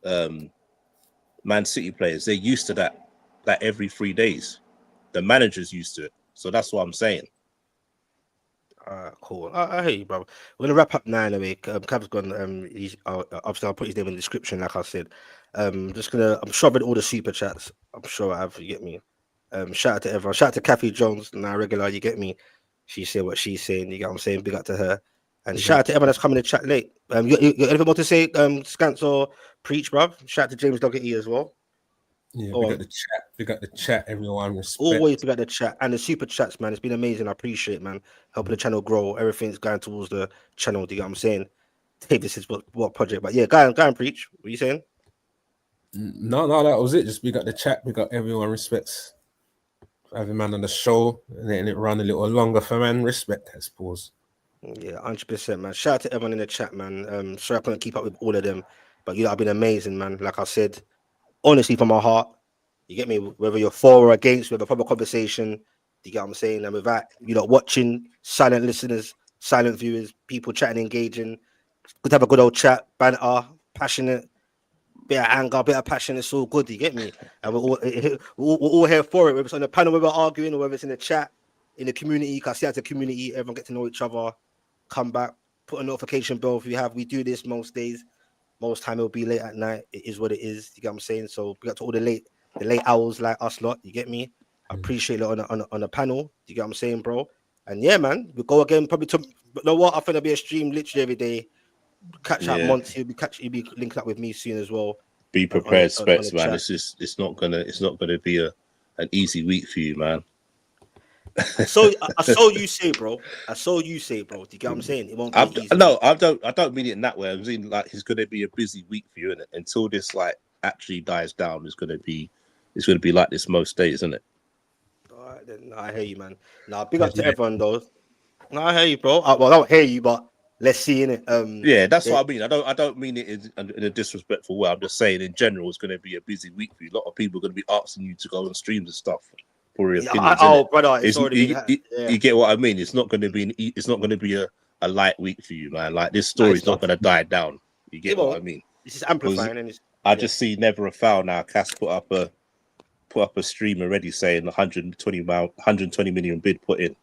Speaker 2: Man City players, they're used to that every 3 days. The manager's used to it. So that's what I'm saying.
Speaker 1: Cool. I hear you, bro. We're gonna wrap up now anyway. Cav's gone. He's obviously I'll put his name in the description, like I said. I'm shoving all the super chats. I'm sure I have. You get me. Shout out to everyone. Shout out to Kathy Jones, now regular. You get me. She said what she's saying. You get what I'm saying. Big up to her. And shout out to everyone that's coming to chat late. You got anything more to say, Skants or Preach, bruv? Shout out to James Doggett as well.
Speaker 4: Yeah, we got the chat. We got the chat. Everyone respect.
Speaker 1: Always we got the chat and the super chats, man. It's been amazing. I appreciate it, man. Helping the channel grow. Everything's going towards the channel. Do you get what I'm saying? Take this is what project, but yeah, go and preach. What are you saying?
Speaker 4: No, that was it. Just we got the chat. We got everyone respects having man on the show and letting it run a little longer for man. Respect, I suppose.
Speaker 1: Yeah, 100%, man. Shout out to everyone in the chat, man. Sorry I couldn't keep up with all of them, but you know, I've been amazing, man. Like I said, honestly, from my heart, you get me. Whether you're for or against, we have a proper conversation. Do you get what I'm saying? And with that, you know, watching, silent listeners, silent viewers, people chatting, engaging. Good to have a good old chat, banter, passionate, bit of anger, bit of passion. It's all good. You get me? And we're all here for it. Whether it's on the panel, whether we're arguing, or whether it's in the chat, in the community. Because I see as a community, everyone get to know each other. Come back, put a notification bell if you have. We do this most days. Most time it'll be late at night. It is what it is. You get what I'm saying? So we got to all the late owls like us lot. You get me? I appreciate it on the panel. You get what I'm saying, bro? And yeah, man, we'll go again probably to. But know what? I think there'll be a stream literally every day. Catch up months. He'll be linking up with me soon as well.
Speaker 2: Be prepared, Specs, man. It's not gonna be an easy week for you, man.
Speaker 1: So I saw you say, bro. Do you get what I'm saying? It won't be easy.
Speaker 2: No, I don't mean it in that way. I'm saying like it's gonna be a busy week for you, and until this like actually dies down, it's gonna be like this most days, isn't it?
Speaker 1: All right, then. I hear you, man. Now, big up to everyone, though. No, I hear you, bro. Well, I don't hear you, but let's see, innit?
Speaker 2: Yeah, that's what I mean. I don't mean it in a disrespectful way. I'm just saying in general, it's going to be a busy week for you. A lot of people are going to be asking you to go on streams and stuff for your opinions.
Speaker 1: Brother, it's already
Speaker 2: you get what I mean. It's not going to be a light week for you, man. Like this story's not going to die down. You get what I mean?
Speaker 1: This is amplifying, and
Speaker 2: I just see Never a Foul now. Cass put up a stream already saying 120 million bid put in.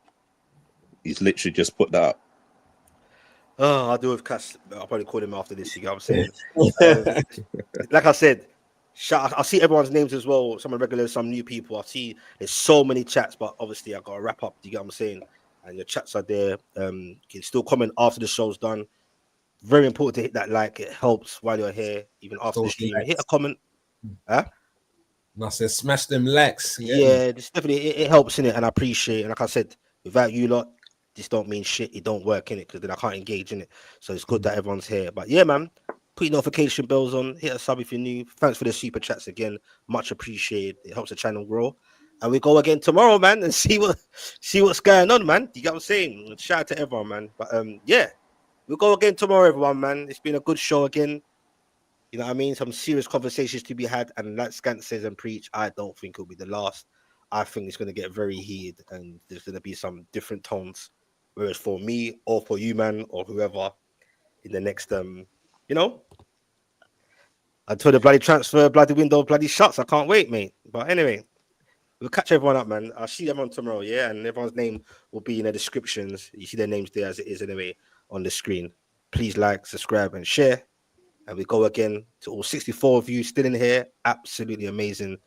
Speaker 2: He's literally just put that up.
Speaker 1: Oh, I'll do with Cass. I'll probably call him after this. You know what I'm saying? Like I said, I see everyone's names as well. Some are regulars, some new people. I see there's so many chats, but obviously I got to wrap up. Do you get what I'm saying? And your chats are there. You can still comment after the show's done. Very important to hit that like. It helps while you're here, even after the stream. Hit a comment. Huh?
Speaker 4: And I said, smash them likes.
Speaker 1: Yeah, it's definitely it helps in it, and I appreciate it. And like I said, without you lot, this don't mean shit. It don't work in it because then I can't engage in it. So it's good that everyone's here. But yeah, man, put your notification bells on. Hit a sub if you're new. Thanks for the super chats again. Much appreciated. It helps the channel grow. And we go again tomorrow, man, and see what's going on, man. You get what I'm saying? Shout out to everyone, man. But yeah, we'll go again tomorrow, everyone, man. It's been a good show again. You know what I mean? Some serious conversations to be had. And like Skants says and Preach, I don't think it'll be the last. I think it's going to get very heated and there's going to be some different tones. Whereas for me or for you, man, or whoever in the next, you know, until the bloody transfer, bloody window, bloody shuts. I can't wait, mate. But anyway, we'll catch everyone up, man. I'll see everyone tomorrow, yeah? And everyone's name will be in the descriptions. You see their names there as it is anyway on the screen. Please like, subscribe, and share. And we go again to all 64 of you still in here. Absolutely amazing.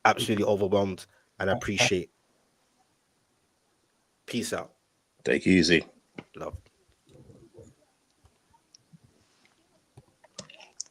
Speaker 1: Absolutely overwhelmed and appreciate. Peace out.
Speaker 2: Take it easy.
Speaker 1: Love.